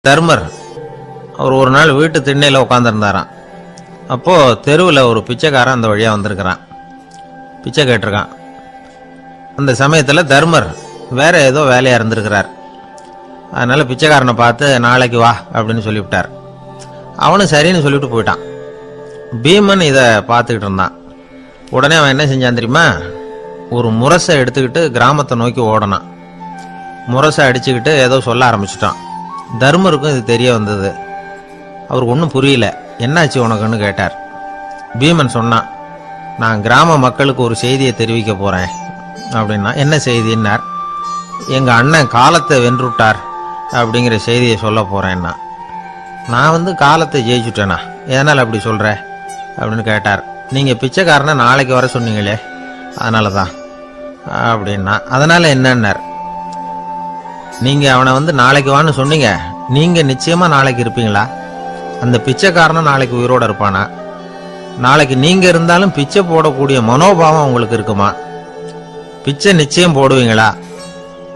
தர்மர் அவர் ஒரு நாள் வீட்டு திண்ணையில் உட்காந்துருந்தாராம். அப்போது தெருவில் ஒரு பிச்சைக்காரன் அந்த வழியாக வந்திருக்கிறான், பிச்சை கேட்டிருக்கான். அந்த சமயத்தில் தர்மர் வேற ஏதோ வேலையாக இருந்திருக்கிறார். அதனால் பிச்சைக்காரனை பார்த்து நாளைக்கு வா அப்படின்னு சொல்லிவிட்டார். அவனும் சரின்னு சொல்லிவிட்டு போயிட்டான். பீமன் இதை பார்த்துக்கிட்டு இருந்தான். உடனே அவன் என்ன செஞ்சான் தெரியுமா? ஒரு முரசை எடுத்துக்கிட்டு கிராமத்தை நோக்கி ஓடனான். முரசை அடிச்சுக்கிட்டு ஏதோ சொல்ல ஆரம்பிச்சிட்டான். தர்மருக்கும் இது தெரிய வந்தது. அவருக்கு ஒன்றும் புரியல. என்னாச்சு உனக்குன்னு கேட்டார். பீமன் சொன்னான், நான் கிராம மக்களுக்கு ஒரு செய்தியை தெரிவிக்க போகிறேன் அப்படின்னா. என்ன செய்தின்னார். எங்கள் அண்ணன் காலத்தை வென்றுட்டார் அப்படிங்கிற செய்தியை சொல்ல போகிறேன்னா. நான் காலத்தை ஜெயிச்சுட்டேனா, எதனால் அப்படி சொல்கிற அப்படின்னு கேட்டார். நீங்கள் பிச்சைக்காரனை நாளைக்கு வர சொன்னீங்களே, அதனால தான் அப்படின்னா. அதனால் என்னன்னார். நீங்கள் அவனை நாளைக்கு வான்னு சொன்னீங்க, நீங்கள் நிச்சயமாக நாளைக்கு இருப்பீங்களா? அந்த பிச்சைக்காரனும் நாளைக்கு உயிரோடு இருப்பானா? நாளைக்கு நீங்கள் இருந்தாலும் பிச்சை போடக்கூடிய மனோபாவம் உங்களுக்கு இருக்குமா? பிச்சை நிச்சயம் போடுவீங்களா?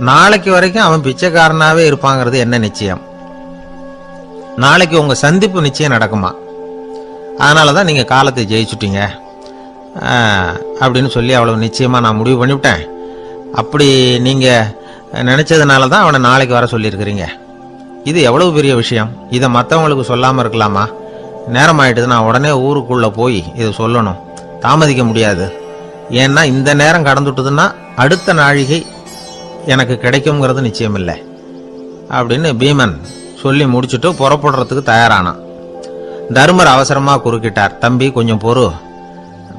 நாளைக்கு வரைக்கும் அவன் பிச்சைக்காரனாகவே இருப்பாங்கிறது என்ன நிச்சயம்? நாளைக்கு உங்கள் சந்திப்பு நிச்சயம் நடக்குமா? அதனால தான் நீங்கள் காலத்தை ஜெயிச்சுட்டீங்க அப்படின்னு சொல்லி அவ்வளவு நிச்சயமாக நான் முடிவு பண்ணிவிட்டேன். அப்படி நீங்கள் நினச்சதுனால தான் அவனை நாளைக்கு வர சொல்லியிருக்கிறீங்க. இது எவ்வளவு பெரிய விஷயம். இதை மற்றவங்களுக்கு சொல்லாமல் இருக்கலாமா? நேரம் ஆகிட்டுது, நான் உடனே ஊருக்குள்ளே போய் இதை சொல்லணும், தாமதிக்க முடியாது. ஏன்னா இந்த நேரம் கடந்துட்டுதுன்னா அடுத்த நாழிகை எனக்கு கிடைக்குங்கிறது நிச்சயம் இல்லை அப்படின்னு பீமன் சொல்லி முடிச்சுட்டு புறப்படுறதுக்கு தயாரானான். தர்மர் அவசரமாக குறுக்கிட்டார். தம்பி, கொஞ்சம் பொறு,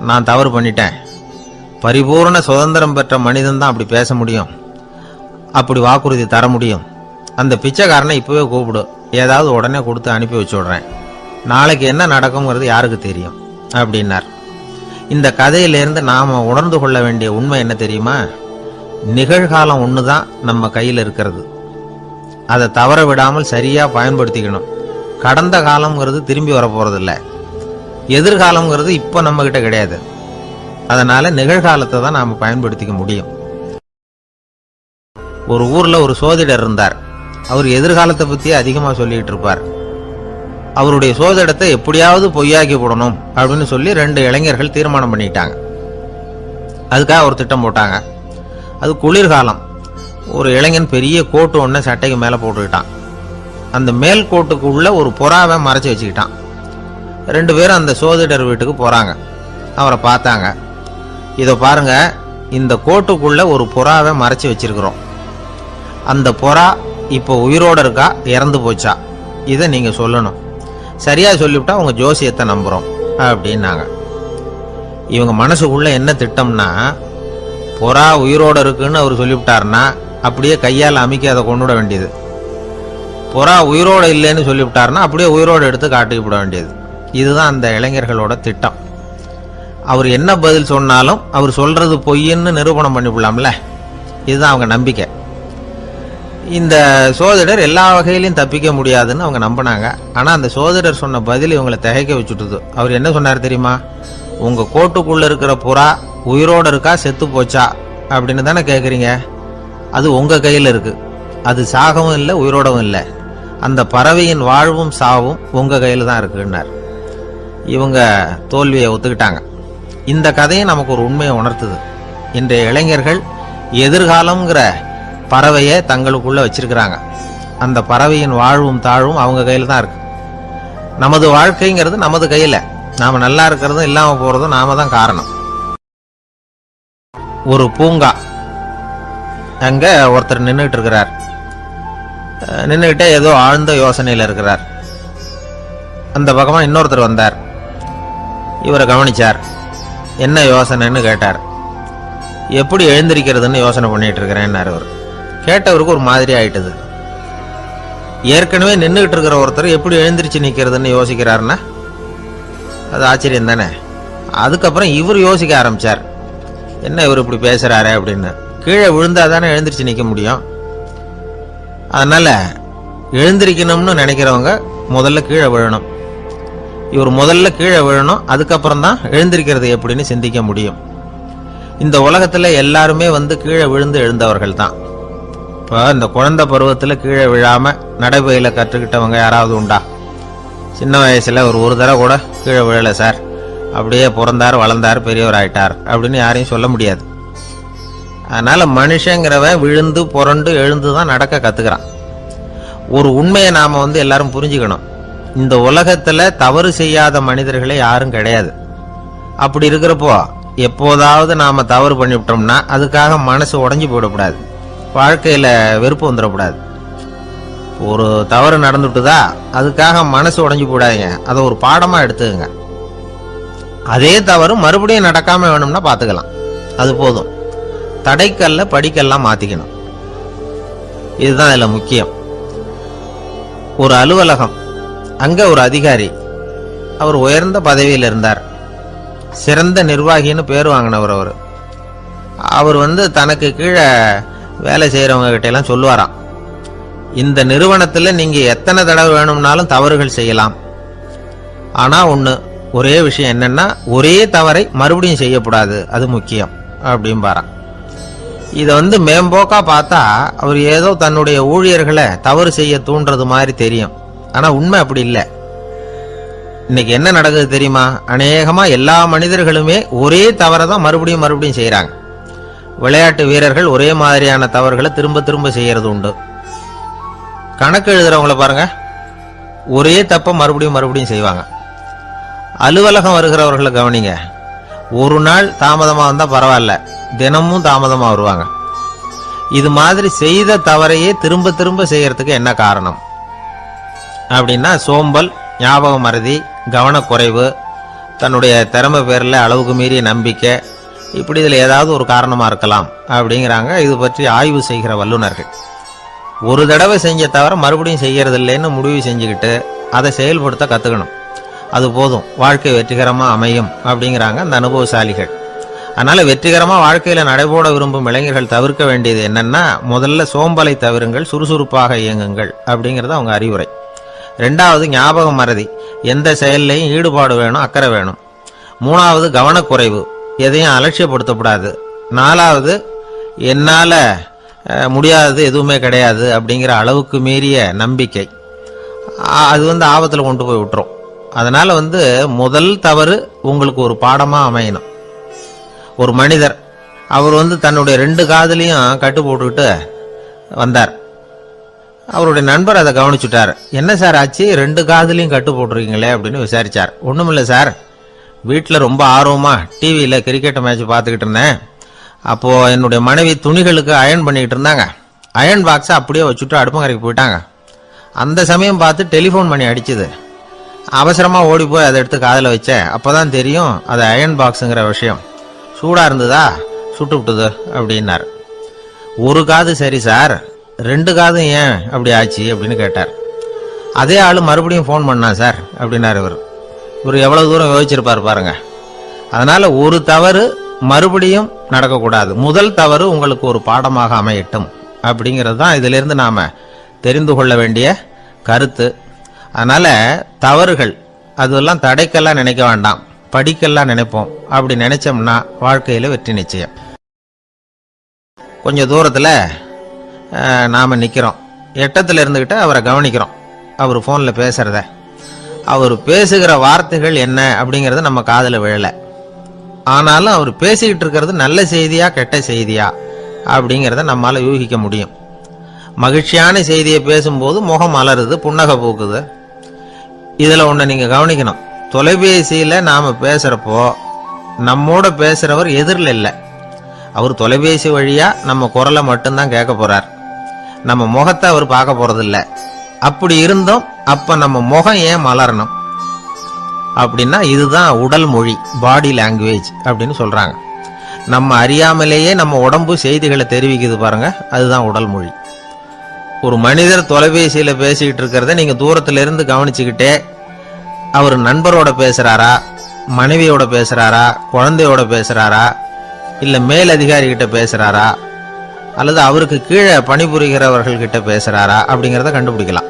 நான் தவறு பண்ணிட்டேன். பரிபூர்ண சுதந்திரம் பெற்ற மனிதன் தான் அப்படி பேச முடியும், அப்படி வாக்குறுதி தர முடியும். அந்த பிச்சைக்காரனை இப்போவே கூப்பிடு, ஏதாவது உடனே கொடுத்து அனுப்பி வச்சு விடுறேன். நாளைக்கு என்ன நடக்குங்கிறது யாருக்கு தெரியும் அப்படின்னார். இந்த கதையிலேருந்து நாம் உணர்ந்து கொள்ள வேண்டிய உண்மை என்ன தெரியுமா? நிகழ்காலம் ஒன்று தான் நம்ம கையில் இருக்கிறது. அதை தவற விடாமல் சரியாக பயன்படுத்திக்கணும். கடந்த காலம்ங்கிறது திரும்பி வர போகிறதில்ல. எதிர்காலம்ங்கிறது இப்போ நம்மக்கிட்ட கிடையாது. அதனால் நிகழ்காலத்தை தான் நாம் பயன்படுத்திக்க முடியும். ஒரு ஊரில் ஒரு சோதிடர் இருந்தார். அவர் எதிர்காலத்தை பற்றி அதிகமாக சொல்லிக்கிட்டு இருப்பார். அவருடைய சோதிடத்தை எப்படியாவது பொய்யாக்கி போடணும் அப்படின்னு சொல்லி 2 இளைஞர்கள் தீர்மானம் பண்ணிட்டாங்க. அதுக்காக ஒரு திட்டம் போட்டாங்க. அது குளிர்காலம். ஒரு இளைஞன் பெரிய கோட்டு ஒன்றை சட்டைக்கு மேலே போட்டுக்கிட்டான். அந்த மேல் கோட்டுக்குள்ள ஒரு புறாவை மறைச்சி வச்சுக்கிட்டான். 2 பேரும் அந்த சோதிடர் வீட்டுக்கு போகிறாங்க. அவரை பார்த்தாங்க. இதை பாருங்க, இந்த கோட்டுக்குள்ள ஒரு புறாவை மறைச்சி வச்சிருக்கிறோம். அந்த புறா இப்போ உயிரோடு இருக்கா, இறந்து போச்சா, இதை நீங்கள் சொல்லணும். சரியாக சொல்லிவிட்டா உங்கள் ஜோசியத்தை நம்புகிறோம் அப்படின்னாங்க. இவங்க மனசுக்குள்ளே என்ன திட்டம்னா, புறா உயிரோடு இருக்குன்னு அவர் சொல்லிவிட்டார்னா அப்படியே கையால் அமைக்க அதை கொண்டுவிட வேண்டியது. புறா உயிரோடு இல்லைன்னு சொல்லிவிட்டார்னா அப்படியே உயிரோடு எடுத்து காட்டிவிட வேண்டியது. இதுதான் அந்த இளைஞர்களோட திட்டம். அவர் என்ன பதில் சொன்னாலும் அவர் சொல்கிறது பொய்ன்னு நிரூபணம் பண்ணிவிடலாம்ல. இதுதான் அவங்க நம்பிக்கை. இந்த சோதிடர் எல்லா வகையிலையும் தப்பிக்க முடியாதுன்னு அவங்க நம்பினாங்க. ஆனால் அந்த சோதிடர் சொன்ன பதில் இவங்களை திகைக்க வச்சுட்டுது. அவர் என்ன சொன்னார் தெரியுமா? உங்கள் கோட்டுக்குள்ளே இருக்கிற புறா உயிரோடு இருக்கா, செத்து போச்சா அப்படின்னு தானே கேட்குறீங்க. அது உங்கள் கையில் இருக்குது. அது சாகவும் இல்லை, உயிரோடவும் இல்லை. அந்த பறவையின் வாழ்வும் சாவும் உங்கள் கையில் தான் இருக்குன்னார். இவங்க தோல்வியை ஒத்துக்கிட்டாங்க. இந்த கதையை நமக்கு ஒரு உண்மையை உணர்த்துது. இன்றைய இளைஞர்கள் எதிர்காலம்ங்கிற பறவையை தங்களுக்குள்ள வச்சிருக்கிறாங்க. அந்த பறவையின் வாழ்வும் தாழ்வும் அவங்க கையில் தான் இருக்கு. நமது வாழ்க்கைங்கிறது நமது கையில். நாம் நல்லா இருக்கிறதும் இல்லாமல் போகிறதும் நாம தான் காரணம். ஒரு பூங்கா, அங்கே ஒருத்தர் நின்றுட்டு இருக்கிறார். நின்றுக்கிட்டே ஏதோ ஆழ்ந்த யோசனையில் இருக்கிறார். அந்த பக்கமாக இன்னொருத்தர் வந்தார். இவரை கவனிச்சார். என்ன யோசனைன்னு கேட்டார். எப்படி எழுந்திருக்கிறதுன்னு யோசனை பண்ணிட்டு இருக்கிறேன்னார். அவர் கேட்டவருக்கு ஒரு மாதிரி ஆயிட்டது. ஏற்கனவே நின்றுகிட்டு இருக்கிற ஒருத்தர் எப்படி எழுந்திரிச்சு நிற்கிறதுன்னு யோசிக்கிறாருன்னா அது ஆச்சரியம் தானே. அதுக்கப்புறம் இவர் யோசிக்க ஆரம்பித்தார். என்ன இவர் இப்படி பேசுகிறாரு அப்படின்னு. கீழே விழுந்தால் தானே எழுந்திரிச்சு நிற்க முடியும். அதனால் எழுந்திரிக்கணும்னு நினைக்கிறவங்க முதல்ல கீழே விழணும். இவர் முதல்ல கீழே விழணும், அதுக்கப்புறம் தான் எழுந்திருக்கிறது எப்படின்னு சிந்திக்க முடியும். இந்த உலகத்தில் எல்லாருமே கீழே விழுந்து எழுந்தவர்கள் தான். இப்போ இந்த குழந்தை பருவத்தில் கீழே விழாமல் நடைபயில கற்றுக்கிட்டவங்க யாராவது உண்டா? சின்ன வயசில் ஒரு தடவை கூட கீழே விழலை சார், அப்படியே பிறந்தார் வளர்ந்தார் பெரியவர் ஆயிட்டார் அப்படின்னு யாரையும் சொல்ல முடியாது. அதனால் மனுஷங்கிறவன் விழுந்து புரண்டு எழுந்து தான் நடக்க கற்றுக்கிறான். ஒரு உண்மையை நாம் எல்லாரும் புரிஞ்சுக்கணும். இந்த உலகத்தில் தவறு செய்யாத மனிதர்களே யாரும் கிடையாது. அப்படி இருக்கிறப்போ எப்போதாவது நாம் தவறு பண்ணிவிட்டோம்னா அதுக்காக மனசு உடஞ்சி போயிடக்கூடாது, வாழ்க்கையில் வெறுப்பு வந்துடக்கூடாது. ஒரு தவறு நடந்துட்டுதா அதுக்காக மனசு உடஞ்சி போடாதீங்க, அதை ஒரு பாடமாக எடுத்துக்கங்க. அதே தவறு மறுபடியும் நடக்காம வேணும்னா பார்த்துக்கலாம், அது போதும். தடைக்கல்ல படிக்கல்லாம் மாற்றிக்கணும், இதுதான் இதில் முக்கியம். ஒரு அலுவலகம், அங்கே ஒரு அதிகாரி, அவர் உயர்ந்த பதவியில் இருந்தார், சிறந்த நிர்வாகின்னு பேர் வாங்கினவர். அவர் தனக்கு கீழே வேலை செய்கிறவங்க கிட்டெல்லாம் சொல்லுவாராம், இந்த நிறுவனத்தில் நீங்கள் எத்தனை தடவை வேணும்னாலும் தவறுகள் செய்யலாம், ஆனால் ஒரே விஷயம் என்னன்னா ஒரே தவறை மறுபடியும் செய்யக்கூடாது, அது முக்கியம் அப்படின்பாராம். இதை மேம்போக்கா பார்த்தா அவர் ஏதோ தன்னுடைய ஊழியர்களை தவறு செய்ய தூண்டுறது மாதிரி தெரியும். ஆனால் உண்மை அப்படி இல்லை. இன்னைக்கு என்ன நடக்குது தெரியுமா? அநேகமா எல்லா மனிதர்களுமே ஒரே தவறை தான் மறுபடியும் மறுபடியும் செய்யறாங்க. விளையாட்டு வீரர்கள் ஒரே மாதிரியான தவறுகளை திரும்ப திரும்ப செய்யறது உண்டு. கணக்கு எழுதுறவங்களை பாருங்க, ஒரே தப்ப மறுபடியும் மறுபடியும் செய்வாங்க. அலுவலகம் வருகிறவர்களை கவனிங்க, ஒரு நாள் தாமதமா வந்தா பரவாயில்ல, தினமும் தாமதமா வருவாங்க. இது மாதிரி செய்த தவறையே திரும்ப திரும்ப செய்யறதுக்கு என்ன காரணம் அப்படின்னா சோம்பல், ஞாபக மறதி, கவனக்குறைவு, தன்னுடைய திறமை பேரில் அளவுக்கு மீறிய நம்பிக்கை, இப்படி இதில் ஏதாவது ஒரு காரணமாக இருக்கலாம் அப்படிங்கிறாங்க இது பற்றி ஆய்வு செய்கிற வல்லுநர்கள். ஒரு தடவை செஞ்ச தவிர மறுபடியும் செய்யறது இல்லைன்னு முடிவு செஞ்சுக்கிட்டு அதை செயல்படுத்த கற்றுக்கணும், அது போதும், வாழ்க்கை வெற்றிகரமாக அமையும் அப்படிங்கிறாங்க அந்த அனுபவசாலிகள். அதனால் வெற்றிகரமாக வாழ்க்கையில் நடைபோட விரும்பும் இளைஞர்கள் தவிர்க்க வேண்டியது என்னன்னா, முதல்ல சோம்பலை தவிருங்கள், சுறுசுறுப்பாக இயங்குங்கள் அப்படிங்கிறது அவங்க அறிவுரை. ரெண்டாவது ஞாபக மறதி, எந்த செயல்லையும் ஈடுபாடு வேணும், அக்கறை வேணும். மூணாவது கவனக்குறைவு, எதையும் அலட்சியப்படுத்தக்கூடாது. நாலாவது என்னால் முடியாதது எதுவுமே கிடையாது அப்படிங்கிற அளவுக்கு மீறிய நம்பிக்கை, அது ஆபத்தில் கொண்டு போய் விட்டுரும். அதனால் முதல் தவறு உங்களுக்கு ஒரு பாடமாக அமையணும். ஒரு மனிதர் அவர் தன்னுடைய 2 காதுலையும் கட்டு போட்டுக்கிட்டு வந்தார். அவருடைய நண்பர் அதை கவனிச்சுட்டார். என்ன சார் ஆச்சு, 2 காதுலையும் கட்டு போட்டிருக்கீங்களே அப்படின்னு விசாரிச்சார். ஒன்றுமில்லை சார், வீட்டில் ரொம்ப ஆர்வமாக டிவியில் கிரிக்கெட் மேட்ச் பார்த்துக்கிட்டு இருந்தேன். அப்போது என்னுடைய மனைவி துணிகளுக்கு அயர்ன் பண்ணிக்கிட்டு இருந்தாங்க. அயர்ன் பாக்ஸை அப்படியே வச்சுட்டு அடுப்பங்கரைக்கு போயிட்டாங்க. அந்த சமயம் பார்த்து டெலிஃபோன் பண்ணி அடிச்சுது. அவசரமாக ஓடி போய் அதை எடுத்து காதில் வச்சேன். அப்போ தான் தெரியும் அது அயர்ன் பாக்ஸுங்கிற விஷயம். சூடாக இருந்ததா, சுட்டு விட்டுது அப்படின்னார். ஒரு காது சரி சார், 2 காதும் ஏன் அப்படி ஆச்சு அப்படின்னு கேட்டார். அதே ஆள் மறுபடியும் ஃபோன் பண்ணா சார் அப்படின்னார் இவர். எவ்வளவு தூரம் யோசிச்சிருப்பார் பாருங்க. அதனால ஒரு தவறு மறுபடியும் நடக்கக்கூடாது, முதல் தவறு உங்களுக்கு ஒரு பாடமாக அமையட்டும் அப்படிங்கிறது தான் இதிலிருந்து நாம தெரிந்து கொள்ள வேண்டிய கருத்து. அதனால தவறுகள் அதெல்லாம் தடைக்கெல்லாம் நினைக்க வேண்டாம், படிக்கெல்லாம் நினைப்போம். அப்படி நினைச்சோம்னா வாழ்க்கையில வெற்றி நிச்சயம். கொஞ்சம் தூரத்துல நாம நிக்கிறோம், எட்டத்துல இருந்துகிட்டு அவரை கவனிக்கிறோம். அவர் போன்ல பேசுறத, அவர் பேசுகிற வார்த்தைகள் என்ன அப்படிங்கறது நம்ம காதுல விழல. ஆனாலும் அவர் பேசிக்கிட்டு இருக்கிறது நல்ல செய்தியா கெட்ட செய்தியா அப்படிங்கிறத நம்மால யூகிக்க முடியும். மகிழ்ச்சியான செய்தியை பேசும்போது முகம் மலருது, புன்னகை பூக்குது. இதுல ஒண்ணு நீங்க கவனிக்கணும், தொலைபேசியில நாம பேசுறப்போ நம்மோட பேசுறவர் எதிரில் இல்லை. அவர் தொலைபேசி வழியா நம்ம குரலை மட்டும்தான் கேட்க போறார், நம்ம முகத்தை அவர் பார்க்க போறது இல்லை. அப்படி இருந்தோம், அப்ப நம்ம முகம் ஏன் மலரணும் அப்படின்னா இதுதான் உடல் மொழி, பாடி லாங்குவேஜ் அப்படின்னு சொல்றாங்க. நம்ம அறியாமலேயே நம்ம உடம்பு செய்திகளை தெரிவிக்குது பாருங்க, அதுதான் உடல் மொழி. ஒரு மனிதர் தொலைபேசியில பேசிக்கிட்டு இருக்கிறத நீங்க தூரத்துல இருந்து கவனிச்சுக்கிட்டே அவர் நண்பரோட பேசுறாரா, மனைவியோட பேசுறாரா, குழந்தையோட பேசுறாரா, இல்ல மேல் அதிகாரி கிட்ட பேசுறாரா, அல்லது அவருக்கு கீழே பணிபுரிகிறவர்கள் கிட்ட பேசுறாரா அப்படிங்கிறத கண்டுபிடிக்கலாம்.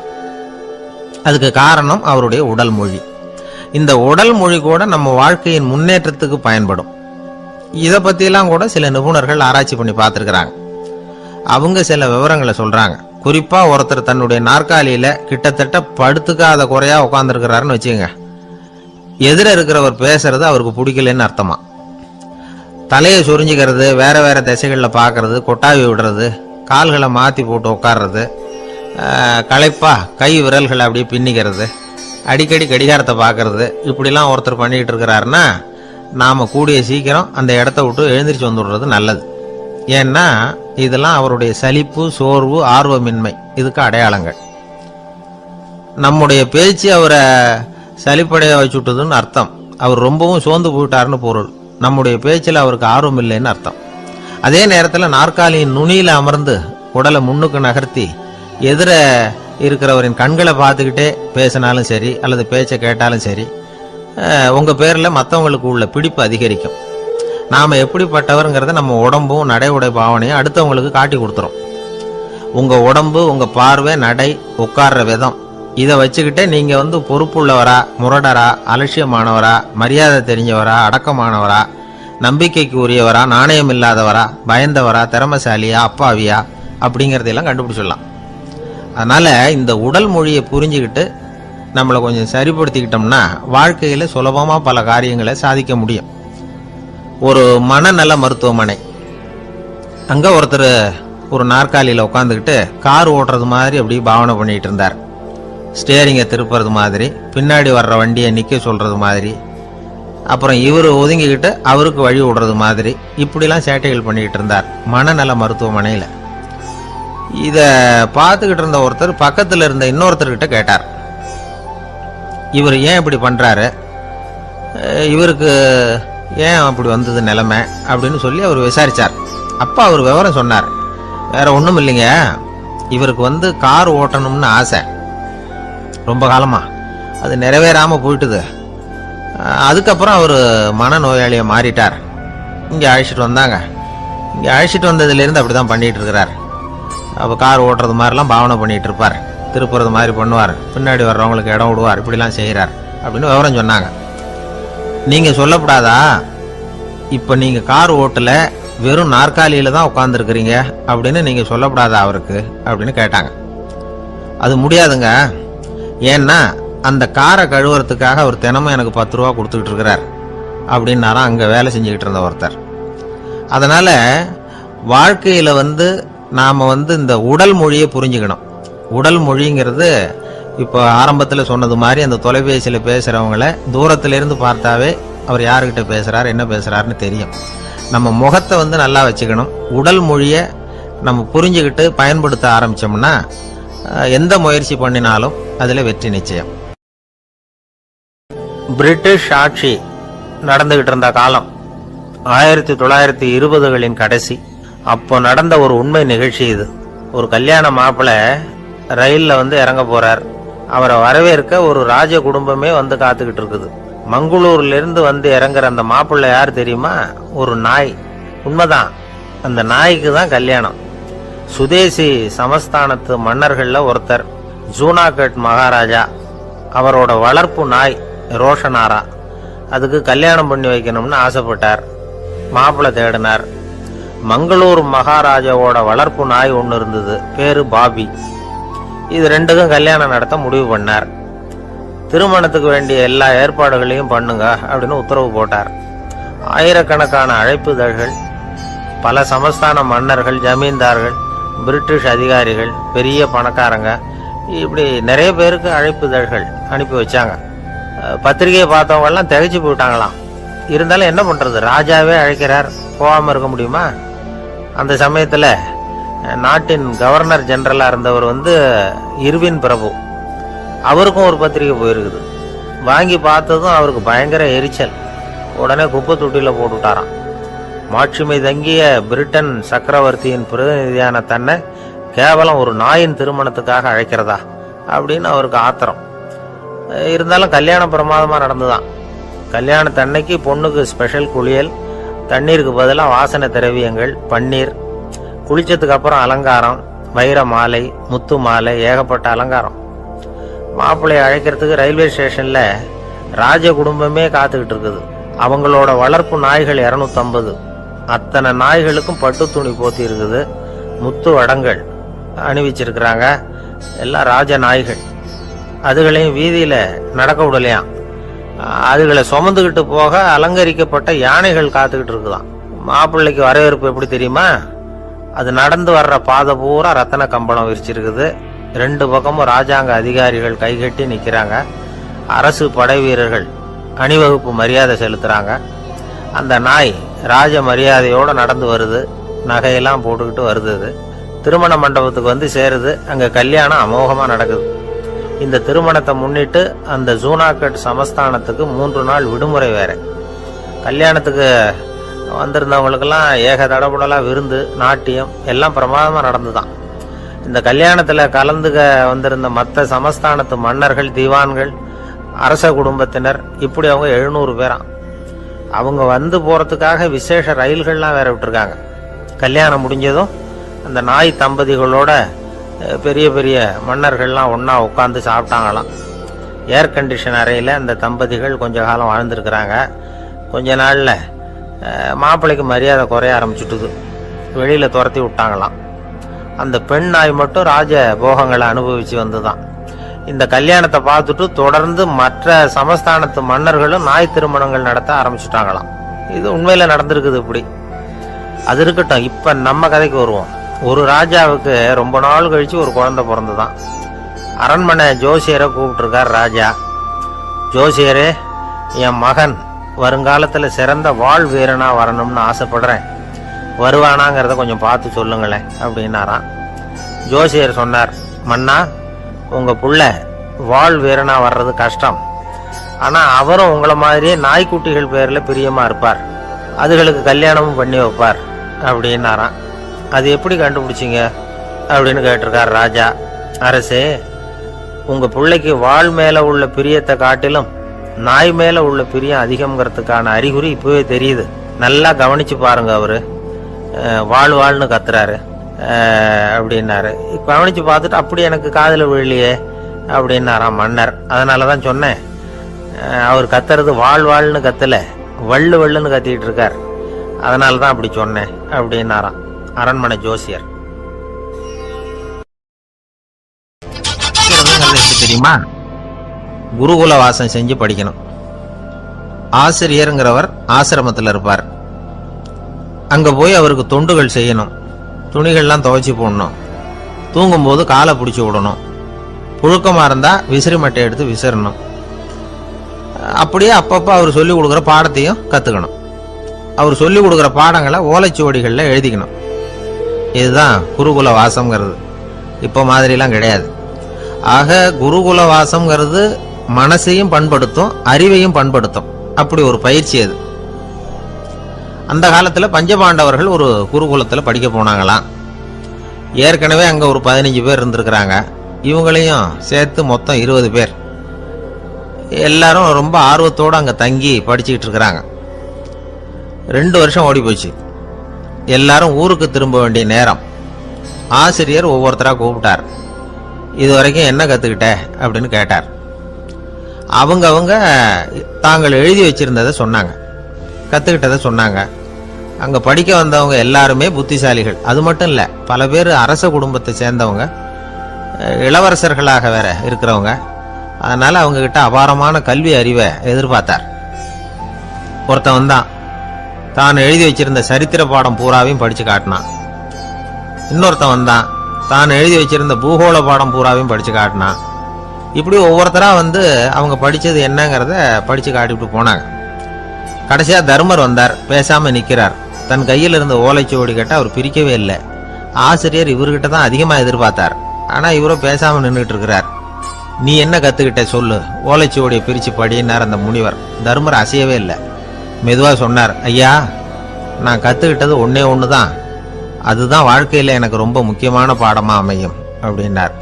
அதுக்கு காரணம் அவருடைய உடல் மொழி. இந்த உடல் மொழி கூட நம்ம வாழ்க்கையின் முன்னேற்றத்துக்கு பயன்படும். இதை பத்தியெல்லாம் கூட சில நிபுணர்கள் ஆராய்ச்சி பண்ணி பார்த்துருக்கிறாங்க. அவங்க சில விவரங்களை சொல்றாங்க. குறிப்பா ஒருத்தர் தன்னுடைய நாற்காலியில கிட்டத்தட்ட படுத்துக்காத குறையா உட்காந்துருக்கிறாருன்னு வச்சுக்கோங்க. எதிர இருக்கிறவர் பேசுறது அவருக்கு பிடிக்கலன்னு அர்த்தமா. தலையை சொரிஞ்சிக்கிறது, வேற வேற திசைகளில் பார்க்கறது, கொட்டாவி விடுறது, கால்களை மாற்றி போட்டு உட்கார்றது, களைப்பா கை விரல்களை அப்படியே பின்னிக்கிறது, அடிக்கடி கடிகாரத்தை பார்க்கறது, இப்படிலாம் ஒருத்தர் பண்ணிக்கிட்டு இருக்கிறாருன்னா நாம் கூடிய சீக்கிரம் அந்த இடத்த விட்டு எழுந்திரிச்சு வந்துடுறது நல்லது. ஏன்னா இதெல்லாம் அவருடைய சலிப்பு, சோர்வு, ஆர்வமின்மை இதுக்கு அடையாளங்கள். நம்முடைய பேச்சு அவரை சலிப்படைய வச்சுட்டதுன்னு அர்த்தம். அவர் ரொம்பவும் சோர்ந்து போயிட்டாருன்னு பொருள். நம்முடைய பேச்சில் அவருக்கு ஆர்வம் இல்லைன்னு அர்த்தம். அதே நேரத்தில் நாற்காலியின் நுனியில் அமர்ந்து உடலை முன்னுக்கு நகர்த்தி எதிர இருக்கிறவரின் கண்களை பார்த்துக்கிட்டே பேசினாலும் சரி அல்லது பேச்சை கேட்டாலும் சரி, உங்கள் பேரில் மற்றவங்களுக்கு உள்ள பிடிப்பு அதிகரிக்கும். நாம் எப்படிப்பட்டவருங்கிறத நம்ம உடம்பும் நடை உடை பாவனையும் அடுத்தவங்களுக்கு காட்டி கொடுத்துரும். உங்கள் உடம்பு, உங்கள் பார்வை, நடை, உட்கார்ற விதம் இதை வச்சுக்கிட்டே நீங்கள் பொறுப்புள்ளவரா, முரடரா, அலட்சியமானவரா, மரியாதை தெரிஞ்சவரா, அடக்கமானவரா, நம்பிக்கைக்கு உரியவரா, நாணயம் இல்லாதவரா, பயந்தவரா, திறமசாலியா, அப்பாவியா அப்படிங்கிறதையெல்லாம் கண்டுபிடிச்சிடலாம். அதனால் இந்த உடல் மொழியை புரிஞ்சுக்கிட்டு நம்மளை கொஞ்சம் சரிப்படுத்திக்கிட்டோம்னா வாழ்க்கையில் சுலபமாக பல காரியங்களை சாதிக்க முடியும். ஒரு மனநல மருத்துவமனை, அங்கே ஒருத்தர் ஒரு நாற்காலியில் உட்காந்துக்கிட்டு கார் ஓட்டுறது மாதிரி அப்படி பாவனை பண்ணிகிட்டு இருந்தார். ஸ்டேரிங்கை திருப்புறது மாதிரி, பின்னாடி வர்ற வண்டியை நிற்க சொல்கிறது மாதிரி, அப்புறம் இவர் ஒதுங்கிக்கிட்டு அவருக்கு வழி விடுறது மாதிரி, இப்படிலாம் சேட்டைகள் பண்ணிக்கிட்டு இருந்தார் மனநல மருத்துவமனையில். இதை பார்த்துக்கிட்டு இருந்த ஒருத்தர் பக்கத்தில் இருந்த இன்னொருத்தர்கிட்ட கேட்டார், இவர் ஏன் இப்படி பண்ணுறாரு, இவருக்கு ஏன் அப்படி வந்தது நிலைமை அப்படின்னு சொல்லி அவர் விசாரித்தார். அப்போ அவர் விவரம் சொன்னார். வேற ஒன்றும் இல்லைங்க, இவருக்கு கார் ஓட்டணும்னு ஆசை ரொம்ப காலமாக, அது நிறைவேறாமல் போயிட்டுது. அதுக்கப்புறம் அவர் மனநோயாளியை மாறிட்டார். இங்கே அழைச்சிட்டு வந்தாங்க. இங்கே அழைச்சிட்டு வந்ததுலேருந்து அப்படி தான் பண்ணிகிட்டு இருக்கிறார். அப்போ கார் ஓட்டுறது மாதிரிலாம் பாவனை பண்ணிகிட்டு இருப்பார், திருப்புறது மாதிரி பண்ணுவார், பின்னாடி வர்றவங்களுக்கு இடம் விடுவார், இப்படிலாம் செய்கிறார் அப்படின்னு விவரம் சொன்னாங்க. நீங்கள் சொல்லப்படாதா, இப்போ நீங்கள் கார் ஓட்டலை, வெறும் நாற்காலியில் தான் உட்காந்துருக்குறீங்க அப்படின்னு நீங்கள் சொல்லப்படாதா அவருக்கு அப்படின்னு கேட்டாங்க. அது முடியாதுங்க, ஏன்னா அந்த காரை கழுவுறதுக்காக அவர் தினமும் எனக்கு 10 ரூபா கொடுத்துக்கிட்டு இருக்கிறார் அப்படின்னாராம் அங்கே வேலை செஞ்சுக்கிட்டு இருந்த ஒருத்தர். அதனால் வாழ்க்கையில் நாம் இந்த உடல் மொழியை புரிஞ்சுக்கணும். உடல் மொழிங்கிறது இப்போ ஆரம்பத்தில் சொன்னது மாதிரி அந்த தொலைபேசியில் பேசுகிறவங்கள தூரத்திலேருந்து பார்த்தாவே அவர் யாருக்கிட்ட பேசுகிறார், என்ன பேசுகிறாருன்னு தெரியும். நம்ம முகத்தை நல்லா வச்சுக்கணும். உடல் மொழியை நம்ம புரிஞ்சுக்கிட்டு பயன்படுத்த ஆரம்பித்தோம்னா எந்த முயற்சி பண்ணினாலும் அதில் வெற்றி நிச்சயம். பிரிட்டிஷ் ஆட்சி நடந்துகிட்டு இருந்த காலம் 1920களின் கடைசி. அப்போ நடந்த ஒரு உண்மை நிகழ்ச்சி இது. ஒரு கல்யாண மாப்பிள்ளை ரயிலில் இறங்க போறார். அவரை வரவேற்க ஒரு ராஜ குடும்பமே காத்துக்கிட்டு இருக்குது. மங்களூர்லேருந்து இறங்குற அந்த மாப்பிள்ளை யார் தெரியுமா? ஒரு நாய். உண்மைதான், அந்த நாய்க்கு தான் கல்யாணம். சுதேசி சமஸ்தானத்து மன்னர்களில் ஒருத்தர் ஜூனாகட் மகாராஜா, அவரோட வளர்ப்பு நாய் ரோஷனாரா, அதுக்கு கல்யாணம் பண்ணி வைக்கணும்னு ஆசைப்பட்டார். மாப்பிள்ளை தேடினார். மங்களூர் மகாராஜாவோட வளர்ப்பு நாய் ஒன்று இருந்தது, பேரு பாபி. இது ரெண்டுக்கும் கல்யாணம் நடத்த முடிவு பண்ணார். திருமணத்துக்கு வேண்டிய எல்லா ஏற்பாடுகளையும் பண்ணுங்க அப்படின்னு உத்தரவு போட்டார். ஆயிரக்கணக்கான அழைப்புதழ்கள், பல சமஸ்தான மன்னர்கள், ஜமீன்தார்கள், பிரிட்டிஷ் அதிகாரிகள், பெரிய பணக்காரங்க, இப்படி நிறைய பேருக்கு அழைப்புதழ்கள் அனுப்பி வச்சாங்க. பத்திரிகையை பார்த்தவங்கெல்லாம் திகைச்சு போயிட்டாங்களாம். இருந்தாலும் என்ன பண்ணுறது, ராஜாவே அழைக்கிறார், போகாமல் இருக்க முடியுமா? அந்த சமயத்தில் நாட்டின் கவர்னர் ஜெனரலாக இருந்தவர் இர்வின் பிரபு, அவருக்கும் ஒரு பத்திரிகை போயிருக்குது. வாங்கி பார்த்ததும் அவருக்கு பயங்கர எரிச்சல். உடனே குப்பை தொட்டியில் போட்டுவிட்டாராம். மாட்சிமை தங்கிய பிரிட்டன் சக்கரவர்த்தியின் பிரதிநிதியான தன்னை கேவலம் ஒரு நாயின் திருமணத்துக்காக அழைக்கிறதா அப்படின்னு அவருக்கு ஆத்திரம். இருந்தாலும் கல்யாணம் பிரமாதமாக நடந்துதான். கல்யாணத்தன்னைக்கு பொண்ணுக்கு ஸ்பெஷல் குளியல், தண்ணீருக்கு பதிலாக வாசனை திரவியங்கள், பன்னீர், குளிச்சதுக்கு அப்புறம் அலங்காரம், வைர மாலை, முத்து மாலை, ஏகப்பட்ட அலங்காரம். மாப்பிள்ளையை அழைக்கிறதுக்கு ரயில்வே ஸ்டேஷனில் ராஜ குடும்பமே காத்துக்கிட்டு இருக்குது. அவங்களோட வளர்ப்பு நாய்கள் 250. அத்தனை நாய்களுக்கும் பட்டு துணி போத்தி இருக்குது. முத்து வடங்கள் அணிவிச்சிருக்கிறாங்க. எல்லாம் ராஜ நாய்கள். அதுகளையும் வீதியில் நடக்க விடலையாம். அதுகளை சுமந்துக்கிட்டு போக அலங்கரிக்கப்பட்ட யானைகள் காத்துக்கிட்டு இருக்குதான். மாப்பிள்ளைக்கு வரவேற்பு எப்படி தெரியுமா? அது நடந்து வர்ற பாதை பூரா ரத்தன கம்பளம் விரிச்சிருக்குது. 2 பக்கமும் ராஜாங்க அதிகாரிகள் கைகட்டி நிற்கிறாங்க. அரசு படை வீரர்கள் அணிவகுப்பு மரியாதை செலுத்துறாங்க. அந்த நாய் ராஜ மரியாதையோடு நடந்து வருது. நகையெல்லாம் போட்டுக்கிட்டு வருது. அது திருமண மண்டபத்துக்கு வந்து சேருது. அங்கே கல்யாணம் அமோகமாக நடக்குது. இந்த திருமணத்தை முன்னிட்டு அந்த ஜூனாகட் சமஸ்தானத்துக்கு 3 நாள் விடுமுறை வேற. கல்யாணத்துக்கு வந்திருந்தவங்களுக்கெல்லாம் ஏக தடபுடலாக விருந்து, நாட்டியம் எல்லாம் பிரமாதமாக நடந்துதான். இந்த கல்யாணத்தில் கலந்துக்க வந்திருந்த மற்ற சமஸ்தானத்து மன்னர்கள், திவான்கள், அரச குடும்பத்தினர், இப்படி அவங்க 700 பேராம். அவங்க வந்து போகிறதுக்காக விசேஷ ரயில்கள்லாம் வேற விட்டுருக்காங்க. கல்யாணம் முடிஞ்சதும் அந்த நாய் தம்பதிகளோட பெரிய பெரிய மன்னர்கள்லாம் ஒன்றா உட்காந்து சாப்பிட்டாங்களாம். ஏர் கண்டிஷன் அறையில் அந்த தம்பதிகள் கொஞ்ச காலம் வாழ்ந்துருக்கிறாங்க. கொஞ்ச நாளில் மாப்பிள்ளைக்கு மரியாதை குறைய ஆரம்பிச்சுட்டுது. வெளியில் துரத்தி விட்டாங்களாம். அந்த பெண் நாய் மட்டும் ராஜ போகங்களை அனுபவித்து வந்து தான். இந்த கல்யாணத்தை பார்த்துட்டு தொடர்ந்து மற்ற சமஸ்தானத்து மன்னர்களும் நாய் திருமணங்கள் நடத்த ஆரம்பிச்சுட்டாங்களாம். இது உண்மையில் நடந்திருக்குது. இப்படி அது இருக்கட்டும். இப்போ நம்ம கதைக்கு வருவோம். ஒரு ராஜாவுக்கு ரொம்ப நாள் கழிச்சு ஒரு குழந்தை பிறந்துதான். அரண்மனை ஜோசியரை கூப்பிட்டுருக்கார் ராஜா. ஜோசியரே, என் மகன் வருங்காலத்தில் சிறந்த வாழ் வீரனா வரணும்னு ஆசைப்படுறேன். வருவானாங்கிறத கொஞ்சம் பார்த்து சொல்லுங்களேன் அப்படின்னாராம். ஜோசியர் சொன்னார், மன்னா, உங்கள் புள்ள வாழ் வீரனா வர்றது கஷ்டம். ஆனால் அவரும் உங்களை மாதிரியே நாய்க்குட்டிகள் பேரில் பிரியமாக இருப்பார். அதுகளுக்கு கல்யாணமும் பண்ணி வைப்பார் அப்படின்னாராம். அது எப்படி கண்டுபிடிச்சிங்க அப்படின்னு கேட்டிருக்கார் ராஜா. அரசே, உங்கள் பிள்ளைக்கு வாழ் மேலே உள்ள பிரியத்தை காட்டிலும் நாய் மேலே உள்ள பிரியம் அதிகம்ங்கிறதுக்கான அறிகுறி இப்போவே தெரியுது. நல்லா கவனிச்சு பாருங்க. அவரு வாழ்ன்னு கத்துறாரு அப்படின்னாரு. கவனிச்சு பார்த்துட்டு அப்படி எனக்கு காதில் விழலையே அப்படின்னாராம் மன்னர். அதனால தான் சொன்னேன், அவர் கத்துறது வாழ்ன்னு கத்தல, வள்ளுன்னு கத்திட்டு இருக்கார். அதனால தான் அப்படி சொன்னேன் அப்படின்னாராம் அரண்மனை ஜோசியர். தெரியுமா? குருகுல வாசம் செஞ்சு படிக்கணும். ஆசிரியருங்கிறவர் ஆசிரமத்தில் இருப்பார். அங்க போய் அவருக்கு தொண்டுகள் செய்யணும். துணிகள்லாம் துவைச்சி போடணும். தூங்கும்போது காலை பிடிச்சி விடணும். புழுக்கமாக இருந்தால் விசிறி மட்டை எடுத்து விசிறணும். அப்படியே அப்பப்போ அவர் சொல்லிக் கொடுக்குற பாடத்தையும் கற்றுக்கணும். அவர் சொல்லிக் கொடுக்குற பாடங்களை ஓலைச்சுவடிகளில் எழுதிக்கணும். இதுதான் குருகுல வாசம்ங்கிறது. இப்போ மாதிரிலாம் கிடையாது. ஆக குருகுல வாசம்ங்கிறது மனசையும் பண்படுத்தும், அறிவையும் பண்படுத்தும். அப்படி ஒரு பயிற்சி அது. அந்த காலத்தில் பஞ்சபாண்டவர்கள் ஒரு குருகுலத்தில் படிக்க போனாங்களாம். ஏற்கனவே அங்கே ஒரு 15 பேர் இருந்திருக்கிறாங்க. இவங்களையும் சேர்த்து மொத்தம் 20 பேர். எல்லாரும் ரொம்ப ஆர்வத்தோடு அங்கே தங்கி படிச்சுக்கிட்டு இருக்கிறாங்க. 2 வருஷம் ஓடி போச்சு. எல்லாரும் ஊருக்கு திரும்ப வேண்டிய நேரம். ஆசிரியர் ஒவ்வொருத்தராக கூப்பிட்டார். இது வரைக்கும் என்ன கற்றுக்கிட்ட அப்படின்னு கேட்டார். அவங்க தாங்கள் எழுதி வச்சிருந்ததை சொன்னாங்க, கற்றுக்கிட்டதை சொன்னாங்க. அங்கே படிக்க வந்தவங்க எல்லாருமே புத்திசாலிகள். அது மட்டும் இல்லை, பல பேர் அரச குடும்பத்தை சேர்ந்தவங்க, இளவரசர்களாக வேற இருக்கிறவங்க. அதனால் அவங்கக்கிட்ட அபாரமான கல்வி அறிவை எதிர்பார்த்தார். ஒருத்தன் தான் எழுதி வச்சிருந்த சரித்திர பாடம் பூராவையும் படித்து காட்டினான். இன்னொருத்தன் தான் எழுதி வச்சிருந்த பூகோள பாடம் பூராவையும் படித்து காட்டினான். இப்படி ஒவ்வொருத்தராக அவங்க படித்தது என்னங்கிறத படித்து காட்டிவிட்டு போனாங்க. கடைசியாக தர்மர் வந்தார். பேசாமல் நிற்கிறார். தன் கையில் இருந்த ஓலைச்சுவடி கேட்டால் அவர் பிரிக்கவே இல்லை. ஆசிரியர் இவர்கிட்ட தான் அதிகமாக எதிர்பார்த்தார். ஆனால் இவரும் பேசாமல் நின்றுட்டு இருக்கிறார். நீ என்ன கற்றுக்கிட்ட சொல்லு, ஓலைச்சுவடியை பிரித்து படினார் அந்த முனிவர். தர்மர் அசையவே இல்லை. மெதுவாக சொன்னார், ஐயா, நான் கற்றுக்கிட்டது ஒன்றே ஒன்று தான். அதுதான் வாழ்க்கையில் எனக்கு ரொம்ப முக்கியமான பாடமாக அமையும் அப்படின்னார்.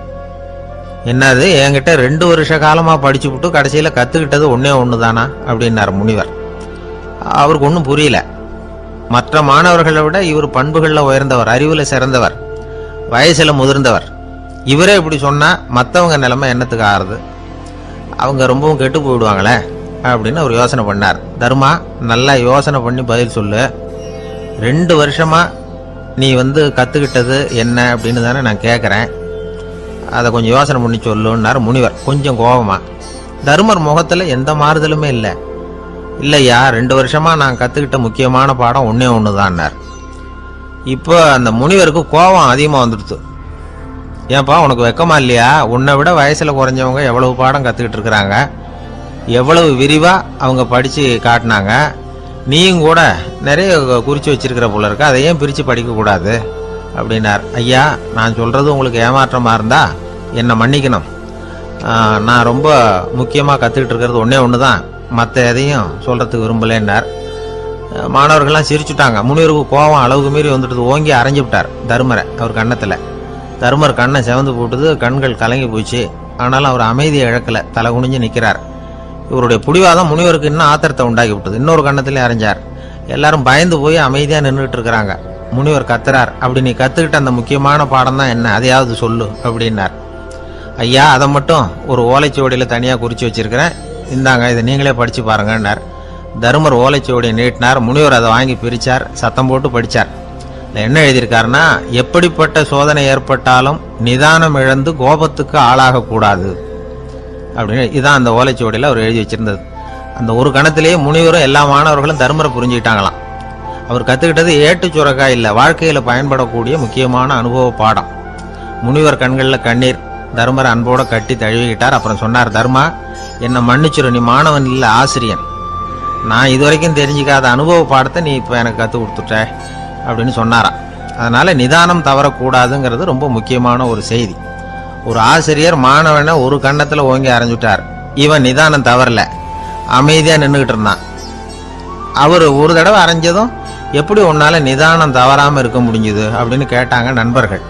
என்னது, என்கிட்ட 2 வருஷ காலமாக படிச்சு விட்டு கடைசியில் கற்றுக்கிட்டது ஒன்றே ஒன்று தானா அப்படின்னார் முனிவர். அவருக்கு ஒன்றும் புரியல. மற்ற மாணவர்களை விட இவர் பண்புகளில் உயர்ந்தவர், அறிவில் சிறந்தவர், வயசில் முதிர்ந்தவர். இவரே இப்படி சொன்னால் மற்றவங்க நிலைமை என்னத்துக்கு ஆறுது? அவங்க ரொம்பவும் கெட்டு போயிடுவாங்களே அப்படின்னு அவர் யோசனை பண்ணார். தர்மா, நல்லா யோசனை பண்ணி பதில் சொல்லு. 2 வருஷமாக நீ கற்றுக்கிட்டது என்ன அப்படின்னு தானே நான் கேட்குறேன், அதை கொஞ்சம் யோசனை பண்ணி சொல்லுன்னார் முனிவர் கொஞ்சம் கோபமாக. தருமர் முகத்தில் எந்த மாறுதலுமே இல்லை. இல்லையா, 2 வருஷமாக நான் கற்றுக்கிட்ட முக்கியமான பாடம் ஒன்றே ஒன்று தான்னார். இப்போ அந்த முனிவருக்கு கோபம் அதிகமாக வந்துடுது. ஏன்பா உனக்கு வெக்கமா இல்லையா? உன்னை விட வயசில் குறைஞ்சவங்க எவ்வளவு பாடம் கற்றுக்கிட்டு இருக்கிறாங்க, எவ்வளவு விரிவாக அவங்க படித்து காட்டினாங்க. நீயும் கூட நிறைய குறித்து வச்சிருக்கிற போல இருக்க, அதை ஏன் பிரித்து படிக்கக்கூடாது அப்படின்னார். ஐயா, நான் சொல்கிறது உங்களுக்கு ஏமாற்றமாக இருந்தால் என்னை மன்னிக்கணும். நான் ரொம்ப முக்கியமாக கற்றுக்கிட்டு இருக்கிறது ஒன்றே ஒன்று தான், மற்ற எதையும் சொல்கிறதுக்கு விரும்பலைன்னார். மாணவர்கள்லாம் சிரிச்சுட்டாங்க. முனிவருக்கு கோபம் அளவுக்கு மீறி வந்துட்டு ஓங்கி அரைஞ்சு விட்டார் தருமரை அவர் கன்னத்தில். தருமர் கண்ணை செவந்து போட்டுது, கண்கள் கலங்கி போச்சு. ஆனாலும் அவர் அமைதியை இழக்கலை, தலை குனிஞ்சு நிற்கிறார். இவருடைய புடிவாதம் முனிவருக்கு இன்னும் ஆத்திரத்தை உண்டாக்கி விட்டது. இன்னொரு கண்ணத்திலே அரைஞ்சார். எல்லாரும் பயந்து போய் அமைதியாக நின்றுட்டு இருக்கிறாங்க. முனிவர் கத்துறார், அப்படி நீ கற்றுக்கிட்ட அந்த முக்கியமான பாடம் தான் என்ன, அதையாவது சொல்லு அப்படின்னார். ஐயா, அதை மட்டும் ஒரு ஓலைச்சுவடியில் தனியாக குறித்து வச்சிருக்கிறேன், இந்தாங்க இதை நீங்களே படித்து பாருங்கன்னார். தருமர் ஓலைச்சுவடியை நீட்டினார். முனிவர் அதை வாங்கி பிரித்தார், சத்தம் போட்டு படித்தார். என்ன எழுதியிருக்காருன்னா, எப்படிப்பட்ட சோதனை ஏற்பட்டாலும் நிதானம் இழந்து கோபத்துக்கு ஆளாகக்கூடாது அப்படின்னு. இதுதான் அந்த ஓலைச்சுவடியில் அவர் எழுதி வச்சிருந்தது. அந்த ஒரு கணத்திலேயே முனிவரும் எல்லா மாணவர்களும் தருமரை புரிஞ்சுக்கிட்டாங்களாம். அவர் கற்றுக்கிட்டது ஏட்டு சுரக்காய் இல்லை, வாழ்க்கையில் பயன்படக்கூடிய முக்கியமான அனுபவ பாடம். முனிவர் கண்களில் கண்ணீர். தருமரை அன்போட கட்டி தழுவிக்கிட்டார். அப்புறம் சொன்னார், தர்மா என்னை மன்னிச்சிரு, நீ மாணவன் இல்லை ஆசிரியன். நான் இதுவரைக்கும் தெரிஞ்சிக்காத அனுபவ பாடத்தை நீ இப்போ எனக்கு கற்றுக் கொடுத்துட்ட அப்படின்னு சொன்னாராம். அதனால் நிதானம் தவறக்கூடாதுங்கிறது ரொம்ப முக்கியமான ஒரு செய்தி. ஒரு ஆசிரியர் மாணவனை ஒரு கன்னத்தில் ஓங்கி அரைஞ்சுட்டார். இவன் நிதானம் தவறல, அமைதியாக நின்றுக்கிட்டு இருந்தான். அவர் ஒரு தடவை அரைஞ்சதும் எப்படி உன்னால் நிதானம் தவறாமல் இருக்க முடிஞ்சுது அப்படின்னு கேட்டாங்க நண்பர்கள்.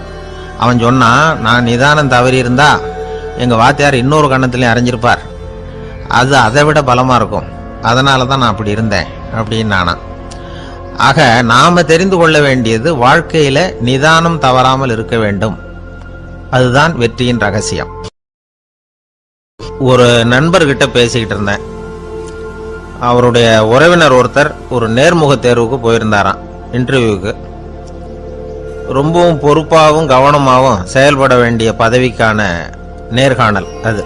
அவன் சொன்னான், நான் நிதானம் தவறி இருந்தா எங்கள் வாத்தியார் இன்னொரு கன்னத்துலேயும் அரைஞ்சிருப்பார், அது அதை விட பலமாக இருக்கும், அதனால தான் நான் அப்படி இருந்தேன் அப்படின்னு நானான். ஆக நாம தெரிந்து கொள்ள வேண்டியது வாழ்க்கையில நிதானம் தவறாமல் இருக்க வேண்டும், அதுதான் வெற்றியின் ரகசியம். ஒரு நண்பர்கிட்ட பேசிக்கிட்டு இருந்தேன். அவருடைய உறவினர் ஒருத்தர் ஒரு நேர்முக தேர்வுக்கு போயிருந்தாராம், இன்டர்வியூக்கு. ரொம்பவும் பொறுப்பாகவும் கவனமாகவும் செயல்பட வேண்டிய பதவிக்கான நேர்காணல் அது.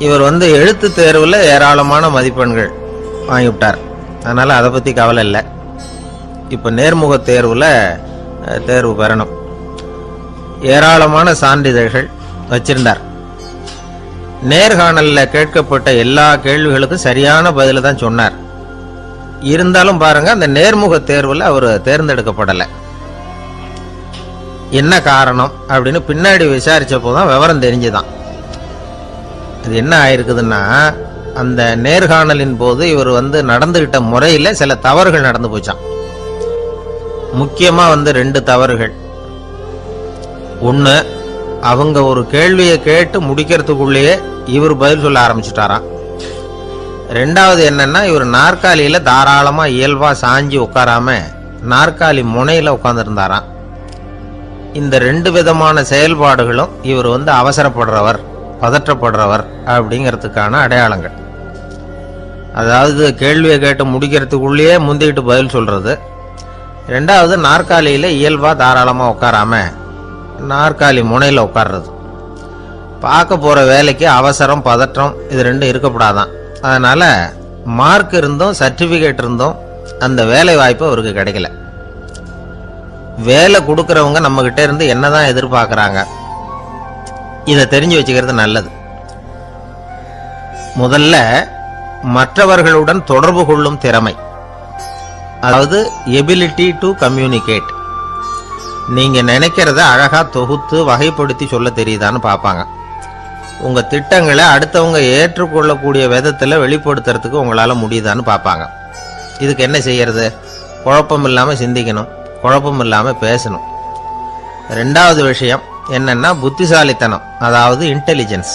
இவர் எழுத்து தேர்வில் ஏராளமான மதிப்பெண்கள் வாங்கிவிட்டார். அதனால் அதை பற்றி கவலை இல்லை. இப்போ நேர்முக தேர்வில் தேர்வு பெறணும். ஏராளமான சான்றிதழ்கள் வச்சிருந்தார். நேர்காணலில் கேட்கப்பட்ட எல்லா கேள்விகளுக்கும் சரியான பதில தான் சொன்னார். இருந்தாலும் பாருங்க, அந்த நேர்முக தேர்வில் அவர் தேர்ந்தெடுக்கப்படலை. என்ன காரணம் அப்படின்னு பின்னாடி விசாரிச்சப்போ தான் விவரம் தெரிஞ்சுதான். அது என்ன ஆயிருக்குதுன்னா, அந்த நேர்காணலின் போது இவர் நடந்துகிட்ட முறையில் சில தவறுகள் நடந்து போச்சான். முக்கியமா 2 தவறுகள். ஒன்று, அவங்க ஒரு கேள்வியை கேட்டு முடிக்கிறதுக்குள்ளேயே இவர் பதில் சொல்ல ஆரம்பிச்சுட்டாராம். 2வது என்னன்னா, இவர் நாற்காலியில தாராளமா இயல்பா சாஞ்சி உட்காராம நாற்காலி முனையில உட்கார்ந்துருந்தாராம். இந்த 2 விதமான செயல்பாடுகளும் இவர் அவசரப்படுறவர், பதற்றப்படுறவர் அப்படிங்கிறதுக்கான அடையாளங்கள். அதாவது கேள்வியை கேட்டு முடிக்கிறதுக்குள்ளேயே முந்திக்கிட்டு பதில் சொல்றது. 2வது, நாற்காலியில இயல்பா தாராளமா உட்காராம நாற்காலி முனையில உட்கார்றது. பார்க்க போற வேலைக்கு அவசரம், பதற்றம் இது 2 இருக்கப்படாதான். அதனால மார்க் இருந்தும் சர்டிபிகேட் இருந்தும் அந்த வேலை வாய்ப்பு அவருக்கு கிடைக்கல. வேலை கொடுக்கறவங்க நம்ம கிட்ட இருந்து என்னதான் எதிர்பார்க்கறாங்க, இதை தெரிஞ்சு வச்சுக்கிறது நல்லது. முதல்ல மற்றவர்களுடன் தொடர்பு கொள்ளும் திறமை, அதாவது எபிலிட்டி டு கம்யூனிகேட். நீங்க நினைக்கிறத அழகா தொகுத்து வகைப்படுத்தி சொல்ல தெரியுதான்னு பார்ப்பாங்க. உங்க திட்டங்களை அடுத்தவங்க ஏற்றுக்கொள்ளக்கூடிய விதத்துல வெளிப்படுத்துறதுக்கு உங்களால முடியுதான்னு பார்ப்பாங்க. இதுக்கு என்ன செய்யறது? குழப்பம் இல்லாம சிந்திக்கணும், குழப்பம் இல்லாம பேசணும். 2வது விஷயம் என்னன்னா புத்திசாலித்தனம், அதாவது இன்டெலிஜென்ஸ்.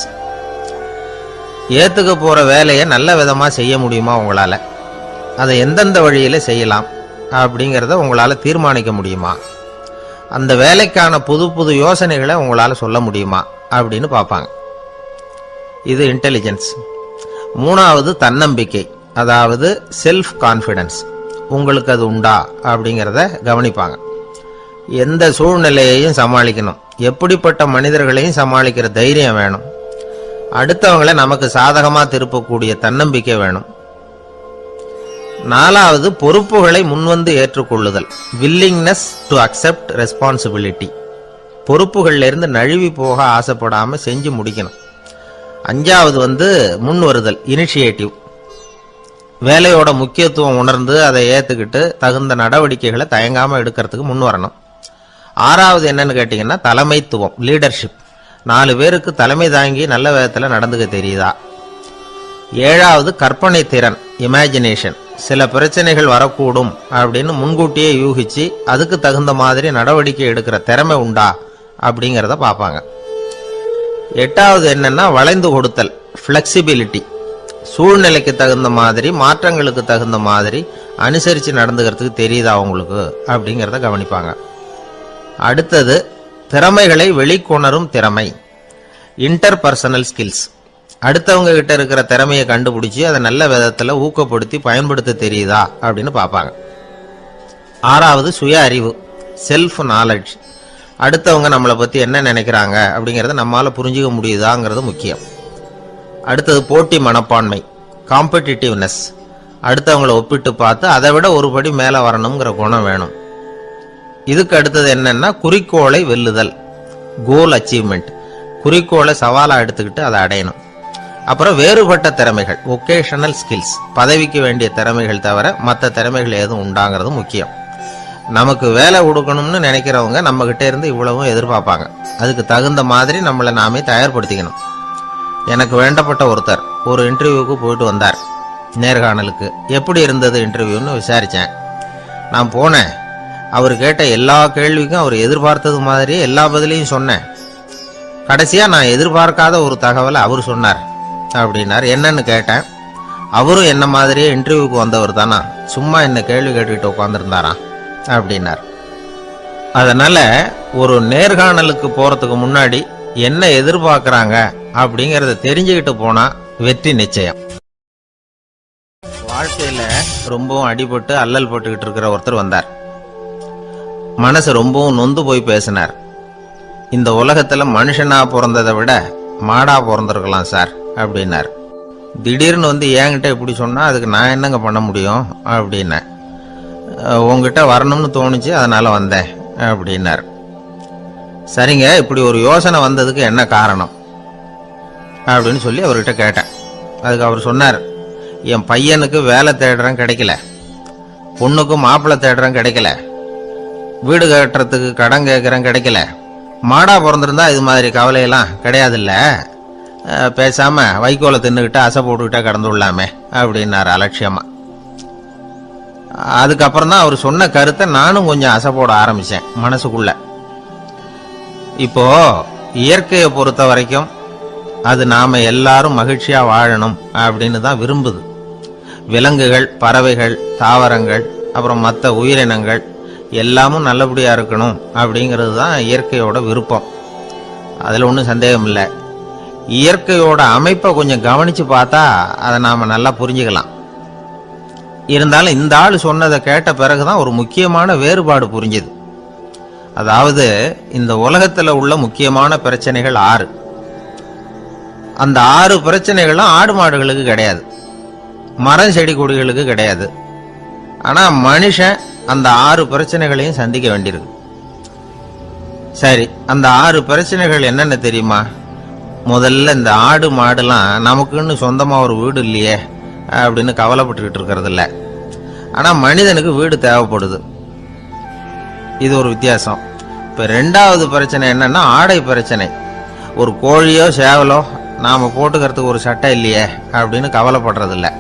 ஏத்துக்க போற வேலையை நல்ல விதமா செய்ய முடியுமா உங்களால, அதை எந்தெந்த வழியில செய்யலாம் அப்படிங்கிறத உங்களால தீர்மானிக்க முடியுமா, அந்த வேலைக்கான புது புது யோசனைகளை உங்களால சொல்ல முடியுமா அப்படின்னு பார்ப்பாங்க. இது இன்டெலிஜென்ஸ். 3வது தன்னம்பிக்கை, அதாவது செல்ஃப் கான்ஃபிடன்ஸ். உங்களுக்கு அது உண்டா அப்படிங்கிறத கவனிப்பாங்க. எந்த சூழ்நிலையையும் சமாளிக்கணும், எப்படிப்பட்ட மனிதர்களையும் சமாளிக்கிற தைரியம் வேணும், அடுத்தவங்களை நமக்கு சாதகமாக திருப்பக்கூடிய தன்னம்பிக்கை வேணும். 4வது பொறுப்புகளை முன்வந்து ஏற்றுக்கொள்ளுதல், வில்லிங்னஸ் டு அக்செப்ட் ரெஸ்பான்சிபிலிட்டி. பொறுப்புகள்ல இருந்து நழுவி போக ஆசைப்படாம செஞ்சு முடிக்கணும். 5வது முன் வருதல், இனிஷியேட்டிவ். வேலையோட முக்கியத்துவம் உணர்ந்து அதை ஏத்துக்கிட்டு தகுந்த நடவடிக்கைகளை தயங்காம எடுக்கிறதுக்கு முன் வரணும். 6வது என்னன்னு கேட்டீங்கன்னா தலைமைத்துவம், லீடர்ஷிப். 4 பேருக்கு தலைமை தாங்கி நல்ல விதத்துல நடந்துக்க தெரியுதா. 7வது கற்பனை திறன், இமேஜினேஷன். சில பிரச்சனைகள் வரக்கூடும் அப்படின்னு முன்கூட்டியே யூகிச்சு அதுக்கு தகுந்த மாதிரி நடவடிக்கை எடுக்கிற திறமை உண்டா அப்படிங்கிறத பார்ப்பாங்க. 8வது என்னன்னா வளைந்து கொடுத்தல், ஃபிளெக்சிபிலிட்டி. சூழ்நிலைக்கு தகுந்த மாதிரி, மாற்றங்களுக்கு தகுந்த மாதிரி அனுசரித்து நடந்துக்கிறதுக்கு தெரியுதா அவங்களுக்கு அப்படிங்கிறத கவனிப்பாங்க. அடுத்தது திறமைகளை வெளிக்கொணரும் திறமை, இன்டர்பர்சனல் ஸ்கில்ஸ். அடுத்தவங்க கிட்ட இருக்கிற திறமையை கண்டுபிடிச்சி அதை நல்ல விதத்தில் ஊக்கப்படுத்தி பயன்படுத்த தெரியுதா அப்படின்னு பார்ப்பாங்க. 6வது சுய அறிவு, செல்ஃப் நாலேஜ். அடுத்தவங்க நம்மளை பற்றி என்ன நினைக்கிறாங்க அப்படிங்கிறத நம்மளால் புரிஞ்சுக்க முடியுதாங்கிறது முக்கியம். அடுத்தது போட்டி மனப்பான்மை, காம்படிட்டிவ்னஸ். அடுத்தவங்களை ஒப்பிட்டு பார்த்து அதை விட ஒரு படி மேலே வரணுங்கிற குணம் வேணும். இதுக்கு அடுத்தது என்னன்னா குறிக்கோளை வெல்லுதல், கோல் அச்சீவ்மெண்ட். குறிக்கோளை சவாலாக எடுத்துக்கிட்டு அதை அடையணும். அப்புறம் வேறுபட்ட திறமைகள், ஒகேஷனல் ஸ்கில்ஸ். பதவிக்கு வேண்டிய திறமைகள் தவிர மற்ற திறமைகள் எதுவும் உண்டாங்கிறது முக்கியம். நமக்கு வேலை கொடுக்கணும்னு நினைக்கிறவங்க நம்ம கிட்ட இருந்து இவ்வளவும் எதிர்பார்ப்பாங்க. அதுக்கு தகுந்த மாதிரி நம்மளை நாமே தயார்படுத்திக்கணும். எனக்கு வேண்டப்பட்ட ஒருத்தர் ஒரு இன்டர்வியூக்கு போயிட்டு வந்தார், நேர்காணலுக்கு. எப்படி இருந்தது இன்டர்வியூன்னு விசாரித்தேன். நான் போனேன். அவர் கேட்ட எல்லா கேள்விக்கும் அவர் எதிர்பார்த்தது மாதிரி எல்லா பதிலையும் சொன்னேன். கடைசியாக நான் எதிர்பார்க்காத ஒரு தகவலை அவர் சொன்னார் அப்படின்னார். என்னன்னு கேட்டேன். அவரும் என்ன மாதிரியே இன்டர்வியூக்கு வந்தவர் தானா, சும்மா என்ன கேள்வி கேட்டுக்கிட்டு உட்காந்துருந்தாராம் அப்படின்னார். அதனால ஒரு நேர்காணலுக்கு போறதுக்கு முன்னாடி என்ன எதிர்பார்க்கறாங்க அப்படிங்கறத தெரிஞ்சுக்கிட்டு போனா வெற்றி நிச்சயம். வாழ்க்கையில ரொம்பவும் அடிபட்டு அல்லல் போட்டுக்கிட்டு இருக்கிற ஒருத்தர் வந்தார். மனசு ரொம்பவும் நொந்து போய் பேசினார். இந்த உலகத்துல மனுஷனா பிறந்ததை விட மாடா பிறந்திருக்கலாம் சார் அப்படின்னார். திடீர்னு என்கிட்ட இப்படி சொன்னா அதுக்கு நான் என்னங்க பண்ண முடியும் அப்படின்னேன். உங்ககிட்ட வரணும்னு தோணுச்சு, அதனால வந்தேன் அப்படின்னார். சரிங்க, இப்படி ஒரு யோசனை வந்ததுக்கு என்ன காரணம் அப்படின்னு சொல்லி அவர்கிட்ட கேட்டேன். அதுக்கு அவர் சொன்னார், என் பையனுக்கு வேலை தேடுறேன் கிடைக்கல, பொண்ணுக்கு மாப்பிள்ளை தேடுறேன் கிடைக்கல, வீடு கட்டுறதுக்கு கடன் கேட்குறேன் கிடைக்கல. மாடா பிறந்திருந்தா இது மாதிரி கவலையெல்லாம் கிடையாதுல்ல, பேசாம வைக்கோலை தின்னுக்கிட்டு அசை போட்டுக்கிட்டே கடந்து விடலாமே அப்படின்னாரு அலட்சியமா. அதுக்கப்புறம் தான் அவர் சொன்ன கருத்தை நானும் கொஞ்சம் அசை போட ஆரம்பிச்சேன் மனசுக்குள்ள. இப்போ இயற்கையை பொறுத்த வரைக்கும் அது நாம எல்லாரும் மகிழ்ச்சியா வாழணும் அப்படின்னு தான் விரும்புது. விலங்குகள், பறவைகள், தாவரங்கள், அப்புறம் மற்ற உயிரினங்கள் எல்லாமும் நல்லபடியா இருக்கணும் அப்படிங்கிறது தான் இயற்கையோட விருப்பம். அதுல ஒன்றும் சந்தேகம் இல்லை. இயற்கையோட அமைப்பை கொஞ்சம் கவனிச்சு பார்த்தா அதை நாம நல்லா புரிஞ்சுக்கலாம். இருந்தாலும் இந்த ஆள் சொன்னதை கேட்ட பிறகுதான் ஒரு முக்கியமான வேறுபாடு புரிஞ்சுது. அதாவது இந்த உலகத்துல உள்ள முக்கியமான பிரச்சனைகள் 6. அந்த 6 பிரச்சனைகளும் ஆடு மாடுகளுக்கு கிடையாது, மரம் செடி கொடிகளுக்கு கிடையாது. ஆனா மனுஷன் அந்த 6 பிரச்சனைகளையும் சந்திக்க வேண்டியிருக்கு. சரி, அந்த 6 பிரச்சனைகள் என்னன்னு தெரியுமா? முதல்ல இந்த ஆடு மாடுலாம் நமக்குன்னு சொந்தமா ஒரு வீடு இல்லையே அப்படின்னு கவலைப்பட்டுக்கிட்டு இருக்கிறது இல்லை. ஆனா மனிதனுக்கு வீடு தேவைப்படுது. இது ஒரு வித்தியாசம். இப்ப 2வது பிரச்சனை என்னன்னா ஆடை பிரச்சனை. ஒரு கோழியோ சேவலோ நாம போட்டுக்கிறதுக்கு ஒரு சட்டை இல்லையே அப்படின்னு கவலைப்படுறது இல்லை.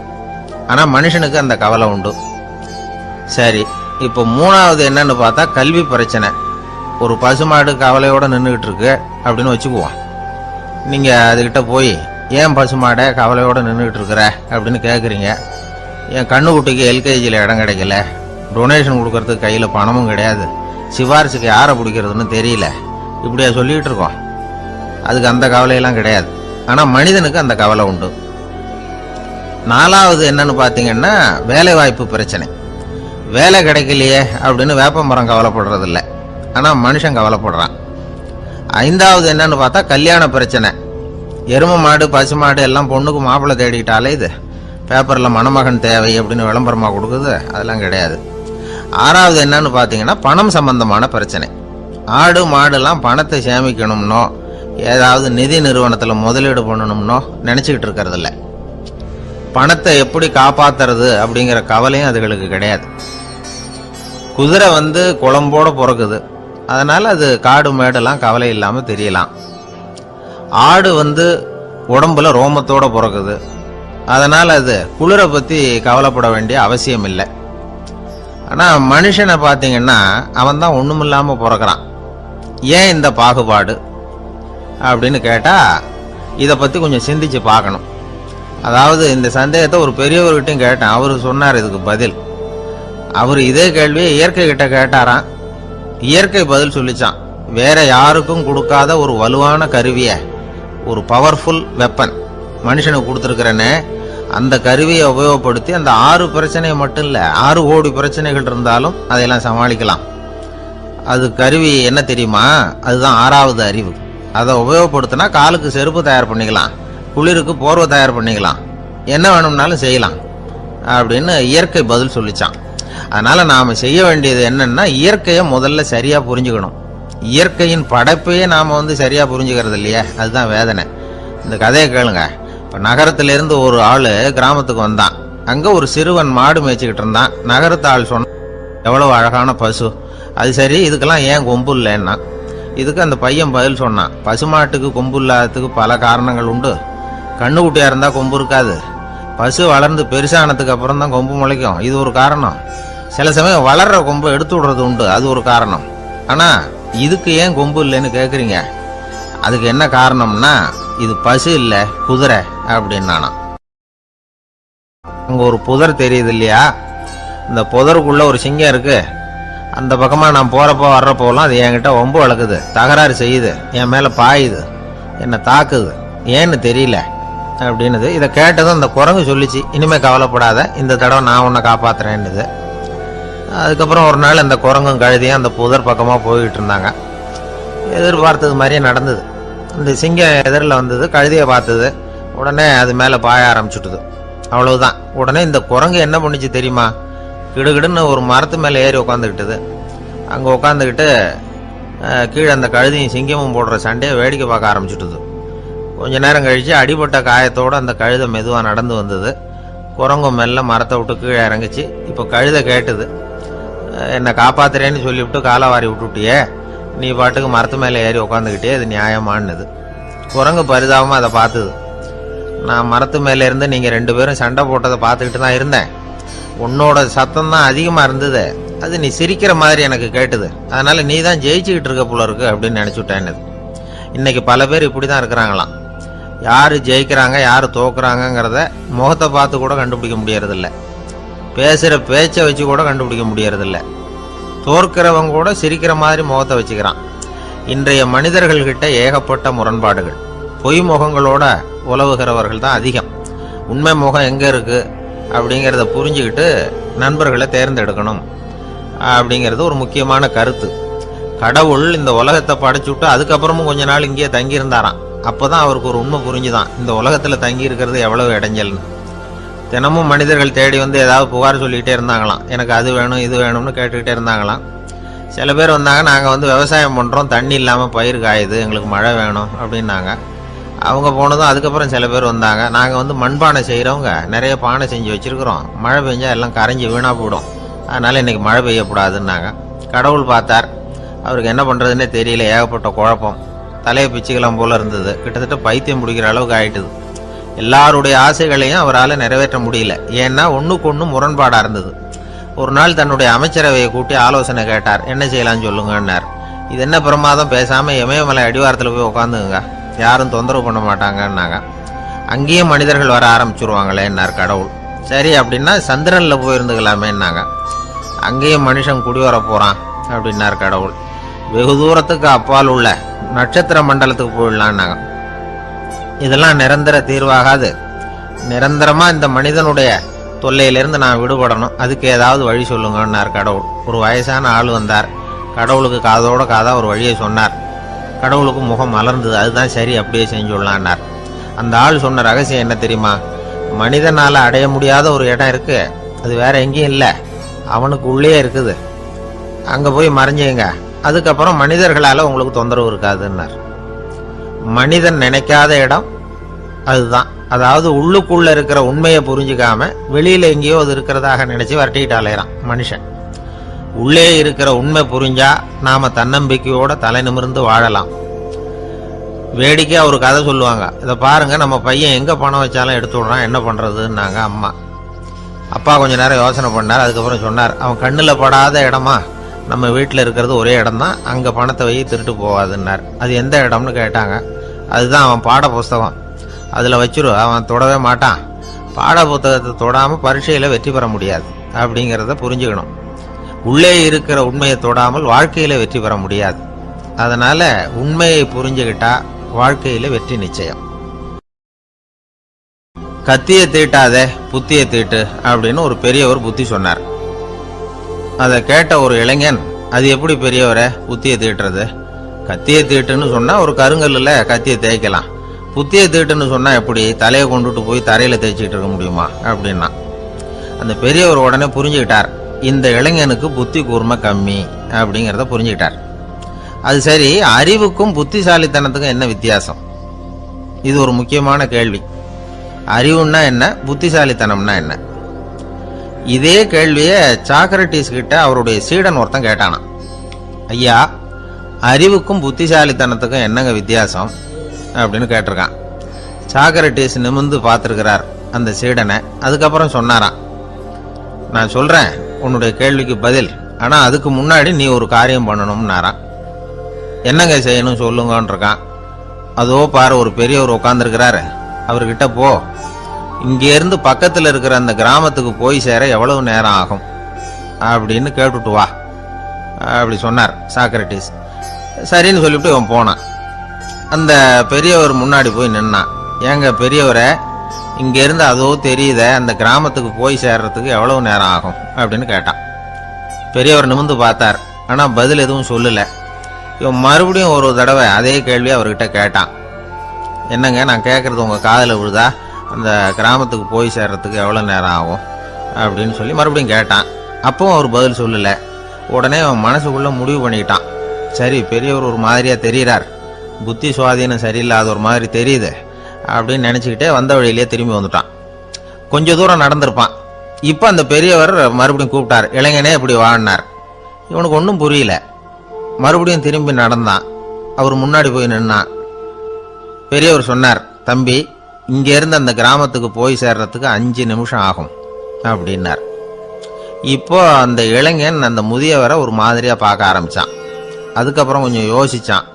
ஆனா மனுஷனுக்கு அந்த கவலை உண்டு. சரி, இப்போ 3வது என்னன்னு பார்த்தா கல்வி பிரச்சனை. ஒரு பசுமாடு கவலையோட நின்றுகிட்டு இருக்கு அப்படின்னு வச்சுக்குவோம். நீங்க அதுகிட்ட போய் ஏன் பசுமாடை கவலையோட நின்றுகிட்டு இருக்கிற அப்படின்னு கேட்குறீங்க. என் கண்ணுக்குட்டிக்கு எல்கேஜியில் இடம் கிடைக்கல, டொனேஷன் கொடுக்கறதுக்கு கையில் பணமும் கிடையாது, சிபாரிசுக்கு யாரை பிடிக்கிறதுன்னு தெரியல, இப்படியா சொல்லிகிட்டு இருக்கோம். அதுக்கு அந்த கவலையெல்லாம் கிடையாது. ஆனால் மனிதனுக்கு அந்த கவலை உண்டு. 4வது என்னன்னு பார்த்தீங்கன்னா வேலைவாய்ப்பு பிரச்சனை. வேலை கிடைக்கலையே அப்படின்னு வேப்ப மரம் கவலைப்படுறதில்ல, ஆனால் மனுஷன் கவலைப்படுறான். 5வது என்னன்னு பார்த்தா கல்யாண பிரச்சனை. எருமை மாடு பசு மாடு எல்லாம் பொண்ணுக்கு மாப்பிள்ளை தேடிக்கிட்டாலே இது பேப்பரில் மணமகன் தேவை அப்படின்னு விளம்பரமாக கொடுக்குது, அதெல்லாம் கிடையாது. 6வது என்னன்னு பார்த்தீங்கன்னா பணம் சம்பந்தமான பிரச்சனை. ஆடு மாடுலாம் பணத்தை சேமிக்கணும்னோ ஏதாவது நிதி நிறுவனத்தில் முதலீடு பண்ணணும்னோ நினச்சிக்கிட்டு இருக்கிறதில்ல. பணத்தை எப்படி காப்பாற்றுறது அப்படிங்கிற கவலையும் அதுகளுக்கு கிடையாது. குதிரை குளம்போட பிறக்குது, அதனால் அது காடு மேடெல்லாம் கவலை இல்லாமல் தெரியலாம். ஆடு உடம்புல ரோமத்தோடு பிறக்குது, அதனால் அது குளிரை பற்றி கவலைப்பட வேண்டிய அவசியம் இல்லை. ஆனால் மனுஷனை பார்த்தீங்கன்னா அவன் தான் ஒன்றுமில்லாமல் பிறக்கிறான். ஏன் இந்த பாகுபாடு அப்படின்னு கேட்டால் இதை பற்றி கொஞ்சம் சிந்திச்சு பார்க்கணும். அதாவது இந்த சந்தேகத்தை ஒரு பெரியவர்கிட்டையும் கேட்டேன், அவர் சொன்னார் இதுக்கு பதில். அவர் இதே கேள்வியை இயற்கை கிட்ட கேட்டாராம். இயற்கை பதில் சொல்லிச்சான், வேற யாருக்கும் கொடுக்காத ஒரு வலுவான கருவியை, ஒரு பவர்ஃபுல் வெப்பன் மனுஷனுக்கு கொடுத்துருக்கிறேன்னு, அந்த கருவியை உபயோகப்படுத்தி அந்த 6 பிரச்சனையை மட்டும் இல்லை 6 கோடி பிரச்சனைகள் இருந்தாலும் அதையெல்லாம் சமாளிக்கலாம். அது கருவி என்ன தெரியுமா? அதுதான் 6வது அறிவு. அதை உபயோகப்படுத்தினா காலுக்கு செருப்பு தயார் பண்ணிக்கலாம், குளிருக்கு போர்வை தயார் பண்ணிக்கலாம், என்ன வேணும்னாலும் செய்யலாம் அப்படின்னு இயற்கை பதில் சொல்லிச்சான். அதனால் நாம் செய்ய வேண்டியது என்னன்னா, இயற்கையை முதல்ல சரியாக புரிஞ்சுக்கணும். இயற்கையின் படைப்பையே நாம் சரியாக புரிஞ்சுக்கிறது இல்லையே, அதுதான் வேதனை. இந்த கதையை கேளுங்க. இப்போ நகரத்திலேருந்து ஒரு ஆள் கிராமத்துக்கு வந்தான். அங்கே ஒரு சிறுவன் மாடு மேய்ச்சிக்கிட்டு இருந்தான். நகரத்து ஆள் சொன்ன, எவ்வளோ அழகான பசு, அது சரி இதுக்கெல்லாம் ஏன் கொம்பு இல்லைன்னா. இதுக்கு அந்த பையன் பதில் சொன்னான், பசுமாட்டுக்கு கொம்பு இல்லாததுக்கு பல காரணங்கள் உண்டு. கண்ணுக்குட்டியாக இருந்தால் கொம்பு இருக்காது, பசு வளர்ந்து பெருசானதுக்கு அப்புறம் தான் கொம்பு முளைக்கும், இது ஒரு காரணம். சில சமயம் வளர்கிற கொம்பை எடுத்து விடுறது உண்டு, அது ஒரு காரணம். ஆனால் இதுக்கு ஏன் கொம்பு இல்லைன்னு கேட்குறீங்க, அதுக்கு என்ன காரணம்னா இது பசு இல்லை குதிரை அப்படின்னானா. அங்கே ஒரு புதர் தெரியுது இல்லையா, இந்த புதருக்குள்ள ஒரு சிங்கம் இருக்கு. அந்த பக்கமாக நான் போகிறப்போ வர்றப்போலாம் அது என்கிட்ட ஒம்பு வளர்க்குது, தகராறு செய்யுது, என் மேலே பாயுது, என்னை தாக்குது, ஏன்னு தெரியல அப்படின்னுது. இதை கேட்டதும் அந்த குரங்கு சொல்லிச்சு, இனிமேல் கவலைப்படாத, இந்த தடவை நான் உன்னை காப்பாற்றுறேன்னுது. அதுக்கப்புறம் ஒரு நாள் அந்த குரங்கும் கழுதியும் அந்த புதர் பக்கமாக போய்கிட்டு இருந்தாங்க. எதிர்பார்த்தது மாதிரியே நடந்தது. இந்த சிங்கம் எதிரில் வந்தது, கழுதியை பார்த்தது, உடனே அது மேலே பாய ஆரம்பிச்சுட்டுது. அவ்வளவுதான். உடனே இந்த குரங்கு என்ன பண்ணிச்சு தெரியுமா, கிடுகிடுன்னு ஒரு மரத்து மேலே ஏறி உட்காந்துக்கிட்டது. அங்கே உட்காந்துக்கிட்டு கீழே அந்த கழுதியும் சிங்கமும் போடுற சண்டையை வேடிக்கை பார்க்க ஆரம்பிச்சுட்டுது. கொஞ்ச நேரம் கழித்து அடிபட்ட காயத்தோடு அந்த கழுதை மெதுவாக நடந்து வந்தது. குரங்கும் மெல்ல மரத்தை விட்டு கீழே இறங்கிச்சு. இப்போ கழுதை கேட்டுது, என்னை காப்பாத்துறேன்னு சொல்லிவிட்டு காலை வாரி விட்டுட்டியே, நீ பாட்டுக்கு மரத்து மேலே ஏறி உட்காந்துக்கிட்டே, அது நியாயமானது. குரங்கு பரிதாபமாக அதை பார்த்துது. நான் மரத்து மேலே இருந்து நீங்கள் 2 பேரும் சண்டை போட்டதை பார்த்துக்கிட்டு தான் இருந்தேன். உன்னோட சத்தம் தான் அதிகமாக இருந்தது, அது நீ சிரிக்கிற மாதிரி எனக்கு கேட்டுது, அதனால் நீ தான் ஜெயிச்சுக்கிட்டு இருக்க போல இருக்கு அப்படின்னு நினச்சுட்டேன்னு. இன்றைக்கி பல பேர் இப்படி தான் இருக்கிறாங்களாம். யார் ஜெயிக்கிறாங்க யார் தோக்குறாங்கங்கிறத முகத்தை பார்த்து கூட கண்டுபிடிக்க முடியறதில்ல, பேசுகிற பேச்சை வச்சு கூட கண்டுபிடிக்க முடியறதில்ல. தோற்கிறவங்க கூட சிரிக்கிற மாதிரி முகத்தை வச்சுக்கிறான். இன்றைய மனிதர்கள்கிட்ட ஏகப்பட்ட முரண்பாடுகள். பொய் முகங்களோட உலவுகிறவர்கள் தான் அதிகம். உண்மை முகம் எங்கே இருக்குது அப்படிங்கிறத புரிஞ்சுக்கிட்டு நண்பர்களை தேர்ந்தெடுக்கணும் அப்படிங்கிறது ஒரு முக்கியமான கருத்து. கடவுள் இந்த உலகத்தை படைச்சுட்டு அதுக்கப்புறமும் கொஞ்ச நாள் இங்கேயே தங்கியிருந்தாராம். அப்போ தான் அவருக்கு ஒரு உண்மை புரிஞ்சுதான், இந்த உலகத்தில் தங்கி இருக்கிறது எவ்வளவு இடைஞ்சல்னு. தினமும் மனிதர்கள் தேடி ஏதாவது புகார் சொல்லிக்கிட்டே இருந்தாங்களாம், எனக்கு அது வேணும் இது வேணும்னு கேட்டுக்கிட்டே இருந்தாங்களாம். சில பேர் வந்தாங்க, நாங்கள் விவசாயம் பண்ணுறோம், தண்ணி இல்லாமல் பயிர் காயுது, எங்களுக்கு மழை வேணும் அப்படின்னாங்க. அவங்க போனதும் அதுக்கப்புறம் சில பேர் வந்தாங்க, நாங்கள் மண்பானை செய்கிறவங்க, நிறைய பானை செஞ்சு வச்சுருக்குறோம், மழை பெஞ்சால் எல்லாம் கரைஞ்சி வீணாக போயிடும், அதனால் இன்றைக்கி மழை பெய்யக்கூடாதுன்னாங்க. கடவுள் பார்த்தார், அவருக்கு என்ன பண்ணுறதுன்னே தெரியல, ஏகப்பட்ட குழப்பம், தலையை பிச்சுக்கலாம் போல் இருந்தது, கிட்டத்தட்ட பைத்தியம் பிடிக்கிற அளவுக்கு ஆயிட்டுது. எல்லாருடைய ஆசைகளையும் அவரால் நிறைவேற்ற முடியல, ஏன்னா ஒன்றுக்கு ஒன்று முரண்பாடாக இருந்தது. ஒரு நாள் தன்னுடைய அமைச்சரவையை கூட்டி ஆலோசனை கேட்டார், என்ன செய்யலான்னு சொல்லுங்கன்னார். இது என்ன பிரமாதம், பேசாமல் இமயமலை அடிவாரத்தில் போய் உட்காந்துங்க, யாரும் தொந்தரவு பண்ண மாட்டாங்கன்னாங்க. அங்கேயும் மனிதர்கள் வர ஆரம்பிச்சுருவாங்களேன்னார் கடவுள். சரி அப்படின்னா சந்திரனில் போயிருந்துக்கலாமேன்னாங்க. அங்கேயும் மனுஷன் குடி வர போகிறான் அப்படின்னார் கடவுள். வெகு தூரத்துக்கு அப்பால் உள்ள நட்சத்திர மண்டலத்துக்கு போயிடலான்னாங்க. இதெல்லாம் நிரந்தர தீர்வாகாது, நிரந்தரமாக இந்த மனிதனுடைய தொல்லையிலேருந்து நான் விடுபடணும், அதுக்கு ஏதாவது வழி சொல்லுங்கன்னார் கடவுள். ஒரு வயசான ஆள் வந்தார். கடவுளுக்கு காதோட காதாக ஒரு வழியை சொன்னார். கடவுளுக்கு முகம் மலர்ந்தது. அதுதான் சரி, அப்படியே செஞ்சுடலான்னார். அந்த ஆள் சொன்ன ரகசியம் என்ன தெரியுமா? மனிதனால் அடைய முடியாத ஒரு இடம் இருக்கு, அது வேற எங்கேயும் இல்லை, அவனுக்கு உள்ளே இருக்குது. அங்கே போய் மறைஞ்சுங்க, அதுக்கப்புறம் மனிதர்களால் உங்களுக்கு தொந்தரவு இருக்காதுன்னார். மனிதன் நினைக்காத இடம் அதுதான். அதாவது உள்ளுக்குள்ள இருக்கிற உண்மையை புரிஞ்சுக்காம வெளியில எங்கேயோ அது இருக்கிறதாக நினைச்சு வரட்டிக்கிட்டு அலையிறான் மனுஷன். உள்ளே இருக்கிற உண்மை புரிஞ்சா நாம தன்னம்பிக்கையோட தலை நிமிர்ந்து வாழலாம். வேடிக்கையா ஒரு கதை சொல்லுவாங்க. இதை பாருங்க, நம்ம பையன் எங்க பணம் வச்சாலும் எடுத்து விடுறான், என்ன பண்றதுன்னாங்க அம்மா. அப்பா கொஞ்ச நேரம் யோசனை பண்ணார். அதுக்கப்புறம் சொன்னார், அவன் கண்ணில் படாத இடமா நம்ம வீட்டில் இருக்கிறது ஒரே இடம் தான், அங்கே பணத்தை வை திருட்டு போகாதுன்னார். அது எந்த இடம்னு கேட்டாங்க. அதுதான் அவன் பாட புஸ்தகம், அதில் வச்சிரு, அவன் தொடவே மாட்டான். பாட புத்தகத்தை தொடாமல் பரீட்சையில் வெற்றி பெற முடியாது அப்படிங்கிறத புரிஞ்சுக்கணும். உள்ளே இருக்கிற உண்மையை தொடாமல் வாழ்க்கையில் வெற்றி பெற முடியாது. அதனால் உண்மையை புரிஞ்சுக்கிட்டா வாழ்க்கையில் வெற்றி நிச்சயம். கத்தியை தீட்டாதே புத்தியை தீட்டு அப்படின்னு ஒரு பெரியவர் புத்தி சொன்னார். அதை கேட்ட ஒரு இளைஞன், அது எப்படி பெரியவரை புத்தியை தீட்டுறது? கத்தியை தீட்டுன்னு சொன்னா ஒரு கருங்கல்ல கத்தியை தேய்க்கலாம், புத்தியை தீட்டுன்னு சொன்னா எப்படி தலையை கொண்டுட்டு போய் தரையில தேய்ச்சிட்டு இருக்க முடியுமா அப்படின்னா. அந்த பெரியவர் உடனே புரிஞ்சுக்கிட்டார், இந்த இளைஞனுக்கு புத்தி கூர்மை கம்மி அப்படிங்கிறத புரிஞ்சுக்கிட்டார். அது சரி, அறிவுக்கும் புத்திசாலித்தனத்துக்கும் என்ன வித்தியாசம்? இது ஒரு முக்கியமான கேள்வி. அறிவுன்னா என்ன, புத்திசாலித்தனம்னா என்ன? இதே கேள்வியை சாக்ரட்டிஸ் கிட்ட அவருடைய சீடன் ஒருத்தன் கேட்டானான். ஐயா, அறிவுக்கும் புத்திசாலித்தனத்துக்கும் என்னங்க வித்தியாசம் அப்படின்னு கேட்டிருக்கான். சாக்ரட்டிஸ் நிமிர்ந்து பார்த்துருக்கிறார் அந்த சீடனை. அதுக்கப்புறம் சொன்னாராம், நான் சொல்றேன் உன்னுடைய கேள்விக்கு பதில், ஆனா அதுக்கு முன்னாடி நீ ஒரு காரியம் பண்ணணும்னாரான். என்னங்க செய்யணும் சொல்லுங்கன்னு இருக்கான். அதோ பாரு, ஒரு பெரியவர் உட்காந்துருக்கிறாரு, அவர்கிட்ட போ, இங்கேருந்து பக்கத்தில் இருக்கிற அந்த கிராமத்துக்கு போய் சேர எவ்வளவு நேரம் ஆகும் அப்படின்னு கேட்டுட்டு வா அப்படி சொன்னார் சாக்ரட்டிஸ். சரின்னு சொல்லிவிட்டு இவன் போனான். அந்த பெரியவர் முன்னாடி போய் நின்னான். ஏங்க பெரியவரை, இங்கேருந்து அதோ தெரியுத அந்த கிராமத்துக்கு போய் சேர்றதுக்கு எவ்வளவு நேரம் ஆகும் அப்படின்னு கேட்டான். பெரியவர் நிமிர்ந்து பார்த்தார், ஆனால் பதில் எதுவும் சொல்லலை. இவன் மறுபடியும் ஒரு தடவை அதே கேள்வி அவர்கிட்ட கேட்டான். என்னங்க, நான் கேட்குறது உங்கள் காதில் விழுதா? அந்த கிராமத்துக்கு போய் சேர்றதுக்கு எவ்வளோ நேரம் ஆகும் அப்படின்னு சொல்லி மறுபடியும் கேட்டான். அப்பவும் அவர் பதில் சொல்லலை. உடனே அவன் மனசுக்குள்ளே முடிவு பண்ணிக்கிட்டான், சரி பெரியவர் ஒரு மாதிரியாக தெரிகிறார், புத்தி சுவாதீனம் சரியில்லாத ஒரு மாதிரி தெரியுது அப்படின்னு நினச்சிக்கிட்டே வந்த வழியிலே திரும்பி வந்துட்டான். கொஞ்சம் தூரம் நடந்திருப்பான். இப்போ அந்த பெரியவர் மறுபடியும் கூப்பிட்டார், இளைஞனே இப்படி வாழ்னார். இவனுக்கு ஒன்றும் புரியல. மறுபடியும் திரும்பி நடந்தான். அவர் முன்னாடி போய் நின்னான். பெரியவர் சொன்னார், தம்பி, இங்கேருந்து அந்த கிராமத்துக்கு போய் சேர்றதுக்கு 5 நிமிஷம் ஆகும் அப்படின்னார். இப்போ அந்த இளைஞன் அந்த முதியவரை ஒரு மாதிரியாக பார்க்க ஆரம்பித்தான். அதுக்கப்புறம் கொஞ்சம் யோசித்தான்.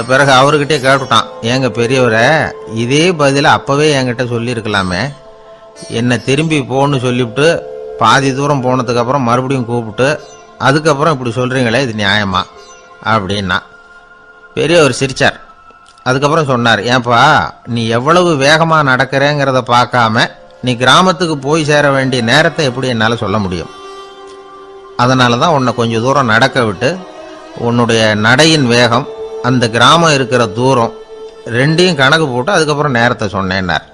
பிறகு அவர்கிட்டே கேட்டுட்டான், ஏங்க பெரியவரை, இதே பதிலை அப்போவே என்கிட்ட சொல்லியிருக்கலாமே, என்னை திரும்பி போன்னு சொல்லிவிட்டு பாதி தூரம் போனதுக்கப்புறம் மறுபடியும் கூப்பிட்டு அதுக்கப்புறம் இப்படி சொல்கிறீங்களே, இது நியாயமா அப்படின்னா. பெரியவர் சிரிச்சார். அதுக்கப்புறம் சொன்னார், ஏன்பா, நீ எவ்வளவு வேகமாக நடக்கிறேங்கிறத பார்க்காம நீ கிராமத்துக்கு போய் சேர வேண்டிய நேரத்தை எப்படி என்னால் சொல்ல முடியும்? அதனால தான் உன்னை கொஞ்சம் தூரம் நடக்க விட்டு உன்னுடைய நடையின் வேகம், அந்த கிராமம் இருக்கிற தூரம் ரெண்டையும் கணக்கு போட்டு அதுக்கப்புறம் நேரத்தை சொன்னேன்னார்.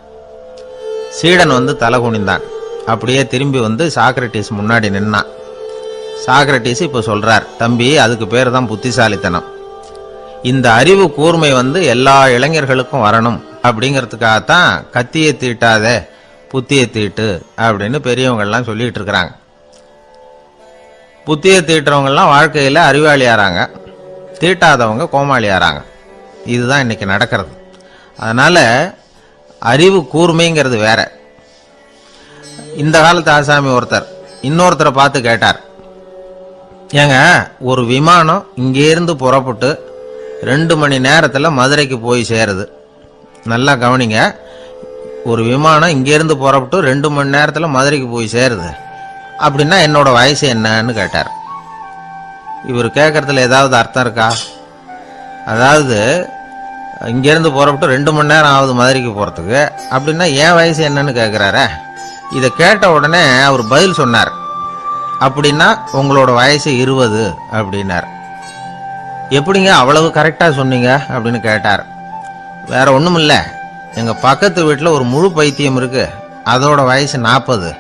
சீடன் வந்து தலை குனிந்தான். அப்படியே திரும்பி வந்து சாக்ரட்டிஸ் முன்னாடி நின்னான். சாக்ரட்டிஸ் இப்போ சொல்றார், தம்பி, அதுக்கு பேர் தான் புத்திசாலித்தனம். இந்த அறிவு கூர்மை வந்து எல்லா இளைஞர்களுக்கும் வரணும் அப்படிங்கிறதுக்காகத்தான் கத்தியை தீட்டாத புத்தியை தீட்டு அப்படின்னு பெரியவங்கள்லாம் சொல்லிட்டு இருக்கிறாங்க. புத்தியை தீட்டுறவங்கெல்லாம் வாழ்க்கையில் அறிவாளியாராங்க, தீட்டாதவங்க கோமாளியாராங்க. இதுதான் இன்னைக்கு நடக்கிறது. அதனால அறிவு கூர்மைங்கிறது வேற. இந்த காலத்து ஆசாமி ஒருத்தர் இன்னொருத்தரை பார்த்து கேட்டார், ஏங்க, ஒரு விமானம் இங்கேருந்து புறப்பட்டு 2 மணி நேரத்தில் மதுரைக்கு போய் சேருது. நல்லா கவனிங்க, ஒரு விமானம் இங்கேருந்து புறப்பட்டு 2 மணி நேரத்தில் மதுரைக்கு போய் சேருது அப்படின்னா என்னோட வயசு என்னன்னு கேட்டார். இவர் கேட்கறதுல ஏதாவது அர்த்தம் இருக்கா? அதாவது இங்கேருந்து புறப்பட்டு 2 மணி நேரம் ஆகுது மதுரைக்கு போகிறதுக்கு, அப்படின்னா என் வயசு என்னன்னு கேட்குறாரே. இதை கேட்ட உடனே அவர் பதில் சொன்னார். அப்படின்னா உங்களோட வயசு 20 அப்படின்னார். எப்படிங்க அவ்வளவு கரெக்டாக சொன்னீங்க அப்படின்னு கேட்டார். வேற ஒன்றும் இல்லை, எங்கள் பக்கத்து வீட்டில் ஒரு முழு பைத்தியம் இருக்கு, அதோட வயசு 40.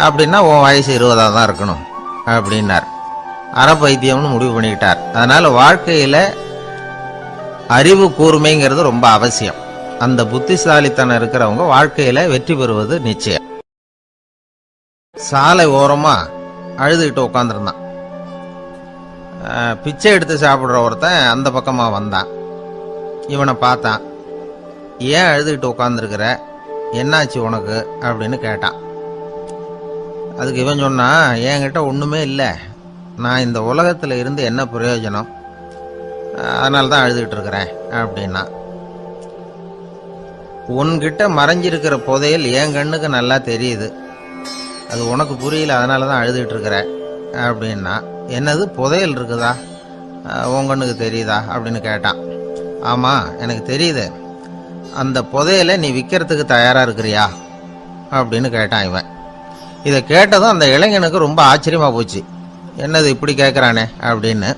அப்படின்னா உன் வயசு 20 தான் இருக்கணும் அப்படின்னார். அரை பைத்தியம்னு முடிவு பண்ணிக்கிட்டார். அதனால வாழ்க்கையில் அறிவு கூர்மைங்கிறது ரொம்ப அவசியம். அந்த புத்திசாலித்தனம் இருக்கிறவங்க வாழ்க்கையில் வெற்றி பெறுவது நிச்சயம். சாலை ஓரமா அழுதுகிட்டு உட்காந்துருந்தான். பிச்சை எடுத்து சாப்பிட்ற ஒருத்தன் அந்த பக்கமா வந்தான். இவனை பார்த்தான். ஏன் அழுதுகிட்டு உட்காந்துருக்கிற, என்னாச்சு உனக்கு அப்படின்னு கேட்டான். அதுக்கு இவன் சொன்னான், என்கிட்ட ஒன்றுமே இல்லை, நான் இந்த உலகத்தில் இருந்து என்ன பிரயோஜனம், அதனால தான் அழுதுகிட்டு இருக்கிறேன் அப்படின்னா. உன்கிட்ட மறைஞ்சிருக்கிற புதையல் என் கண்ணுக்கு நல்லா தெரியுது, அது உனக்கு புரியல, அதனால தான் அழுதுகிட்டு இருக்கிற அப்படின்னா. என்னது புதையல் இருக்குதா, உன் கண்ணுக்கு தெரியுதா அப்படின்னு கேட்டான். ஆமாம் எனக்கு தெரியுது, அந்த புதையலை நீ விற்கிறதுக்கு தயாராக இருக்கிறியா அப்படின்னு கேட்டான் இவன். இதை கேட்டதும் அந்த இளைஞனுக்கு ரொம்ப ஆச்சரியமாக போச்சு. என்னது இப்படி கேட்குறானே அப்படின்னு.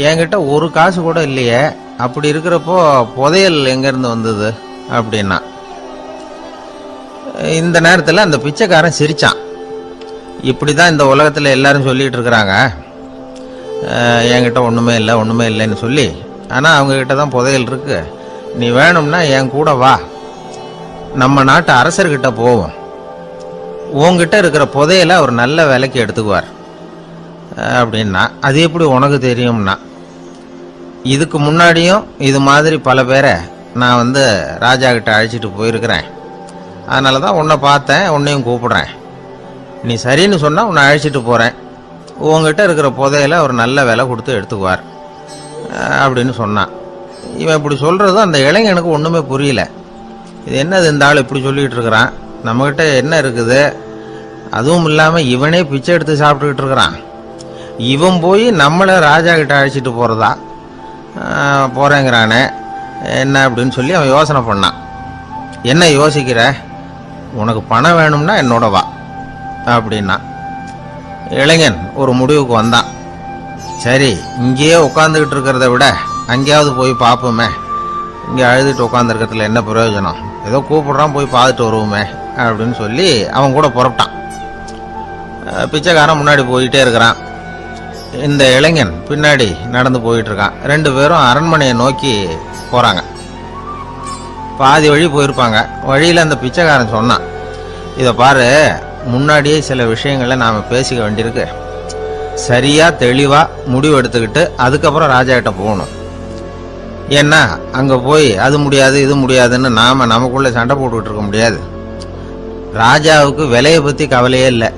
என்கிட்ட ஒரு காசு கூட இல்லையே, அப்படி இருக்கிறப்போ புதையல் எங்கேருந்து வந்தது அப்படின்னா. இந்த நேரத்தில் அந்த பிச்சைக்காரன் சிரிச்சான். இப்படி தான் இந்த உலகத்தில் எல்லாரும் சொல்லிகிட்டு இருக்கிறாங்க, என்கிட்ட ஒன்றுமே இல்லை ஒன்றுமே இல்லைன்னு சொல்லி. ஆனால் அவங்கக்கிட்ட தான் புதையல் இருக்கு, நீ வேணும்னா என் கூட வா, நம்ம நாட்டு அரசர்கிட்ட போவோம், உங்ககிட்ட இருக்கிற புதையலை அவர் நல்ல விலைக்கு எடுத்துக்குவார் அப்படின்னா. அது எப்படி உனக்கு தெரியும்னா, இதுக்கு முன்னாடியும் இது மாதிரி பல பேரை நான் ராஜா கிட்ட அழைச்சிட்டு போயிருக்கிறேன், அதனால தான் உன்னை பார்த்தேன், உன்னையும் கூப்பிடுறேன், நீ சரின்னு சொன்னால் உன்னை அழைச்சிட்டு போகிறேன், உங்ககிட்ட இருக்கிற புதையலை அவர் நல்ல விலை கொடுத்து எடுத்துக்குவார் அப்படின்னு சொன்னான். இவன் இப்படி சொல்கிறதும் அந்த இளைஞனுக்கு ஒன்றுமே புரியல. இது என்னது இந்த ஆள் இப்படி சொல்லிகிட்டு இருக்கிறான், நம்மக்கிட்ட என்ன இருக்குது, அதுவும் இல்லாமல் இவனே பிச்சை எடுத்து சாப்பிட்டுக்கிட்டு இருக்கிறான், இவன் போய் நம்மளை ராஜா கிட்ட அழைச்சிட்டு போகிறதா போகிறேங்கிறானே என்ன அப்படின்னு சொல்லி அவன் யோசனை பண்ணான். என்ன யோசிக்கிற, உனக்கு பணம் வேணும்னா என்னோட வா அப்படின்னா. இளைஞன் ஒரு முடிவுக்கு வந்தான். சரி, இங்கேயே உட்காந்துக்கிட்டு இருக்கிறத விட அங்கேயாவது போய் பார்ப்போமே, இங்கே அழுதுட்டு உட்காந்துருக்கிறதுல என்ன பிரயோஜனம், ஏதோ கூப்பிடுறான் போய் பார்த்துட்டு வருவோமே அப்படின்னு சொல்லி அவன் கூட புறப்பட்டான். பிச்சைக்காரன் முன்னாடி போயிட்டே இருக்கிறான், இந்த இளைஞன் பின்னாடி நடந்து போயிட்டு இருக்கான். 2 பேரும் அரண்மனையை நோக்கி போகிறாங்க. பாதி வழி போயிருப்பாங்க. வழியில் அந்த பிச்சைக்காரன் சொன்னான், இதை பாரு, முன்னாடியே சில விஷயங்களை நாம் பேசிக்க வேண்டியிருக்கு, சரியாக தெளிவாக முடிவு எடுத்துக்கிட்டு அதுக்கப்புறம் ராஜா கிட்ட போகணும். ஏன்னா அங்கே போய் அது முடியாது இது முடியாதுன்னு நாம் நமக்குள்ளே சண்டை போட்டுக்கிட்டு இருக்க முடியாது. ராஜாவுக்கு விலையை பற்றி கவலையே இல்லை,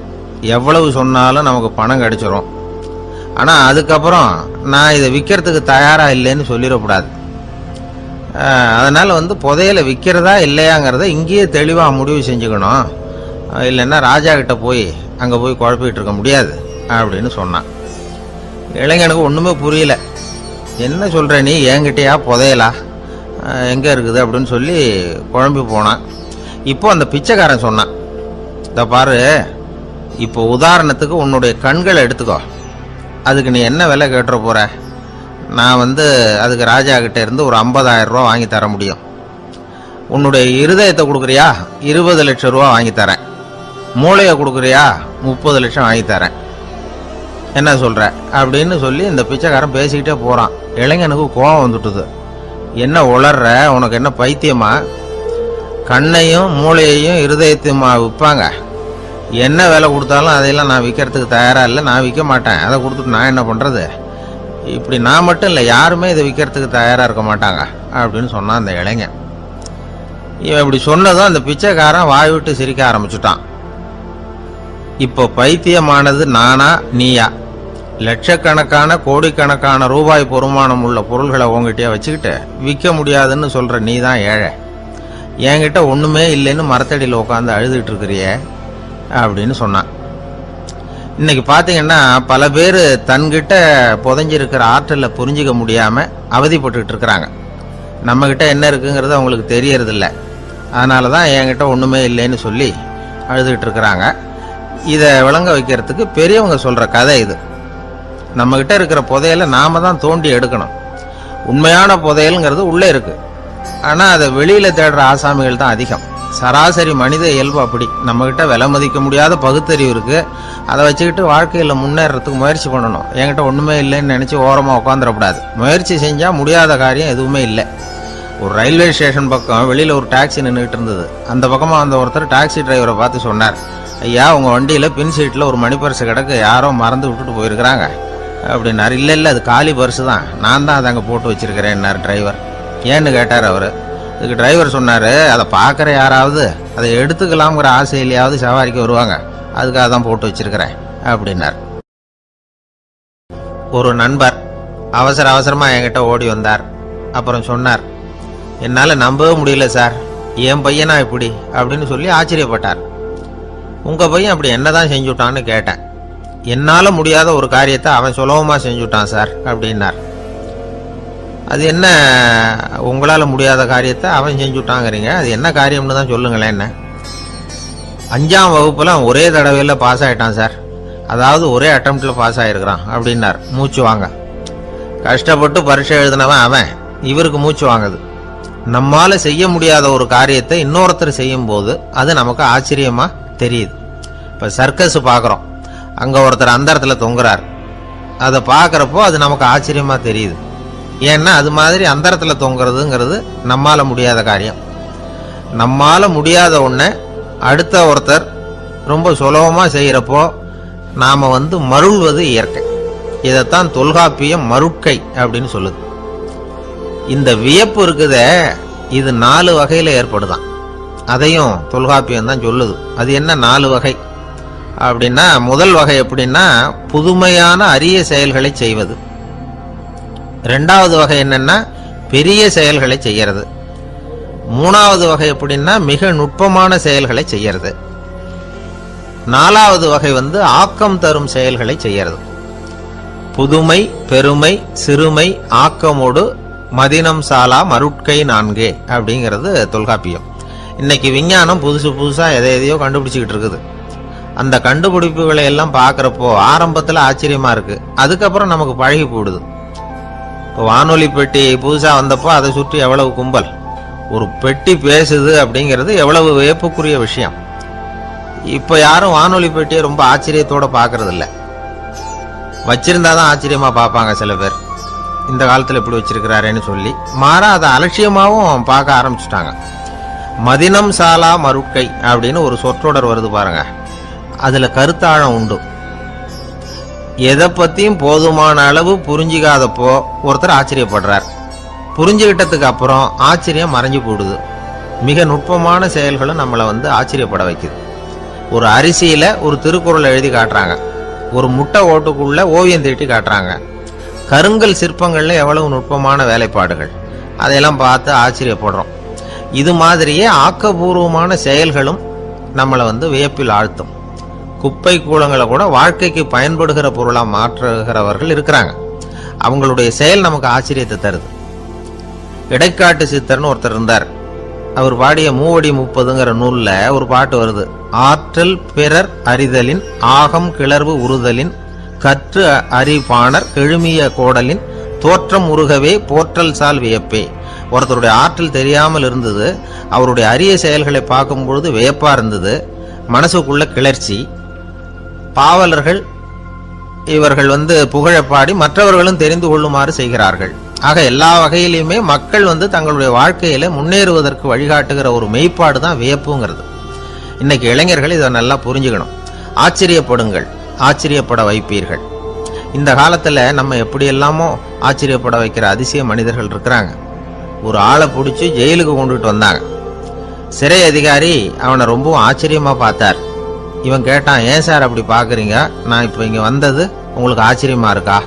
எவ்வளவு சொன்னாலும் நமக்கு பணம் கிடைச்சிரும். ஆனால் அதுக்கப்புறம் நான் இதை விற்கிறதுக்கு தயாராக இல்லைன்னு சொல்லிடக்கூடாது. அதனால் புதையலை விற்கிறதா இல்லையாங்கிறத இங்கேயே தெளிவாக முடிவு செஞ்சுக்கணும், இல்லைன்னா ராஜா கிட்ட போய் அங்கே போய் குழப்பிக்கிட்டு இருக்க முடியாது அப்படின்னு சொன்னான். இளைஞனுக்கு ஒன்றுமே புரியல. என்ன சொல்கிற நீ, என்கிட்டயா புதையலா, எங்கே இருக்குது அப்படின்னு சொல்லி குழம்பி போனான். இப்போ அந்த பிச்சைக்காரன் சொன்னான், இதை பாரு, இப்போ உதாரணத்துக்கு உன்னுடைய கண்களை எடுத்துக்கோ, அதுக்கு நீ என்ன விலை கேட்டுற போகிற, நான் அதுக்கு ராஜா கிட்ட இருந்து ஒரு 50,000 ரூபா வாங்கி தர முடியும். உன்னுடைய இருதயத்தை கொடுக்குறியா, 20 லட்சம் ரூபா வாங்கி தரேன். மூளையை கொடுக்குறியா, 30 லட்சம் வாங்கி தரேன். என்ன சொல்கிற அப்படின்னு சொல்லி இந்த பிச்சைக்காரன் பேசிக்கிட்டே போகிறான். இளைஞனுக்கு கோபம் வந்துட்டுது. என்ன உளர்ற, உனக்கு என்ன பைத்தியமா, கண்ணையும் மூளையையும் இருதயத்தையுமா விற்பாங்க, என்ன விலை கொடுத்தாலும் அதையெல்லாம் நான் விற்கிறதுக்கு தயாராக இல்லை, நான் விற்க மாட்டேன், அதை கொடுத்துட்டு நான் என்ன பண்ணுறது, இப்படி நான் மட்டும் இல்லை யாருமே இதை விற்கிறதுக்கு தயாராக இருக்க மாட்டாங்க அப்படின்னு சொன்னான் அந்த இளைஞன். இவன் இப்படி சொன்னதும் அந்த பிச்சைக்காரன் வாய் விட்டு சிரிக்க ஆரம்பிச்சுட்டான். இப்போ பைத்தியமானது நானா நீயா, லட்சக்கணக்கான கோடிக்கணக்கான ரூபாய் பொறுமானம் உள்ள பொருள்களை உங்ககிட்டயே வச்சுக்கிட்டு விற்க முடியாதுன்னு சொல்கிற நீ தான் ஏழை, என்கிட்ட ஒன்றுமே இல்லைன்னு மரத்தடியில் உட்காந்து அழுதுகிட்டு இருக்கிறியே அப்படின்னு சொன்னான். இன்னைக்கு பார்த்தீங்கன்னா பல பேர் தன்கிட்ட புதைஞ்சிருக்கிற ஆற்றலை புரிஞ்சிக்க முடியாமல் அவதிப்பட்டுக்கிட்டு இருக்கிறாங்க. நம்மக்கிட்ட என்ன இருக்குங்கிறது அவங்களுக்கு தெரியறதில்ல, அதனால தான் என்கிட்ட ஒன்றுமே இல்லைன்னு சொல்லி அழுதுகிட்டு இருக்கிறாங்க. இதை விளங்க வைக்கிறதுக்கு பெரியவங்க சொல்ற கதை இது. நம்ம கிட்ட இருக்கிற புதையலை நாம தான் தோண்டி எடுக்கணும். உண்மையான புதையல்ங்கிறது உள்ளே இருக்கு. ஆனா அதை வெளியில தேடுற ஆசாமிகள் தான் அதிகம். சராசரி மனித இயல்பு அப்படி. நம்ம கிட்ட விலை மதிக்க முடியாத பகுத்தறிவு இருக்கு. அதை வச்சுக்கிட்டு வாழ்க்கையில முன்னேறதுக்கு முயற்சி பண்ணணும். என்கிட்ட ஒண்ணுமே இல்லைன்னு நினைச்சு ஓரமா உட்காந்துடக்கூடாது. முயற்சி செஞ்சா முடியாத காரியம் எதுவுமே இல்லை. ஒரு ரயில்வே ஸ்டேஷன் பக்கம் வெளியில ஒரு டாக்ஸி நின்றுட்டு இருந்தது. அந்த பக்கமா வந்த ஒருத்தர் டாக்ஸி டிரைவரை பார்த்து சொன்னார், ஐயா, உங்க வண்டியில பின் சீட்ல ஒரு மணி பர்ஸ் கிடக்கு, யாரோ மறந்து விட்டுட்டு போயிருக்கிறாங்க அப்படின்னாரு. இல்லை அது காலி பர்ஸ் தான், நான் தான் அதை அங்கே போட்டு வச்சிருக்கிறேன்னாரு டிரைவர். ஏன்னு கேட்டார் அவர். இதுக்கு டிரைவர் சொன்னார், அதை பார்க்குற யாராவது அதை எடுத்துக்கலாம்ங்கிற ஆசையிலையாவது சவாரிக்கு வருவாங்க, அதுக்காக தான் போட்டு வச்சிருக்கிறேன் அப்படின்னார். ஒரு நண்பர் அவசரமாக என்கிட்ட ஓடி வந்தார். அப்புறம் சொன்னார், என்னால் நம்பவே முடியல சார், என் பையனா இப்படி அப்படின்னு சொல்லி ஆச்சரியப்பட்டார். உங்கள் பையன் அப்படி என்னதான் செஞ்சுட்டான்னு கேட்டேன். என்னால் முடியாத ஒரு காரியத்தை அவன் சுலபமாக செஞ்சுட்டான் சார் அப்படின்னார். அது என்ன, உங்களால் முடியாத காரியத்தை அவன் செஞ்சுட்டாங்கிறீங்க, அது என்ன காரியம்னு தான் சொல்லுங்களேன். என்ன 5ஆம் வகுப்புல ஒரே தடவையில் பாஸ் ஆகிட்டான் சார், அதாவது ஒரே அட்டம்ப்ட்ல பாஸ் ஆகிருக்கிறான் அப்படின்னார். மூச்சு வாங்க. கஷ்டப்பட்டு பரீட்சை எழுதினவன் அவன், இவருக்கு மூச்சு வாங்குது. நம்மால செய்ய முடியாத ஒரு காரியத்தை இன்னொருத்தர் செய்யும் போது அது நமக்கு ஆச்சரியமா தெரியுது. இப்ப சர்க்கஸ் பாக்குறோம், அங்க ஒருத்தர் அந்தரத்துல தொங்குறார். அதை பாக்குறப்போ அது நமக்கு ஆச்சரியமா தெரியுது. ஏன்னா அது மாதிரி அந்தரத்துல தொங்குறதுங்கிறது நம்மால முடியாத காரியம். நம்மால முடியாத ஒண்ண அடுத்த ஒருத்தர் ரொம்ப சுலபமா செய்யறப்போ நாம மருள்வது இயற்கை. இதைத்தான் தொல்காப்பியம் மருட்கை அப்படின்னு சொல்லுது. இந்த வியப்பு இருக்குதே, இது 4 வகையில ஏற்படுதான். அதையும் தொல்காப்பியம் தான் சொல்லுது. அது என்ன 4 வகை அப்படின்னா, முதல் வகை எப்படின்னா புதுமையான அரிய செயல்களை செய்வது. 2வது வகை என்னன்னா பெரிய செயல்களை செய்யறது. 3வது வகை எப்படின்னா மிக நுட்பமான செயல்களை செய்யறது. 4வது வகை ஆக்கம் தரும் செயல்களை செய்யறது. புதுமை, பெருமை, சிறுமை, ஆக்கமோடு மதினம் சாலா மருட்கை 4 அப்படிங்கிறது தொல்காப்பியம். இன்னைக்கு விஞ்ஞானம் புதுசா எதையோ கண்டுபிடிச்சிக்கிட்டு இருக்குது. அந்த கண்டுபிடிப்புகளை எல்லாம் பார்க்கறப்போ ஆரம்பத்தில் ஆச்சரியமா இருக்கு, அதுக்கப்புறம் நமக்கு பழகி போடுது. இப்போ வானொலி பெட்டி புதுசா வந்தப்போ அதை சுற்றி எவ்வளவு கும்பல், ஒரு பெட்டி பேசுது அப்படிங்கிறது எவ்வளவு வியப்புக்குரிய விஷயம். இப்போ யாரும் வானொலி பெட்டியை ரொம்ப ஆச்சரியத்தோட பார்க்கறது இல்லை. வச்சிருந்தாதான் ஆச்சரியமா பார்ப்பாங்க சில பேர். இந்த காலத்தில் இப்படி வச்சிருக்கிறாரேன்னு சொல்லி மாறா அதை அலட்சியமாகவும் பார்க்க ஆரம்பிச்சுட்டாங்க. மதினம் சாலா மருட்கை அப்படின்னு ஒரு சொற்றொடர் வருது பாருங்க, அதுல கருத்தாழம் உண்டு. எதை பத்தியும் போதுமான அளவு புரிஞ்சிக்காதப்போ ஒருத்தர் ஆச்சரியப்படுறார். புரிஞ்சுக்கிட்டதுக்கு அப்புறம் ஆச்சரியம் மறைஞ்சு போடுது. மிக நுட்பமான செயல்களும் நம்மளை ஆச்சரியப்பட வைக்குது. ஒரு அரிசியில ஒரு திருக்குறள் எழுதி காட்டுறாங்க, ஒரு முட்டை ஓட்டுக்குள்ள ஓவியம் தீட்டி காட்டுறாங்க. கருங்கல் சிற்பங்கள்ல எவ்வளவு நுட்பமான வேலைப்பாடுகள், அதையெல்லாம் பார்த்து ஆச்சரியப்படுறோம். இது மாதிரியே ஆக்கப்பூர்வமான செயல்களும் நம்மளை வியப்பில் ஆழ்த்தும். குப்பை கூலங்களை கூட வாழ்க்கைக்கு பயன்படுகிற பொருளா மாற்றுகிறவர்கள் இருக்கிறாங்க. அவங்களுடைய செயல் நமக்கு ஆச்சரியத்தை தருது. இடைக்காட்டு சித்தர்னு ஒருத்தர் இருந்தார். அவர் பாடிய 30 நூல்ல ஒரு பாட்டு வருது. ஆற்றல் பிறர் அறிதலின் ஆகம் கிளர்வு உறுதலின் கற்று அறிபாணர் கெழுமிய கோடலின் தோற்றம் உருகவே போற்றல் சால் வியப்பே. ஒருத்தருடைய ஆற்றல் தெரியாமல் இருந்தது, அவருடைய அரிய செயல்களை பார்க்கும் பொழுது வியப்பா இருந்தது, மனசுக்குள்ள கிளர்ச்சி. பாவலர்கள் இவர்கள் புகழப்பாடி மற்றவர்களும் தெரிந்து கொள்ளுமாறு செய்கிறார்கள். ஆக எல்லா வகையிலுமே மக்கள் தங்களுடைய வாழ்க்கையில முன்னேறுவதற்கு வழிகாட்டுகிற ஒரு மெய்ப்பாடு தான் வியப்புங்கிறது. இன்னைக்கு இளைஞர்கள் இதை நல்லா புரிஞ்சுக்கணும். ஆச்சரியப்படுங்கள், ஆச்சரியப்பட வைப்பீர்கள். இந்த காலத்துல நம்ம எப்படி எல்லாமோ ஆச்சரியப்பட வைக்கிற அதிசய மனிதர்கள் இருக்கிறாங்க. ஒரு ஆளை பிடிச்சி ஜெயிலுக்கு கொண்டுட்டு வந்தாங்க. சிறை அதிகாரி அவனை ரொம்பவும் ஆச்சரியமா பார்த்தார். இவன் கேட்டான், ஏன் சார் அப்படி பாக்குறீங்க, நான் இப்ப இங்க வந்தது உங்களுக்கு ஆச்சரியமா இருக்கா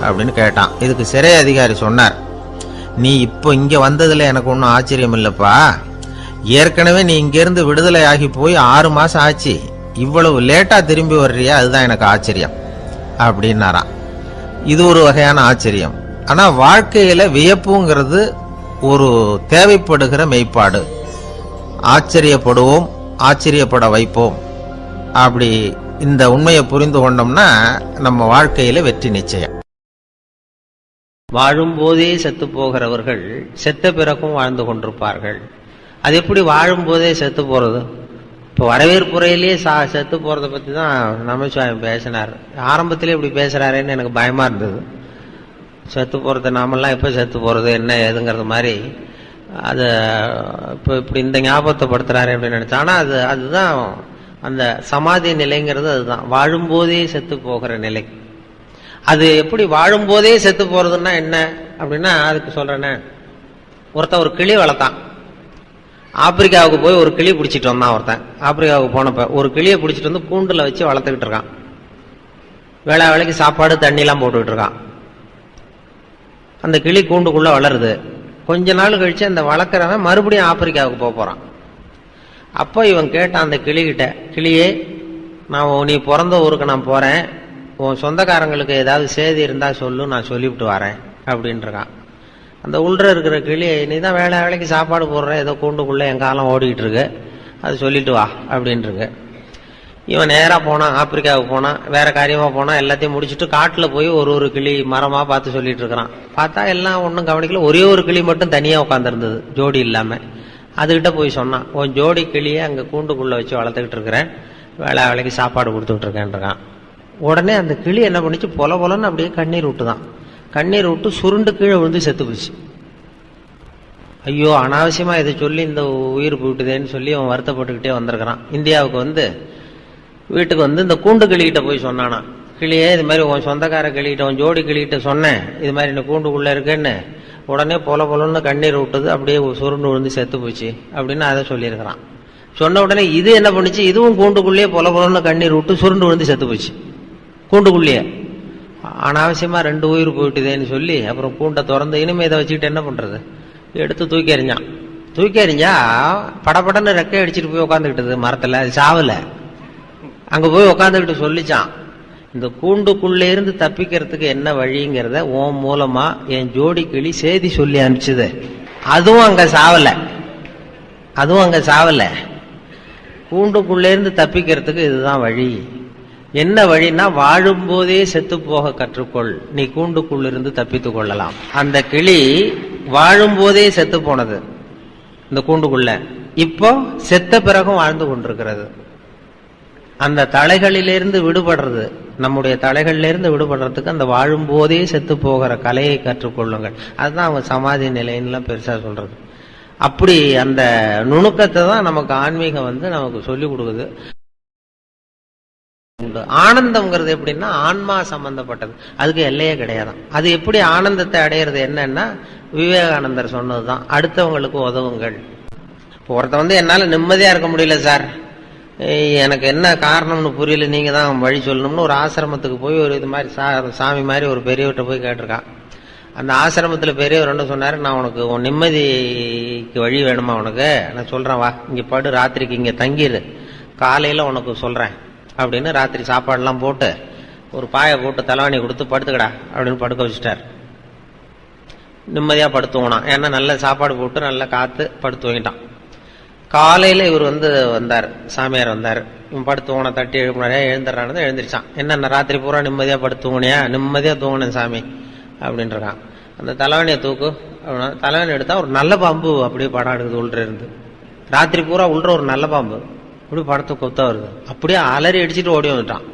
அப்படின்னு கேட்டான். இதுக்கு சிறை அதிகாரி சொன்னார், நீ இப்போ இங்க வந்ததுல எனக்கு ஒன்றும் ஆச்சரியம் இல்லப்பா, ஏற்கனவே நீ இங்கிருந்து விடுதலை ஆகி போய் 6 மாசம் ஆச்சு, இவ்வளவு லேட்டா திரும்பி வர்றியா, அதுதான் எனக்கு ஆச்சரியம் அப்படின்னாராம். இது ஒரு வகையான ஆச்சரியம். ஆனா வாழ்க்கையில வியப்புங்கிறது ஒரு தேவைப்படுகிற மெய்ப்பாடு. ஆச்சரியப்படுவோம், ஆச்சரியப்பட வைப்போம். அப்படி இந்த உண்மையை புரிந்து கொண்டோம்னா நம்ம வாழ்க்கையில வெற்றி நிச்சயம். வாழும்போதே செத்து போகிறவர்கள் செத்த பிறகும் வாழ்ந்து கொண்டிருப்பார்கள். அது எப்படி வாழும்போதே செத்து போறது? இப்போ வரவேற்புறையிலேயே செத்து போறதை பத்தி தான் நமச்சிவாயம் பேசினார். ஆரம்பத்திலே இப்படி பேசுறாருன்னு எனக்கு பயமா இருந்தது. செத்து போறது, நாமெல்லாம் எப்ப செத்து போறது என்ன ஏதுங்கிறது மாதிரி அது இப்போ இப்படி இந்த ஞாபகத்தை படுத்துறாரு அப்படின்னு நினைச்சா. ஆனா அதுதான் அந்த சமாதி நிலைங்கிறது. அதுதான் வாழும்போதே செத்து போகிற நிலை. அது எப்படி வாழும்போதே செத்து போறதுன்னா என்ன அப்படின்னா, அதுக்கு சொல்றேன்னு, ஒருத்தன் ஒரு கிளி வளர்த்தான். ஆப்பிரிக்காவுக்கு போய் ஒரு கிளி பிடிச்சிட்டு வந்தான். ஒருத்தன் ஆப்பிரிக்காவுக்கு போனப்ப ஒரு கிளியை பிடிச்சிட்டு வந்து கூண்டுல வச்சு வளர்த்துக்கிட்டு இருக்கான். வேளைக்கு சாப்பாடு தண்ணி எல்லாம் போட்டுக்கிட்டு இருக்கான். அந்த கிளி கூண்டுக்குள்ள வளருது. கொஞ்ச நாள் கழிச்சு அந்த வளர்க்குறவன் மறுபடியும் ஆப்பிரிக்காவுக்கு போறான். அப்போ இவன் கேட்டான் அந்த கிளிகிட்ட, கிளியே, நான் நீ பிறந்த ஊருக்கு நான் போறேன், உன் சொந்தக்காரங்களுக்கு ஏதாவது செய்தி இருந்தா சொல்லு, நான் சொல்லிவிட்டு வரேன் அப்படின்றான். அந்த உள்ள இருக்கிற கிளி, நீ தான் வேளைக்கு சாப்பாடு போடுற, ஏதோ கூண்டுக்குள்ள என் காலம் ஓடிக்கிட்டு இருக்கு, அது சொல்லிட்டு வா அப்படின்ட்டு. இவன் நேரா போனான், ஆப்பிரிக்காவுக்கு போனான், வேற காரியமா போனா, எல்லாத்தையும் முடிச்சுட்டு காட்டுல போய் ஒரு கிளி மரமா பார்த்து சொல்லிட்டு இருக்கிறான். பார்த்தா எல்லாம் ஒன்றும் கவனிக்கல. ஒரே ஒரு கிளி மட்டும் தனியா உட்காந்துருந்தது, ஜோடி இல்லாம. அதுகிட்ட போய் சொன்னான், உன் ஜோடி கிளியை அங்க கூண்டுக்குள்ள வச்சு வளர்த்துக்கிட்டு இருக்கிறேன், வேளைக்கு சாப்பாடு கொடுத்துக்கிட்டு இருக்கேன்றான். உடனே அந்த கிளி என்ன பண்ணிச்சு, பொல பொலன்னு அப்படியே கண்ணீர் விட்டுதான். கண்ணீர் விட்டு சுருண்டு கீழே விழுந்து செத்து போச்சு. ஐயோ, அனாவசியமா இதை சொல்லி இந்த உயிர் போயிட்டுதேன்னு சொல்லி அவன் வருத்தப்பட்டுக்கிட்டே வந்திருக்கிறான். இந்தியாவுக்கு வந்து வீட்டுக்கு வந்து இந்த கூண்டு கிளிகிட்ட போய் சொன்னானா, கிளியே, இது மாதிரி உன் சொந்தக்கார கிளிகிட்ட, உன் ஜோடி கிளிகிட்ட சொன்னேன், இது மாதிரி இந்த கூண்டுக்குள்ள இருக்கேன்னு. உடனே பொல பொலன்னு கண்ணீர் விட்டது, அப்படியே சுருண்டு விழுந்து செத்து போச்சு அப்படின்னு அதை சொல்லியிருக்கிறான். சொன்ன உடனே இது என்ன பண்ணுச்சு, இதுவும் கூண்டுக்குள்ளேயே பொல பொலன்னு கண்ணீர் விட்டு சுருண்டு விழுந்து செத்து போச்சு கூண்டுக்குள்ளேயே. அனாவசியமா 2 உயிர் போயிட்டுதேன்னு சொல்லி அப்புறம் கூண்டை திறந்து, இனிமே இதை வச்சுக்கிட்டு என்ன பண்றது, எடுத்து தூக்கி எறிஞ்சான். தூக்கி எறிஞ்சா படப்படன்னு ரெக்கை அடிச்சுட்டு போய் உட்காந்துக்கிட்டது மரத்துல. அது சாவல. அங்க போய் உட்காந்துக்கிட்டு சொல்லிச்சான், இந்த கூண்டுக்குள்ளே இருந்து தப்பிக்கிறதுக்கு என்ன வழிங்கிறத உன் மூலமா என் ஜோடி கிளி செய்தி சொல்லி அனுப்பிச்சது. அதுவும் அங்க சாவல. கூண்டுக்குள்ளே இருந்து தப்பிக்கிறதுக்கு இதுதான் வழி. என்ன வழின்னா, வாழும்போதே செத்து போக கற்றுக்கொள், நீ கூண்டுக்குள்ளிருந்து தப்பித்துக் கொள்ளலாம். அந்த கிளி வாழும்போதே செத்து போனது இந்த கூண்டுக்குள்ள, இப்போ செத்த பிறகும் வாழ்ந்து கொண்டிருக்கிறது. அந்த தலைகளிலிருந்து விடுபடுறது, நம்முடைய தலைகளிலிருந்து விடுபடுறதுக்கு அந்த வாழும்போதே செத்து போகிற கலையை கற்றுக்கொள்ளுங்கள். அதுதான் அவங்க சமாதி நிலைன்னு பெருசா சொல்றது. அப்படி அந்த நுணுக்கத்தை தான் நமக்கு ஆன்மீகம் வந்து நமக்கு சொல்லி கொடுக்குது. ஆனந்தம்ங்கிறது எப்படின்னா ஆன்மா சம்பந்தப்பட்டது, அதுக்கு எல்லையே கிடையாதான். அது எப்படி ஆனந்தத்தை அடையிறது என்னன்னா, விவேகானந்தர் சொன்னதுதான், அடுத்தவங்களுக்கு உதவுங்கள். இப்போ ஒருத்த வந்து என்னால நிம்மதியா இருக்க முடியல சார், எனக்கு என்ன காரணம்னு புரியல, நீங்க தான் வழி சொல்லணும்னு ஒரு ஆசிரமத்துக்கு போய் ஒரு இது மாதிரி சாமி மாதிரி ஒரு பெரியவர்கிட்ட போய் கேட்டிருக்கான். அந்த ஆசிரமத்துல பெரியவர் என்ன சொன்னாரு, நான் உனக்கு உன் நிம்மதிக்கு வழி வேணுமா, உனக்கு நான் சொல்றேன், வா இங்க படு, ராத்திரிக்கு இங்க தங்கிடு, காலையில உனக்கு சொல்றேன் அப்படின்னு ராத்திரி சாப்பாடுலாம் போட்டு ஒரு பாயை போட்டு தலைவாணி கொடுத்து படுத்துக்கடா அப்படின்னு படுக்க வச்சுட்டார். நிம்மதியா படுத்துவோனான். ஏன்னா நல்ல சாப்பாடு போட்டு நல்ல காத்து படுத்துவங்கிட்டான். காலையில இவர் வந்தார், சாமியார் வந்தார். இவன் படுத்துவோன தட்டி எழுப்பினாரே, எழுந்துடுறான்னு எழுந்திரிச்சான். என்ன ராத்திரி பூரா நிம்மதியா படுத்துவனியா? நிம்மதியா தூங்கினேன் சாமி அப்படின்றான். அந்த தலைவணியை தூக்கு அப்படின்னா தலைவணி எடுத்தா ஒரு நல்ல பாம்பு அப்படியே படம் எடுக்குது உள்ள இருந்து. ராத்திரி பூரா உள்ள ஒரு நல்ல பாம்பு இப்படி படத்தை கொத்தா வருது. அப்படியே அலறி அடிச்சுட்டு ஓடி வந்துட்டான்.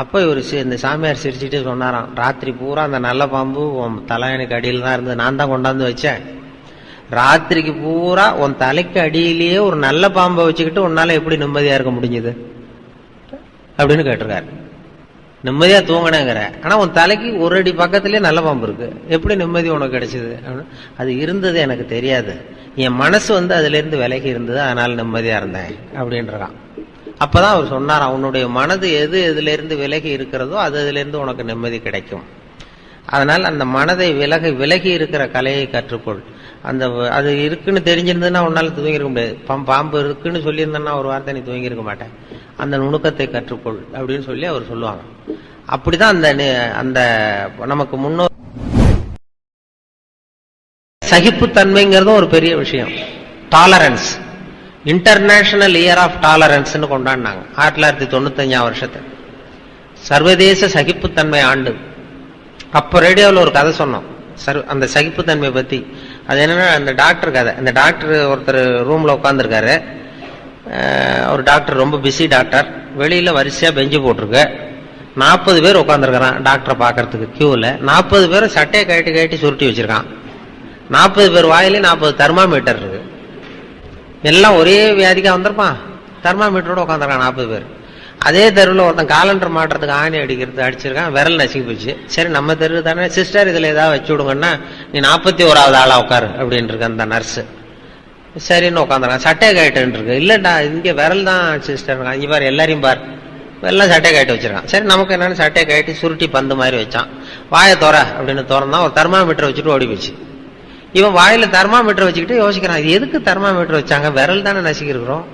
அப்ப இவர் இந்த சாமியார் சிரிச்சுட்டே சொன்னாராம், ராத்திரி பூரா அந்த நல்ல பாம்பு உன் தலைவனுக்கு அடியில் தான் இருந்தது, நான் தான் கொண்டாந்து வச்சேன். ராத்திரிக்கு பூரா உன் தலைக்கு அடியிலேயே ஒரு நல்ல பாம்பை வச்சுக்கிட்டு உன்னால எப்படி நிம்மதியா இருக்க முடிஞ்சது அப்படின்னு கேட்டிருக்காரு. நிம்மதியா தூங்கினேங்கிற, ஆனா உன் தலைக்கு ஒரு அடி பக்கத்திலேயே நல்ல பாம்பு இருக்கு, எப்படி நிம்மதி உனக்கு கிடைச்சது? அது இருந்தது எனக்கு தெரியாது, என் மனசு அதுல இருந்து விலகி இருந்தது, அதனால நிம்மதியா இருந்தேன் அப்படின்றான். அப்பதான் அவர் சொன்னார், உன்னுடைய மனது எதுல இருந்து விலகி இருக்கிறதோ அதுல இருந்து உனக்கு நிம்மதி கிடைக்கும். அதனால் அந்த மனதை விலகி இருக்கிற கலையை கற்றுக்கொள். அது இருக்குன்னு தெரிஞ்சிருந்ததுன்னா உன்னால தூங்கிருக்க முடியாது. பாம்பு இருக்குன்னு சொல்லியிருந்தேன்னா ஒரு வார்த்தை நீ தூங்கிருக்க மாட்டேன். அந்த நுணுக்கத்தை கற்றுக்கொள் அப்படின்னு சொல்லி அவர் சொல்லுவாங்க. அப்படிதான் அந்த நமக்கு முன்னோர் சகிப்புத்தன்மைங்கிறதும் ஒரு பெரிய விஷயம். டாலரன்ஸ், இன்டர்நேஷனல் இயர் ஆஃப் டாலரன்ஸ்னு கொண்டாடினாங்க 1995 வருஷத்தை. சர்வதேச சகிப்புத்தன்மை ஆண்டு. அப்போ ரேடியோவில் ஒரு கதை சொன்னோம் அந்த சகிப்புத்தன்மை பற்றி. அது என்னன்னா அந்த டாக்டர் கதை. அந்த டாக்டர் ஒருத்தர் ரூமில் உட்காந்துருக்காரு. ஒரு டாக்டர் ரொம்ப பிஸி டாக்டர். வெளியில் வரிசையாக பெஞ்சு போட்டிருக்கு. 40 பேர் உட்காந்துருக்கிறான் டாக்டரை பார்க்கறதுக்கு கியூவில். 40 பேரும் சட்டையை கட்டி சுருட்டி வச்சிருக்கான். 40 பேர் வாயிலையும் 40 தெர்மாமீட்டர் இருக்கு. எல்லாம் ஒரே வியாதிக்காக வந்திருப்பான். தெர்மாமீட்டரோட உட்காந்துருக்கான் 40 பேர். அதே தெருவில் ஒருத்தன் காலண்டர் மாட்டுறதுக்கு ஆணி அடிச்சிருக்கான். விரல் நசுக்கி போச்சு. சரி நம்ம தெரு தானே சிஸ்டர் இதில் ஏதாவது வச்சு விடுங்கன்னா நீ 41வது ஆளா உட்காரு அப்படின்னு இருக்கு அந்த நர்ஸு. சரின்னு உட்காந்துருக்கான். சட்டையை கட்டுன்னு இருக்கு. இல்லைடா இங்கே விரல் தான் சிஸ்டர். இங்கே பாரு எல்லாரையும் பார் எல்லாம் சட்டையை கட்டி வச்சிருக்கான். சரி நமக்கு என்னன்னு சட்டையை கட்டி சுருட்டி பந்து மாதிரி வச்சான். வாயை தோற அப்படின்னு திறந்தான். ஒரு தெர்மாமீட்டர் வச்சுட்டு ஓடி போச்சு. இவன் வாயில தெர்மாமீட்டர் வச்சுக்கிட்டு யோசிக்கிறான், இது எதுக்கு தெர்மாமீட்டர் வச்சாங்க, விரல் தானே நசுக்கிருக்கிறோம்,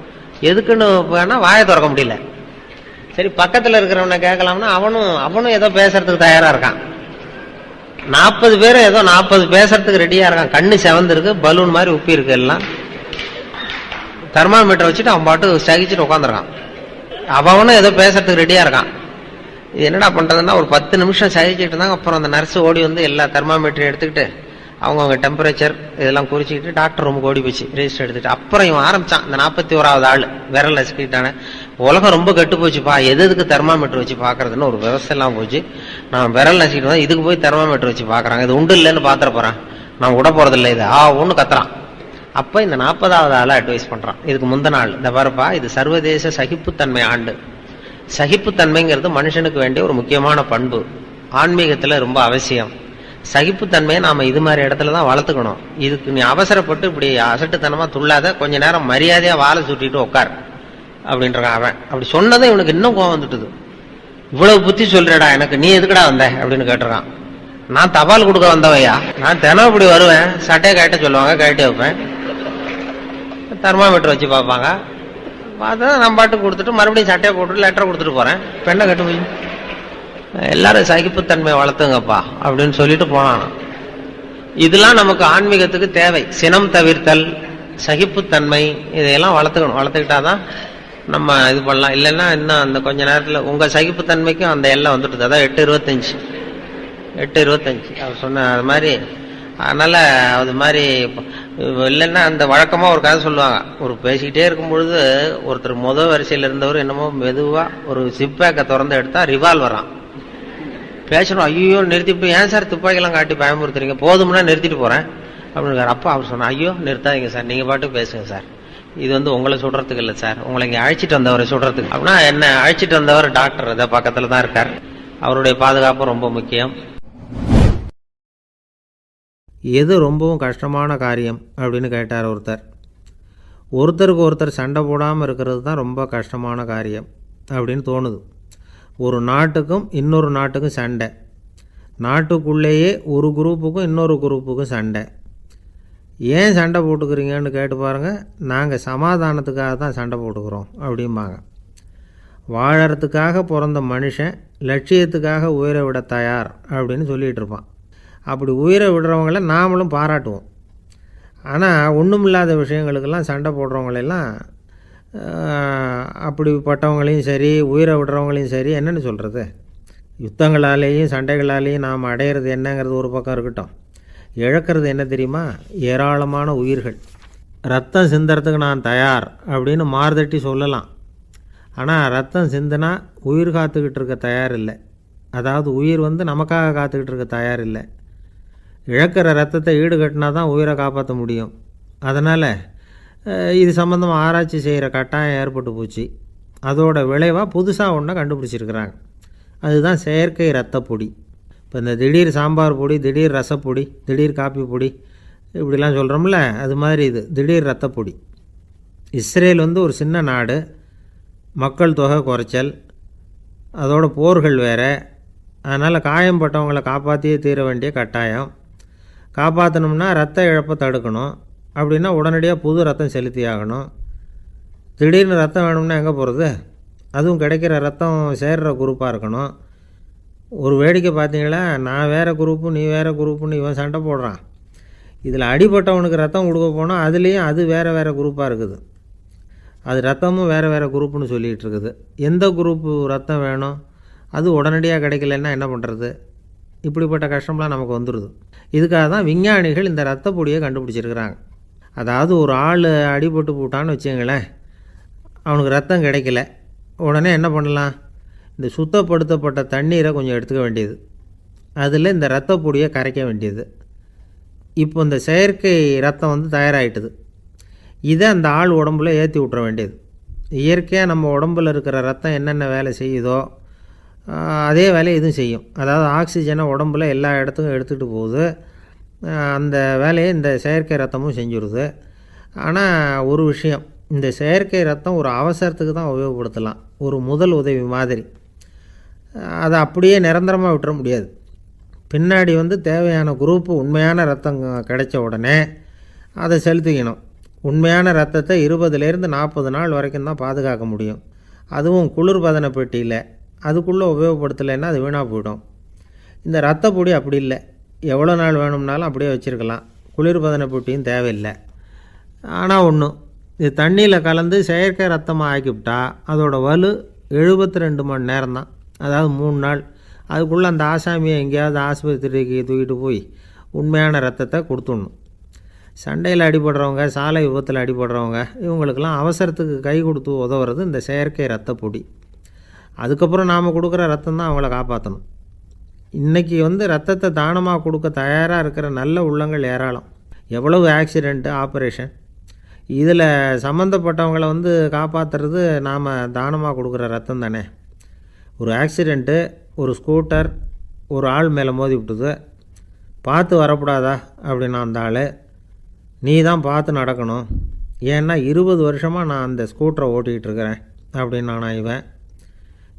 எதுக்குன்னு போனா வாயை திறக்க முடியல. சரி பக்கத்துல இருக்கிறவனை கேட்கலாம்னா அவனும் ஏதோ பேசுறதுக்கு தயாரா இருக்கான். 40 பேரும் ஏதோ 40 பேசுறதுக்கு ரெடியா இருக்கான். கண்ணு செவந்திருக்கு, பலூன் மாதிரி உப்பி இருக்கு. எல்லாம் தெர்மாமீட்டர் வச்சுட்டு அவன் பாட்டு சகிச்சுட்டு உட்காந்துருக்கான். அவனும் ஏதோ பேசுறதுக்கு ரெடியா இருக்கான். இது என்னடா பண்றதுன்னா ஒரு 10 நிமிஷம் சகிச்சுட்டு இருந்தாங்க. அப்புறம் அந்த நர்ஸ் ஓடி வந்து எல்லா தெர்மாமீட்டரையும் எடுத்துக்கிட்டு அவங்க டெம்பரேச்சர் இதெல்லாம் குறிச்சிக்கிட்டு டாக்டர் ரூமுக்கு ஓடி போச்சு ரெஜிஸ்டர் எடுத்துட்டு. அப்புறம் இவன் ஆரம்பிச்சான். இந்த 41வது ஆள் விரல் நசுக்கிட்டானே, உலகம் ரொம்ப கெட்டு போச்சுப்பா, எதுக்கு தெர்மாமீட்டர் வச்சு பாக்குறதுன்னு ஒரு விவசாயம் எல்லாம் போச்சு. நான் விரல் நசுக்கிட்டு வந்தா இதுக்கு போய் தெர்மாமீட்டர் வச்சு பாக்குறாங்க, இது உண்டு இல்லைன்னு பாத்துற போறான், நான் விட போறது இல்லை இது ஒண்ணு கத்துறான். அப்ப இந்த 40வது ஆளை அட்வைஸ் பண்றான். இதுக்கு முந்தின நாள் இந்த பாருப்பா, இது சர்வதேச சகிப்புத்தன்மை ஆண்டு. சகிப்புத்தன்மைங்கிறது மனுஷனுக்கு வேண்டிய ஒரு முக்கியமான பண்பு, ஆன்மீகத்துல ரொம்ப அவசியம். சகிப்புத்தன்மையை நாம இது மாதிரி இடத்துல தான் வளர்த்துக்கணும். இதுக்கு நீ அவசரப்பட்டு இப்படி அசட்டுத்தனமா துள்ளாத, கொஞ்ச நேரம் மரியாதையா வாழை சுட்டிட்டு உட்கார் அப்படின்றான் அவன். அப்படி சொன்னதும் இவனுக்கு இன்னும் கோவம் வந்துட்டுது. இவ்வளவு புத்தி சொல்றடா எனக்கு, நீ எதுக்குடா வந்த அப்படின்னு கேட்டுறான். நான் தபால் கொடுக்க வந்தவையா, நான் தினம் இப்படி வருவேன், சட்டையை கட்ட சொல்லுவாங்க, கட்டி வைப்பேன், தெர்மாமீட்டர் வச்சு பார்ப்பாங்க, பார்த்தா நான் பாட்டு கொடுத்துட்டு மறுபடியும் சட்டையை போட்டுட்டு லெட்டரை கொடுத்துட்டு போறேன், பெண்ணை கட்டு போய் எல்லாரும் சகிப்புத்தன்மை வளர்த்துங்கப்பா அப்படின்னு சொல்லிட்டு போனான். இதெல்லாம் நமக்கு ஆன்மீகத்துக்கு தேவை. சினம் தவிர்த்தல், சகிப்புத்தன்மை, இதையெல்லாம் வளர்த்துக்கணும். வளர்த்துக்கிட்டாதான் நம்ம இது பண்ணலாம். இல்லைன்னா இன்னும் அந்த கொஞ்ச நேரத்தில் உங்க சகிப்புத்தன்மைக்கும் அந்த எல்லாம் வந்துட்டு, அதான் 8:25 அவர் சொன்ன அது மாதிரி. அதனால அது மாதிரி இல்லைன்னா அந்த வழக்கமா ஒரு கதை சொல்லுவாங்க. ஒரு பேசிக்கிட்டே இருக்கும் பொழுது ஒருத்தர் முதல் வரிசையில் இருந்தவர் என்னமோ மெதுவா ஒரு சிப்பேக்கை திறந்து எடுத்தா ரிவால்வரான். பேசணும், ஐயோ நிறுத்திட்டு, ஏன் சார் துப்பாக்கிலாம் காட்டி பயமுறுத்துறீங்க, போதும்னா நிறுத்திட்டு போறேன் அப்படின்னு. அப்பா அவர் சொன்னா, ஐயோ நிறுத்தாதீங்க சார், நீங்க பாட்டுக்கு பேசுங்க சார், இது உங்களை சுடுறதுக்கு இல்லை சார், உங்களை இங்க அழைச்சிட்டு வந்தவரை சுடுறதுக்கு. அப்படின்னா என்ன அழைச்சிட்டு வந்தவர் டாக்டர் இதை பக்கத்துல தான் இருக்கார், அவருடைய பாதுகாப்பு ரொம்ப முக்கியம். எது ரொம்பவும் கஷ்டமான காரியம் அப்படின்னு கேட்டார் ஒருத்தர். ஒருத்தருக்கு ஒருத்தர் சண்டை போடாமல் இருக்கிறது தான் ரொம்ப கஷ்டமான காரியம் அப்படின்னு தோணுது. ஒரு நாட்டுக்கும் இன்னொரு நாட்டுக்கும் சண்டை, நாட்டுக்குள்ளேயே ஒரு குரூப்புக்கும் இன்னொரு குரூப்புக்கும் சண்டை. ஏன் சண்டை போட்டுக்கிறீங்கன்னு கேட்டு பாருங்கள். நாங்கள் சமாதானத்துக்காக தான் சண்டை போட்டுக்கிறோம் அப்படிம்பாங்க. வாழறதுக்காக பிறந்த மனுஷன் லட்சியத்துக்காக உயிரை விட தயார் அப்படின்னு சொல்லிகிட்டு இருப்பான். அப்படி உயிரை விடுறவங்கள நாமளும் பாராட்டுவோம். ஆனால் ஒன்றுமில்லாத விஷயங்களுக்கெல்லாம் சண்டை போடுறவங்களெல்லாம், அப்படிப்பட்டவங்களையும் சரி உயிரை விடுறவங்களையும் சரி என்னென்னு சொல்கிறது, யுத்தங்களாலேயும் சண்டைகளாலேயும் நாம் அடையிறது என்னங்கிறது ஒரு பக்கம் இருக்கட்டும், இழக்கிறது என்ன தெரியுமா, ஏராளமான உயிர்கள். ரத்தம் சிந்துறதுக்கு நான் தயார் அப்படின்னு மார்தட்டி சொல்லலாம். ஆனால் ரத்தம் சிந்தினா உயிர் காத்துக்கிட்டு இருக்க தயார் இல்லை. அதாவது உயிர் நமக்காக காத்துக்கிட்டு இருக்க தயார் இல்லை. இழக்கிற ரத்தத்தை ஈடுகட்டினா தான் உயிரை காப்பாற்ற முடியும். அதனால் இது சம்மந்தமாக ஆராய்ச்சி செய்கிற கட்டாயம் ஏற்பட்டு போச்சு. அதோட விளைவாக புதுசாக ஒன்றை கண்டுபிடிச்சிருக்கிறாங்க. அதுதான் செயற்கை ரத்தப்பொடி. இப்போ இந்த திடீர் சாம்பார் பொடி, திடீர் ரசப்பொடி, திடீர் காப்பி பொடி இப்படிலாம் சொல்கிறோம்ல, அது மாதிரி இது திடீர் ரத்தப்பொடி. இஸ்ரேல் ஒரு சின்ன நாடு, மக்கள் தொகை குறைச்சல், அதோட போர்கள் வேறு. அதனால் காயம்பட்டவங்களை காப்பாற்றியே தீர வேண்டிய கட்டாயம். காப்பாற்றணும்னா ரத்த இழப்பை தடுக்கணும். அப்படின்னா உடனடியாக புது ரத்தம் செலுத்தி ஆகணும். திடீர்னு ரத்தம் வேணும்னா எங்கே போகிறது? அதுவும் கிடைக்கிற ரத்தம் சேர்கிற குரூப்பாக இருக்கணும். ஒரு வேடிக்கை பார்த்தீங்களா, நான் வேறு குரூப்பு நீ வேறு குரூப்புன்னு இவன் சண்டை போடுறான். இதில் அடிபட்டவனுக்கு ரத்தம் கொடுக்க போனால் அதுலேயும் அது வேறு வேறு குரூப்பாக இருக்குது. அது ரத்தமும் வேறு வேறு குரூப்புன்னு சொல்லிகிட்டு இருக்குது. எந்த குரூப்பு ரத்தம் வேணும், அது உடனடியாக கிடைக்கலன்னா என்ன பண்ணுறது? இப்படிப்பட்ட கஷ்டம்லாம் நமக்கு வந்துடுது. இதுக்காக தான் விஞ்ஞானிகள் இந்த ரத்த பொடியை கண்டுபிடிச்சிருக்கிறாங்க. அதாவது ஒரு ஆள் அடிபட்டு போட்டான்னு வச்சுங்களேன், அவனுக்கு ரத்தம் கிடைக்கல, உடனே என்ன பண்ணலாம்? இந்த சுத்தப்படுத்தப்பட்ட தண்ணீரை கொஞ்சம் எடுத்துக்க வேண்டியது, அதில் இந்த ரத்த பொடியை கரைக்க வேண்டியது. இப்போ இந்த செயற்கை ரத்தம் வந்து தயாராகிட்டுது. இதை அந்த ஆள் உடம்புல ஏற்றி விட்ற வேண்டியது. இயற்கையாக நம்ம உடம்பில் இருக்கிற ரத்தம் என்னென்ன வேலை செய்யுதோ அதே வேலையை இதுவும் செய்யும். அதாவது ஆக்சிஜனை உடம்புல எல்லா இடத்துக்கும் எடுத்துகிட்டு போகுது. அந்த வேலையை இந்த செயற்கை ரத்தமும் செஞ்சுருது. ஆனால் ஒரு விஷயம், இந்த செயற்கை ரத்தம் ஒரு அவசரத்துக்கு தான் உபயோகப்படுத்தலாம், ஒரு முதல் உதவி மாதிரி. அதை அப்படியே நிரந்தரமாக விட்டுற முடியாது. பின்னாடி வந்து தேவையான குரூப்பு உண்மையான ரத்தம் கிடைச்ச உடனே அதை செலுத்திக்கணும். உண்மையான ரத்தத்தை 20லேருந்து 40 நாள் வரைக்கும் தான் பாதுகாக்க முடியும். அதுவும் குளிர்பதன பெட்டியில். அதுக்குள்ளே உபயோகப்படுத்தலைன்னா அது வீணாக போயிடும். இந்த ரத்த பொடி அப்படி இல்லை, எவ்வளோ நாள் வேணும்னாலும் அப்படியே வச்சுருக்கலாம், குளிர்பதன பெட்டியும் தேவையில்லை. ஆனால் ஒன்று, இது தண்ணியில் கலந்து செயற்கை ரத்தமாக ஆக்கிவிட்டா அதோட வலு 72 மணி நேரம் தான், அதாவது 3 நாள். அதுக்குள்ளே அந்த ஆசாமியை எங்கேயாவது ஆஸ்பத்திரிக்கு தூக்கிட்டு போய் உண்மையான ரத்தத்தை கொடுத்துடணும். சண்டையில் அடிபடுறவங்க, சாலை விபத்தில் அடிபடுறவங்க, இவங்களுக்கெல்லாம் அவசரத்துக்கு கை கொடுத்து உதவுறது இந்த செயற்கை ரத்த பொடி. அதுக்கப்புறம் நாம் கொடுக்குற ரத்தம் தான் அவங்கள காப்பாற்றணும். இன்றைக்கி வந்து ரத்தத்தை தானமாக கொடுக்க தயாராக இருக்கிற நல்ல உள்ளங்கள் ஏராளம். எவ்வளவு ஆக்சிடெண்ட்டு, ஆப்ரேஷன், இதில் சம்மந்தப்பட்டவங்களை வந்து காப்பாற்றுறது நாம் தானமாக கொடுக்குற ரத்தம் தானே. ஒரு ஆக்சிடெண்ட்டு, ஒரு ஸ்கூட்டர் ஒரு ஆள் மேலே மோதி விட்டுது, பார்த்து வரக்கூடாதா அப்படின்னா அந்த ஆள், நீ தான் பார்த்து நடக்கணும், ஏன்னா 20 வருஷமாக நான் அந்த ஸ்கூட்டரை ஓட்டிகிட்டு இருக்கிறேன் அப்படின்னானா இவன்.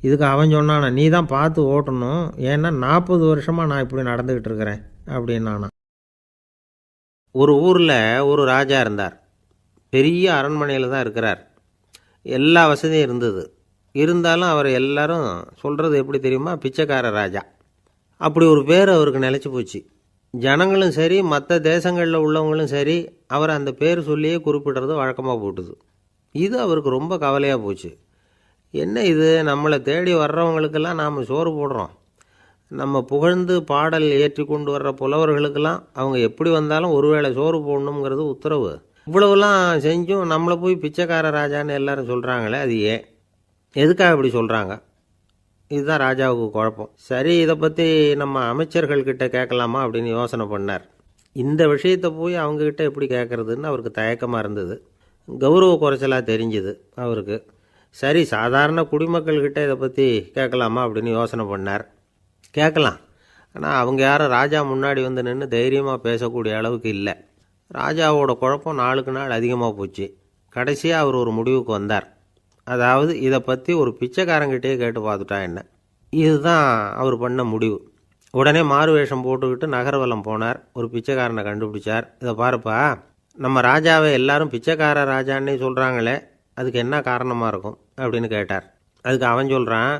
இதுக்கு அவன் சொன்னானா, நீ தான் பார்த்து ஓட்டணும், ஏன்னா 40 வருஷமாக நான் இப்படி நடந்துக்கிட்டு இருக்கிறேன் அப்படின்னானா. ஒரு ஊரில் ஒரு ராஜா இருந்தார். பெரிய அரண்மனையில் தான் இருக்கிறார். எல்லா வசதியும் இருந்தது. இருந்தாலும் அவர் எல்லாரும் சொல்கிறது எப்படி தெரியுமா? பிச்சைக்கார ராஜா. அப்படி ஒரு பேர் அவருக்கு நிலச்சி போச்சு. ஜனங்களும் சரி, மற்ற தேசங்களில் உள்ளவங்களும் சரி, அவர் அந்த பேர் சொல்லியே குறிப்பிடுறது வழக்கமாக போட்டுது. இது அவருக்கு ரொம்ப கவலையாக போச்சு. என்ன இது, நம்மளை தேடி வர்றவங்களுக்கெல்லாம் நாம் சோறு போடுறோம், நம்ம புகழ்ந்து பாடல் ஏற்றி கொண்டு வர்ற புலவர்களுக்கெல்லாம் அவங்க எப்படி வந்தாலும் ஒருவேளை சோறு போடணுங்கிறது உத்தரவு. இவ்வளவுலாம் செஞ்சும் நம்மளை போய் பிச்சைக்கார ராஜான்னு எல்லாரும் சொல்கிறாங்களே, அது ஏன், எதுக்காக இப்படி சொல்கிறாங்க? இதுதான் ராஜாவுக்கு குழப்பம். சரி, இதை பற்றி நம்ம அமைச்சர்கள்கிட்ட கேட்கலாமா அப்படின்னு யோசனை பண்ணார். இந்த விஷயத்தை போய் அவங்கக்கிட்ட எப்படி கேட்குறதுன்னு அவருக்கு தயக்கமாக இருந்தது. கௌரவ குறைச்சலாக தெரிஞ்சுது அவருக்கு. சரி, சாதாரண குடிமக்கள்கிட்ட இதை பற்றி கேட்கலாமா அப்படின்னு யோசனை பண்ணார். கேட்கலாம், ஆனால் அவங்க யாரும் ராஜா முன்னாடி வந்து நின்று தைரியமாக பேசக்கூடிய அளவுக்கு இல்லை. ராஜாவோட குழப்பம் நாளுக்கு நாள் அதிகமாக போச்சு. கடைசியாக அவர் ஒரு முடிவுக்கு வந்தார். அதாவது இதை பற்றி ஒரு பிச்சைக்காரங்கிட்டே கேட்டு பார்த்துட்டா என்ன. இதுதான் அவர் பண்ண முடிவு. உடனே மாறு வேஷம் போட்டுக்கிட்டு நகர்வலம் போனார். ஒரு பிச்சைக்காரனை கண்டுபிடிச்சார். இதை பாருப்பா, நம்ம ராஜாவை எல்லாரும் பிச்சைக்கார ராஜான்னே சொல்கிறாங்களே, அதுக்கு என்ன காரணமாக இருக்கும் அப்படின்னு கேட்டார். அதுக்கு அவன் சொல்கிறான்,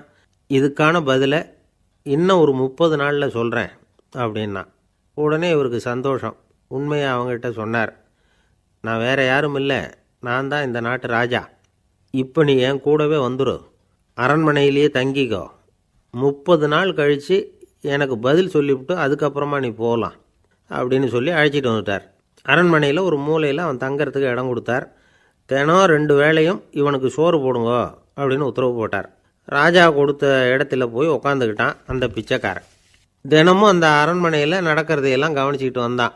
இதுக்கான பதிலை இன்னும் ஒரு 30 நாளில் சொல்கிறேன் அப்படின்னா. உடனே இவருக்கு சந்தோஷம். உண்மையை அவங்ககிட்ட சொன்னார். நான் வேறு யாரும் இல்லை, நான் தான் இந்த நாட்டு ராஜா. இப்போ நீ என் கூடவே வந்துடும், அரண்மனையிலேயே தங்கிக்கோ, 30 நாள் கழித்து எனக்கு பதில் சொல்லிவிட்டு அதுக்கப்புறமா நீ போகலாம் அப்படின்னு சொல்லி அழைச்சிட்டு வந்துட்டார். அரண்மனையில் ஒரு மூலையில் அவன் தங்கிறதுக்கு இடம் கொடுத்தார். தினம் 2 வேளையும் இவனுக்கு சோறு போடுங்க அப்படின்னு உத்தரவு போட்டார். ராஜா கொடுத்த இடத்துல போய் உக்காந்துக்கிட்டான் அந்த பிச்சைக்காரன். தினமும் அந்த அரண்மனையில் நடக்கிறதையெல்லாம் கவனிச்சிக்கிட்டு வந்தான்.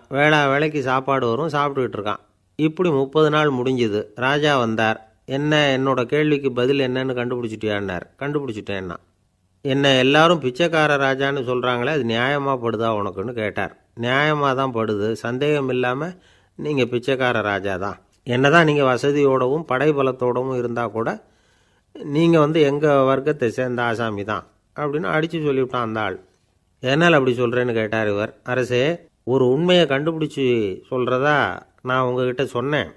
வேளைக்கு சாப்பாடு வரும், சாப்பிட்டுக்கிட்டு இருக்கான். இப்படி 30 நாள் முடிஞ்சுது. ராஜா வந்தார். என்ன, என்னோட கேள்விக்கு பதில் என்னன்னு கண்டுபிடிச்சிட்டியான்னார். கண்டுபிடிச்சிட்டேன்னா. என்ன எல்லாரும் பிச்சைக்கார ராஜான்னு சொல்கிறாங்களே, அது நியாயமாக படுதா உனக்குன்னு கேட்டார். நியாயமாக தான் படுது, சந்தேகம் இல்லாமல் நீங்கள் பிச்சைக்கார ராஜா தான். என்ன தான் நீங்கள் வசதியோடவும் படைபலத்தோடவும் இருந்தால் கூட நீங்கள் வந்து எங்கள் வர்க்கத்தை சேர்ந்த ஆசாமி தான் அப்படின்னு அடித்து சொல்லிவிட்டான் அந்த ஆள். என்னால் அப்படி சொல்கிறேன்னு கேட்டார் இவர். அரசே, ஒரு உண்மையை கண்டுபிடிச்சி சொல்கிறதா நான் உங்ககிட்ட சொன்னேன்.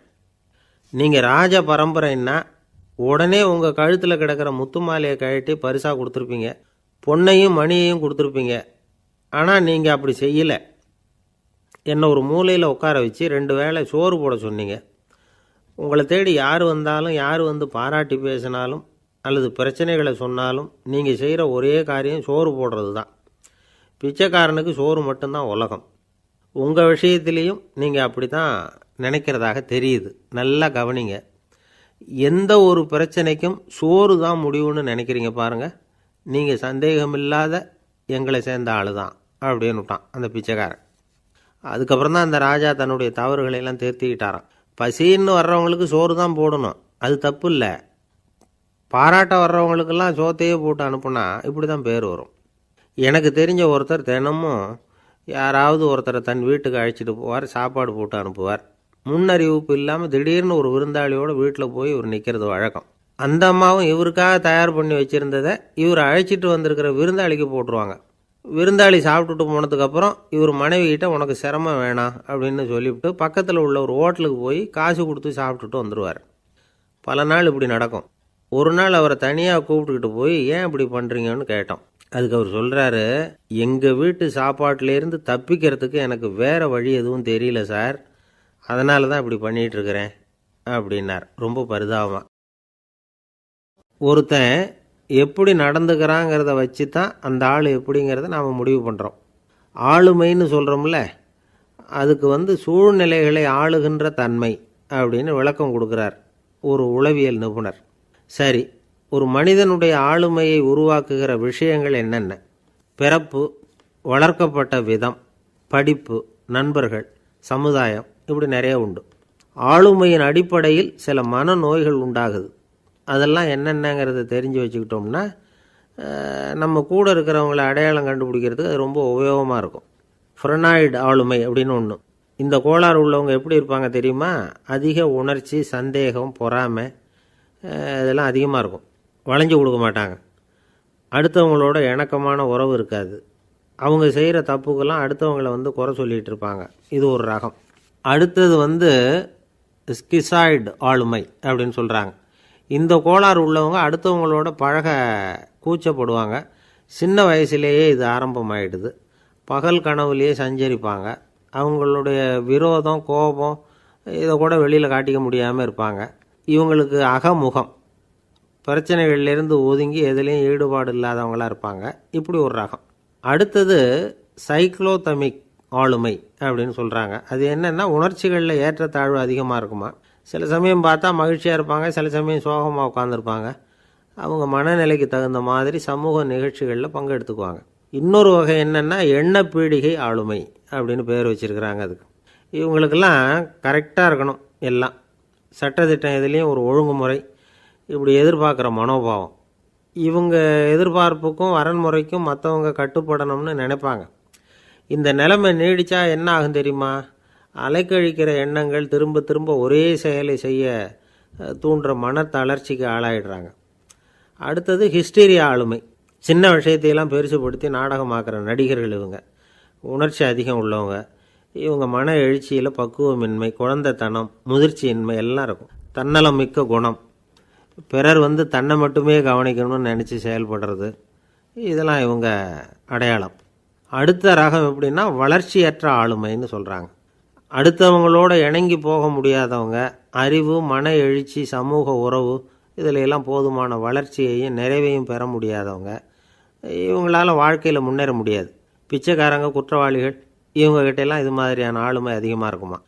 நீங்கள் ராஜ பரம்பரைன்னா உடனே உங்கள் கழுத்தில் கிடக்கிற முத்து மாலையை கழட்டி பரிசாக கொடுத்துருப்பீங்க, பொன்னையும் மணியையும் கொடுத்துருப்பீங்க. ஆனால் நீங்கள் அப்படி செய்யலை. என்னை ஒரு மூலையில் உட்கார வச்சு 2 வேளை சோறு போட சொன்னீங்க. உங்களை தேடி யார் வந்தாலும், யார் வந்து பாராட்டி பேசினாலும் அல்லது பிரச்சனைகளை சொன்னாலும் நீங்கள் செய்கிற ஒரே காரியம் சோறு போடுறது தான். பிச்சைக்காரனுக்கு சோறு மட்டும்தான் உலகம். உங்கள் விஷயத்துலேயும் நீங்கள் அப்படி தான் நினைக்கிறதாக தெரியுது. நல்லா கவனிங்க. எந்த ஒரு பிரச்சனைக்கும் சோறு தான் முடிவுன்னு நினைக்கிறீங்க பாருங்கள். நீங்கள் சந்தேகமில்லாத எங்களை சேர்ந்த ஆள் தான் அப்படின்னுட்டான் அந்த பிச்சைக்காரன். அதுக்கப்புறம் தான் அந்த ராஜா தன்னுடைய தவறுகளையெல்லாம் திருத்திக்கிட்டாராம். பசின்னு வர்றவங்களுக்கு சோறு தான் போடணும், அது தப்பு இல்லை. பாராட்ட வர்றவங்களுக்கெல்லாம் சோத்தையே போட்டு அனுப்புனா இப்படி தான் பேர் வரும். எனக்கு தெரிஞ்ச ஒருத்தர் தினமும் யாராவது ஒருத்தரை தன் வீட்டுக்கு அழைச்சிட்டு போவார், சாப்பாடு போட்டு அனுப்புவார். முன்னறிவிப்பு இல்லாமல் திடீர்னு ஒரு விருந்தாளியோட வீட்டில் போய் இவர் நிற்கிறது வழக்கம். அந்த அம்மாவும் இவருக்காக தயார் பண்ணி வச்சுருந்ததை இவர் அழைச்சிட்டு வந்திருக்கிற விருந்தாளிக்கு போட்டுருவாங்க. விருந்தாளி சாப்பிட்டுட்டு போனதுக்கப்புறம் இவர் மனைவிகிட்ட உனக்கு சிரமம் வேணாம் அப்படின்னு சொல்லிவிட்டு பக்கத்தில் உள்ள ஒரு ஹோட்டலுக்கு போய் காசு கொடுத்து சாப்பிட்டுட்டு வந்துடுவார். பல நாள் இப்படி நடக்கும். ஒரு நாள் அவரை தனியாக கூப்பிட்டுக்கிட்டு போய் ஏன் இப்படி பண்ணுறீங்கன்னு கேட்டோம். அதுக்கு அவர் சொல்கிறாரு, எங்கள் வீட்டு சாப்பாட்டிலேருந்து தப்பிக்கிறதுக்கு எனக்கு வேறு வழி எதுவும் தெரியல சார், அதனால தான் இப்படி பண்ணிகிட்ருக்கிறேன் அப்படின்னார் ரொம்ப பரிதாபமாக. ஒருத்தன் எப்படி நடந்துக்கிறாங்கிறத வச்சு தான் அந்த ஆள் எப்படிங்கிறத நாம் முடிவு பண்ணுறோம். ஆளுமைன்னு சொல்கிறோம்ல, அதுக்கு சூழ்நிலைகளை ஆளுகின்ற தன்மை அப்படின்னு விளக்கம் கொடுக்குறார் ஒரு உளவியல் நிபுணர். சரி, ஒரு மனிதனுடைய ஆளுமையை உருவாக்குகிற விஷயங்கள் என்னென்ன? பிறப்பு, வளர்க்கப்பட்ட விதம், படிப்பு, நண்பர்கள், சமுதாயம், இப்படி நிறைய உண்டு. ஆளுமையின் அடிப்படையில் சில மனநோய்கள் உண்டாகுது. அதெல்லாம் என்னென்னங்கிறத தெரிஞ்சு வச்சுக்கிட்டோம்னா நம்ம கூட இருக்கிறவங்கள அடையாளம் கண்டுபிடிக்கிறதுக்கு அது ரொம்ப உபயோகமாக இருக்கும். ஃப்ரெனாய்டு ஆளுமை அப்படின்னு ஒன்று. இந்த கோளாறு உள்ளவங்க எப்படி இருப்பாங்க தெரியுமா? அதிக உணர்ச்சி, சந்தேகம், பொறாமை இதெல்லாம் அதிகமாக இருக்கும். வளைஞ்சு கொடுக்க மாட்டாங்க. அடுத்தவங்களோட இணக்கமான உறவு இருக்காது. அவங்க செய்கிற தப்புக்கெல்லாம் அடுத்தவங்களை குறை சொல்லிகிட்டு இருப்பாங்க. இது ஒரு ரகம். அடுத்தது ஸ்கிசாய்டு ஆளுமை அப்படின்னு சொல்கிறாங்க. இந்த கோளாறு உள்ளவங்க அடுத்தவங்களோட பழக கூச்சப்படுவாங்க. சின்ன வயசுலேயே இது ஆரம்பமாயிடுது. பகல் கனவுலேயே சஞ்சரிப்பாங்க. அவங்களுடைய விரோதம், கோபம் இதை கூட வெளியில் காட்டிக்க முடியாமல் இருப்பாங்க. இவங்களுக்கு அகமுகம், பிரச்சனைகள்லேருந்து ஒதுங்கி எதுலேயும் ஈடுபாடு இல்லாதவங்களாக இருப்பாங்க. இப்படி ஒரு ரகம். அடுத்தது சைக்ளோதமிக் ஆளுமை அப்படின்னு சொல்கிறாங்க. அது என்னென்னா, உணர்ச்சிகளில் ஏற்றத்தாழ்வு அதிகமாக இருக்குமா. சில சமயம் பார்த்தா மகிழ்ச்சியாக இருப்பாங்க, சில சமயம் சோகமாக உட்காந்துருப்பாங்க. அவங்க மனநிலைக்கு தகுந்த மாதிரி சமூக நிகழ்ச்சிகளில் பங்கெடுத்துக்குவாங்க. இன்னொரு வகை என்னென்னா எண்ணப்பீடிகை ஆளுமை அப்படின்னு பேர் வச்சுருக்கிறாங்க. அதுக்கு இவங்களுக்கெல்லாம் கரெக்டாக இருக்கணும், எல்லாம் சட்டத்திட்டம் எதுலேயும் ஒரு ஒழுங்குமுறை, இப்படி எதிர்பார்க்குற மனோபாவம். இவங்க எதிர்பார்ப்புக்கும் வரன்முறைக்கும் மற்றவங்க கட்டுப்படணும்னு நினைப்பாங்க. இந்த நிலைமை நீடித்தா என்ன ஆகும் தெரியுமா? அலைக்கழிக்கிற எண்ணங்கள் திரும்ப திரும்ப ஒரே செயலை செய்ய தூண்டுற மன தளர்ச்சிக்கு ஆளாயிடுறாங்க. அடுத்தது ஹிஸ்டீரியா ஆளுமை. சின்ன விஷயத்தையெல்லாம் பெருசுப்படுத்தி நாடகமாக்குற நடிகர்கள் இவங்க. உணர்ச்சி அதிகம் உள்ளவங்க. இவங்க மன எழுச்சியில் பக்குவமின்மை, குழந்தைத்தனம், முதிர்ச்சியின்மை எல்லாம் இருக்கும். தன்னலம் மிக்க குணம். பிறர் தன்னை மட்டுமே கவனிக்கணும்னு நினச்சி செயல்படுறது, இதெல்லாம் இவங்க அடையாளம். அடுத்த ரகம் எப்படின்னா வளர்ச்சியற்ற ஆளுமைன்னு சொல்கிறாங்க. அடுத்தவங்களோட இணங்கி போக முடியாதவங்க. அறிவு, மன எழுச்சி, சமூக உறவு இதில் எல்லாம் போதுமான வளர்ச்சியையும் நிறைவையும் பெற முடியாதவங்க. இவங்களால் வாழ்க்கையில் முன்னேற முடியாது. பிச்சைக்காரங்க, குற்றவாளிகள், இவங்ககிட்டெல்லாம் இது மாதிரியான ஆளுமை அதிகமாக இருக்குமா.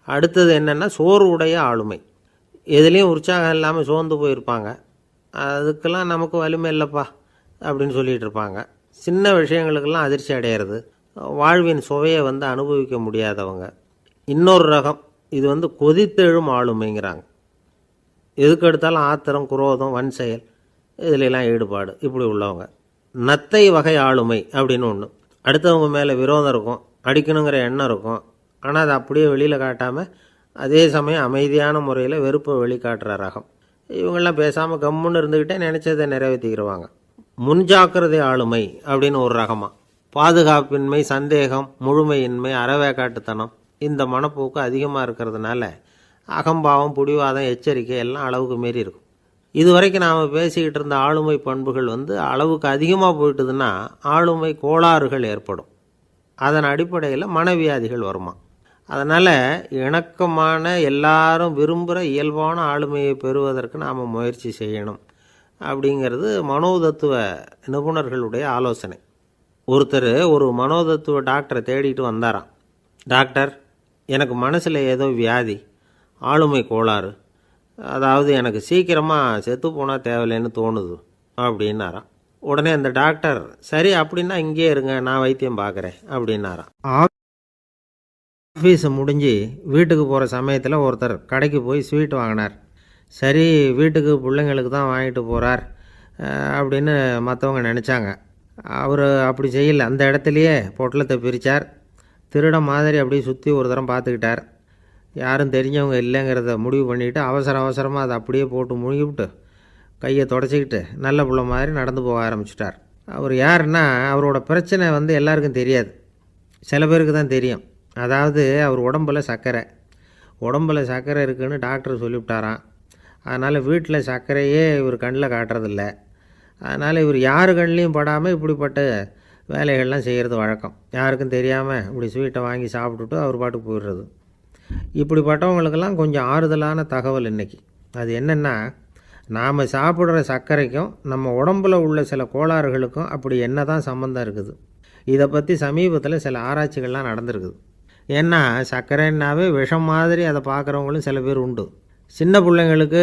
அடுத்தது என்னென்னா சோறு உடைய ஆளுமை. எதுலேயும் உற்சாகம் இல்லாமல் சோர்ந்து போயிருப்பாங்க. அதுக்கெல்லாம் நமக்கு வலிமை இல்லைப்பா அப்படின்னு சொல்லிகிட்டு இருப்பாங்க. சின்ன விஷயங்களுக்கெல்லாம் அதிர்ச்சி அடையிறது. வாழ்வின் சுவையை அனுபவிக்க முடியாதவங்க. இன்னொரு ரகம் இது கொதித்தெழும் ஆளுமைங்கிறாங்க. எதுக்கு எடுத்தாலும் ஆத்திரம், குரோதம், வன் செயல் இதிலெல்லாம் ஈடுபாடு, இப்படி உள்ளவங்க. நத்தை வகை ஆளுமை அப்படின்னு ஒன்று. அடுத்தவங்க மேலே விரோதம் இருக்கும், அடிக்கணுங்கிற எண்ணம் இருக்கும். ஆனால் அதை அப்படியே வெளியில் காட்டாமல் அதே சமயம் அமைதியான முறையில் வெறுப்பை வெளிக்காட்டுற ரகம். இவங்கெல்லாம் பேசாமல் கம்முன்னு இருந்துக்கிட்டே நினச்சதை நிறைவேற்றிக்கிடுவாங்க. முன்ஜாக்கிரதை ஆளுமை அப்படின்னு ஒரு ரகமாக. பாதுகாப்பின்மை, சந்தேகம், முழுமையின்மை, அறவேக்காட்டுத்தனம் இந்த மனப்போக்கு அதிகமாக இருக்கிறதுனால அகம்பாவம், புடிவாதம், எச்சரிக்கை எல்லாம் அளவுக்கு மீறி இருக்கும். இது வரைக்கும் நாம் பேசிக்கிட்டு இருந்த ஆளுமை பண்புகள் அளவுக்கு அதிகமாக போயிட்டுதுன்னா ஆளுமை கோளாறுகள் ஏற்படும். அதன் அடிப்படையில் மனவியாதிகள் வருமா. அதனால் இணக்கமான எல்லாரும் விரும்புகிற இயல்பான ஆளுமையை பெறுவதற்கு நாம் முயற்சி செய்யணும் அப்படிங்கிறது மனோதத்துவ நிபுணர்களுடைய ஆலோசனை. ஒருத்தர் ஒரு மனோதத்துவ டாக்டரை தேடிட்டு வந்தாராம். டாக்டர், எனக்கு மனசில் ஏதோ வியாதி, ஆளுமை கோளாறு, அதாவது எனக்கு சீக்கிரமாக செத்து போனால் தேவையில்லைன்னு தோணுது அப்படின்னாராம். உடனே அந்த டாக்டர், சரி அப்படின்னா இங்கே இருங்க, நான் வைத்தியம் பார்க்குறேன் அப்படின்னாராம். ஆஃபீஸை முடிஞ்சு வீட்டுக்கு போகிற சமயத்தில் ஒருத்தர் கடைக்கு போய் ஸ்வீட் வாங்கினார். சரி, வீட்டுக்கு பிள்ளைங்களுக்கு தான் வாங்கிட்டு போகிறார் அப்படின்னு மற்றவங்க நினச்சாங்க. அவர் அப்படி செய்யலை. அந்த இடத்துலையே பொட்டலத்தை பிரித்தார். திருட மாதிரி அப்படியே சுற்றி ஒரு தரம் பார்த்துக்கிட்டார். யாரும் தெரிஞ்சவங்க இல்லைங்கிறத முடிவு பண்ணிவிட்டு அவசரமாக அதை அப்படியே போட்டு முழுங்கிவிட்டு கையை தொடச்சிக்கிட்டு நல்ல பிள்ளை மாதிரி நடந்து போக ஆரம்பிச்சிட்டார். அவர் யாருன்னா, அவரோட பிரச்சனை எல்லாருக்கும் தெரியாது, சில பேருக்கு தான் தெரியும். அதாவது அவர் உடம்பில் சர்க்கரை இருக்குதுன்னு டாக்டர் சொல்லிவிட்டாராம். அதனால் வீட்டில் சர்க்கரையே இவர் கண்ணில் காட்டுறதில்ல. அதனால் இவர் யார் கண்ணிலையும் படாமல் இப்படிப்பட்ட வேலைகள்லாம் செய்கிறது வழக்கம். யாருக்கும் தெரியாமல் இப்படி ஸ்வீட்டை வாங்கி சாப்பிட்டுட்டு அவர் பாட்டுக்கு போயிடுறது. இப்படிப்பட்டவங்களுக்கெல்லாம் கொஞ்சம் ஆறுதலான தகவல் இன்றைக்கி. அது என்னென்னா, நாம் சாப்பிட்ற சர்க்கரைக்கும் நம்ம உடம்பில் உள்ள சில கோளாறுகளுக்கும் அப்படி என்ன தான் சம்மந்தம் இருக்குது. இதை பற்றி சமீபத்தில் சில ஆராய்ச்சிகள்லாம் நடந்திருக்குது. ஏன்னா சர்க்கரைன்னாவே விஷம் மாதிரி அதை பார்க்குறவங்களும் சில பேர் உண்டு. சின்ன பிள்ளைங்களுக்கு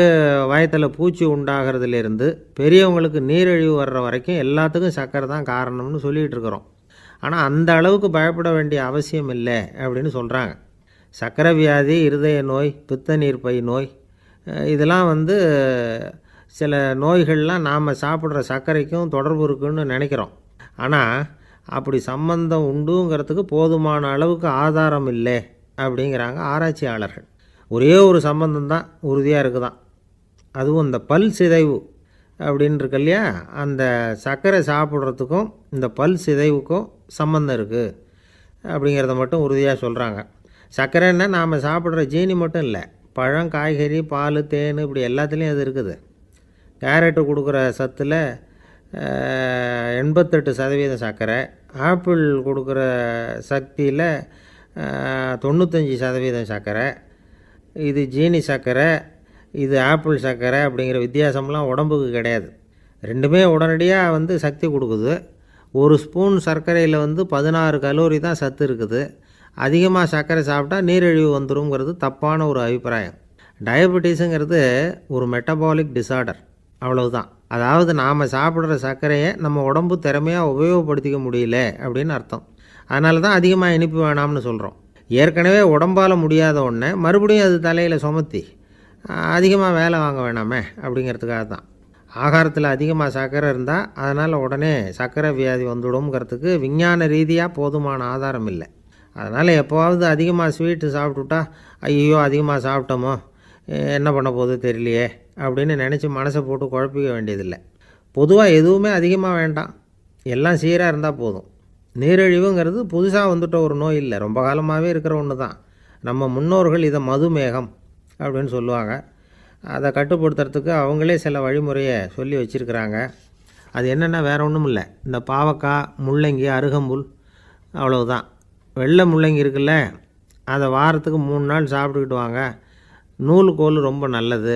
வயத்தில் பூச்சி உண்டாகிறதுலேருந்து பெரியவங்களுக்கு நீரிழிவு வர்ற வரைக்கும் எல்லாத்துக்கும் சர்க்கரை தான் காரணம்னு சொல்லிகிட்டு இருக்கிறோம். ஆனால் அந்த அளவுக்கு பயப்பட வேண்டிய அவசியம் இல்லை அப்படின்னு சொல்கிறாங்க. சர்க்கரை வியாதி, இருதய நோய், பித்த நீர்ப்பை நோய், இதெல்லாம் சில நோய்கள்லாம் நாம் சாப்பிட்ற சர்க்கரைக்கும் தொடர்பு இருக்குன்னு நினைக்கிறோம். ஆனால் அப்படி சம்பந்தம் உண்டுங்கிறதுக்கு போதுமான அளவுக்கு ஆதாரம் இல்லை அப்படிங்கிறாங்க ஆராய்ச்சியாளர்கள். ஒரே ஒரு சம்பந்தம் தான் உறுதியாக இருக்குதான். அதுவும் இந்த பல் சிதைவு அப்படின்னு இருக்கு இல்லையா, அந்த சர்க்கரை சாப்பிட்றதுக்கும் இந்த பல் சிதைவுக்கும் சம்பந்தம் இருக்குது அப்படிங்கிறத மட்டும் உறுதியாக சொல்கிறாங்க. சர்க்கரைன்னா நாம் சாப்பிட்ற ஜீனி மட்டும் இல்லை, பழம், காய்கறி, பால், தேன், இப்படி எல்லாத்துலேயும் அது இருக்குது. கேரட்டு கொடுக்குற சத்தில் 88% சர்க்கரை, ஆப்பிள் கொடுக்குற சக்தியில் 95% சர்க்கரை. இது ஜீனி சர்க்கரை, இது ஆப்பிள் சர்க்கரை அப்படிங்கிற வித்தியாசம்லாம் உடம்புக்கு கிடையாது. ரெண்டுமே உடனடியாக சக்தி கொடுக்குது. ஒரு ஸ்பூன் சர்க்கரையில் 16 கலோரி தான் சத்து இருக்குது. அதிகமாக சர்க்கரை சாப்பிட்டா நீரிழிவு வந்துருங்கிறது தப்பான ஒரு அபிப்பிராயம். டயபெட்டிஸுங்கிறது ஒரு மெட்டபாலிக் டிசார்டர், அவ்வளவுதான். அதாவது நாம் சாப்பிட்ற சர்க்கரையை நம்ம உடம்பு திறமையாக உபயோகப்படுத்திக்க முடியல அப்படின்னு அர்த்தம். அதனால தான் அதிகமாக இனிப்பு வேணாம்னு சொல்கிறோம். ஏற்கனவே உடம்பால் முடியாத ஒன்றை மறுபடியும் அது தலையில் சுமத்தி அதிகமாக வேலை வாங்க வேணாமே அப்படிங்கிறதுக்காக தான். ஆகாரத்தில் அதிகமாக சர்க்கரை இருந்தால் அதனால் உடனே சர்க்கரை வியாதி வந்துடும்ங்கிறதுக்கு விஞ்ஞான ரீதியாக போதுமான ஆதாரம் இல்லை. அதனால் எப்போவாவது அதிகமாக ஸ்வீட்டு சாப்பிட்டுட்டா, ஐயோ அதிகமாக சாப்பிட்டோமோ, என்ன பண்ண போகுது தெரியலையே அப்படின்னு நினச்சி மனசை போட்டு குழப்பிக்க வேண்டியதில்லை. பொதுவாக எதுவுமே அதிகமாக வேண்டாம், எல்லாம் சீராக இருந்தால் போதும். நீரிழிவுங்கிறது புதுசாக வந்துட்ட ஒரு நோய் இல்லை, ரொம்ப காலமாகவே இருக்கிற ஒன்று தான். நம்ம முன்னோர்கள் இதை மதுமேகம் அப்படின்னு சொல்லுவாங்க. அதை கட்டுப்படுத்துறதுக்கு அவங்களே சில வழிமுறையை சொல்லி வச்சுருக்கிறாங்க. அது என்னென்னா வேறு ஒன்றும் இல்லை, இந்த பாவக்காய், முள்ளங்கி, அருகம்புல், அவ்வளவுதான். வெள்ளை முள்ளங்கி இருக்குல்ல, அதை வாரத்துக்கு 3 நாள் சாப்பிட்டுக்கிட்டு வாங்க. நூலுக்கோல் ரொம்ப நல்லது.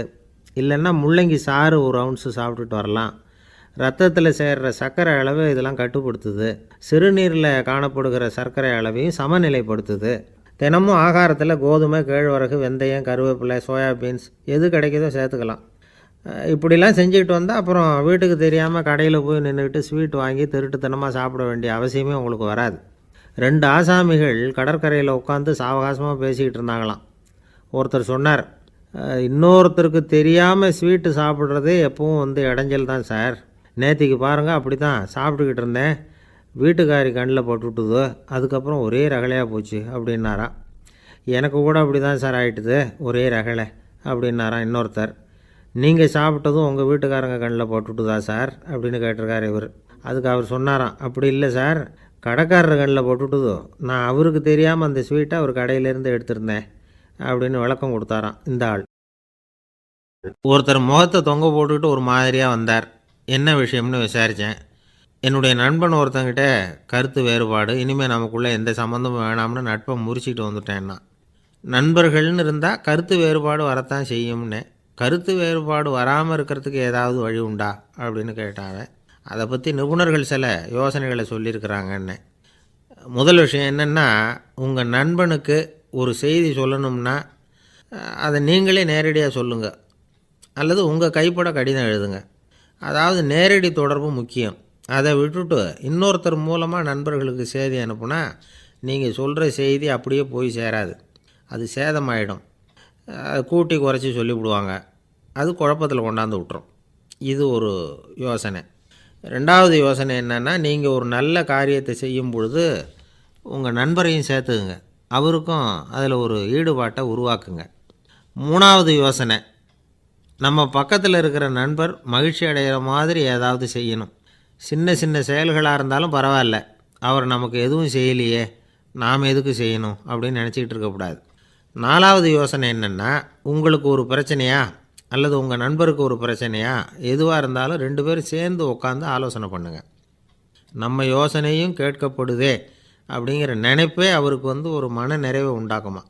இல்லைன்னா முள்ளங்கி சாறு 1 ounce சாப்பிட்டுட்டு வரலாம். ரத்தத்தில் சேர்கிற சர்க்கரை அளவு இதெல்லாம் கட்டுப்படுத்துது. சிறுநீரில் காணப்படுகிற சர்க்கரை அளவையும் சமநிலைப்படுத்துது. தினமும் ஆகாரத்தில் கோதுமை, கேழ்வரகு, வெந்தயம், கருவேப்பிலை, சோயாபீன்ஸ் எது கிடைக்குதோ சேர்த்துக்கலாம். இப்படிலாம் செஞ்சுக்கிட்டு வந்தால் அப்புறம் வீட்டுக்கு தெரியாமல் கடையில் போய் நின்றுக்கிட்டு ஸ்வீட் வாங்கி திருட்டுத்தனமாக சாப்பிட வேண்டிய அவசியமே உங்களுக்கு வராது. 2 ஆசாமிகள் கடற்கரையில் உட்காந்து சாவகாசமாக பேசிக்கிட்டு இருந்தாங்களாம். ஒருத்தர் சொன்னார், இன்னொருத்தருக்கு தெரியாமல் ஸ்வீட்டு சாப்பிட்றதே எப்பவும் இடைஞ்சல் தான் சார். நேற்றுக்கு பாருங்கள், அப்படி தான் சாப்பிட்டுக்கிட்டு இருந்தேன், வீட்டுக்காரி கண்ணில் போட்டுவிட்டுதோ, அதுக்கப்புறம் ஒரே ரகலையாக போச்சு அப்படின்னாராம். எனக்கு கூட அப்படி தான் சார் ஆகிட்டுது, ஒரே ரகலை அப்படின்னாராம் இன்னொருத்தர். நீங்கள் சாப்பிட்டதும் உங்கள் வீட்டுக்காரங்க கண்ணில் போட்டுவிட்டுதா சார் அப்படின்னு கேட்டிருக்கார் இவர். அதுக்கு அவர் சொன்னாராம், அப்படி இல்லை சார், கடைக்காரர் கண்ணில் போட்டுவிட்டுதோ, நான் அவருக்கு தெரியாமல் அந்த ஸ்வீட்டை அவர் கடையிலேருந்து எடுத்திருந்தேன் அப்படின்னு விளக்கம் கொடுத்தாராம் இந்த ஆள். ஒருத்தர் முகத்தை தொங்க போட்டுக்கிட்டு ஒரு மாதிரியாக வந்தார். என்ன விஷயம்னு விசாரித்தேன். என்னுடைய நண்பன் ஒருத்தங்கிட்ட கருத்து வேறுபாடு, இனிமேல் நமக்குள்ளே எந்த சம்மந்தமும் வேணாம்னு நட்பை முறிச்சிக்கிட்டு வந்துட்டேன்னா. நண்பர்கள்னு இருந்தால் கருத்து வேறுபாடு வரத்தான் செய்யும்னு. கருத்து வேறுபாடு வராமல் இருக்கிறதுக்கு ஏதாவது வழி உண்டா அப்படின்னு கேட்டாங்க. அதை பற்றி நிபுணர்கள் சில யோசனைகளை சொல்லியிருக்கிறாங்கன்னு. முதல் விஷயம் என்னென்னா, உங்கள் நண்பனுக்கு ஒரு செய்தி சொல்லணும்னா அதை நீங்களே நேரடியாக சொல்லுங்கள், அல்லது உங்கள் கைப்பட கடிதம் எழுதுங்க. அதாவது நேரடி தொடர்பு முக்கியம். அதை விட்டுட்டு இன்னொருத்தர் மூலமாக நண்பர்களுக்கு செய்தி அனுப்புனா நீங்கள் சொல்கிற செய்தி அப்படியே போய் சேராது, அது சேதமாயிடும். கூட்டி குறைச்சி சொல்லிவிடுவாங்க, அது குழப்பத்தில் கொண்டாந்து விட்டுரும். இது ஒரு யோசனை. ரெண்டாவது யோசனை என்னென்னா, நீங்கள் ஒரு நல்ல காரியத்தை செய்யும் பொழுது உங்கள் நண்பரையும் சேர்த்துக்குங்க, அவருக்கும் அதில் ஒரு ஈடுபாட்டை உருவாக்குங்க. மூணாவது யோசனை, நம்ம பக்கத்தில் இருக்கிற நண்பர் மகிழ்ச்சி அடைகிற மாதிரி ஏதாவது செய்யணும். சின்ன சின்ன செயல்களாக இருந்தாலும் பரவாயில்ல, அவர் நமக்கு எதுவும் செய்யலையே, நாம் எதுக்கு செய்யணும் அப்படின்னு நினச்சிக்கிட்டு இருக்கக்கூடாது. நாலாவது யோசனை என்னென்னா, உங்களுக்கு ஒரு பிரச்சனையா அல்லது உங்கள் நண்பருக்கு ஒரு பிரச்சனையா, எதுவாக இருந்தாலும் 2 பேரும் சேர்ந்து உட்காந்து ஆலோசனை பண்ணுங்கள். நம்ம யோசனையும் கேட்கப்படுதே அப்படிங்கிற நினைப்பே அவருக்கு ஒரு மன நிறைவை உண்டாக்குமா.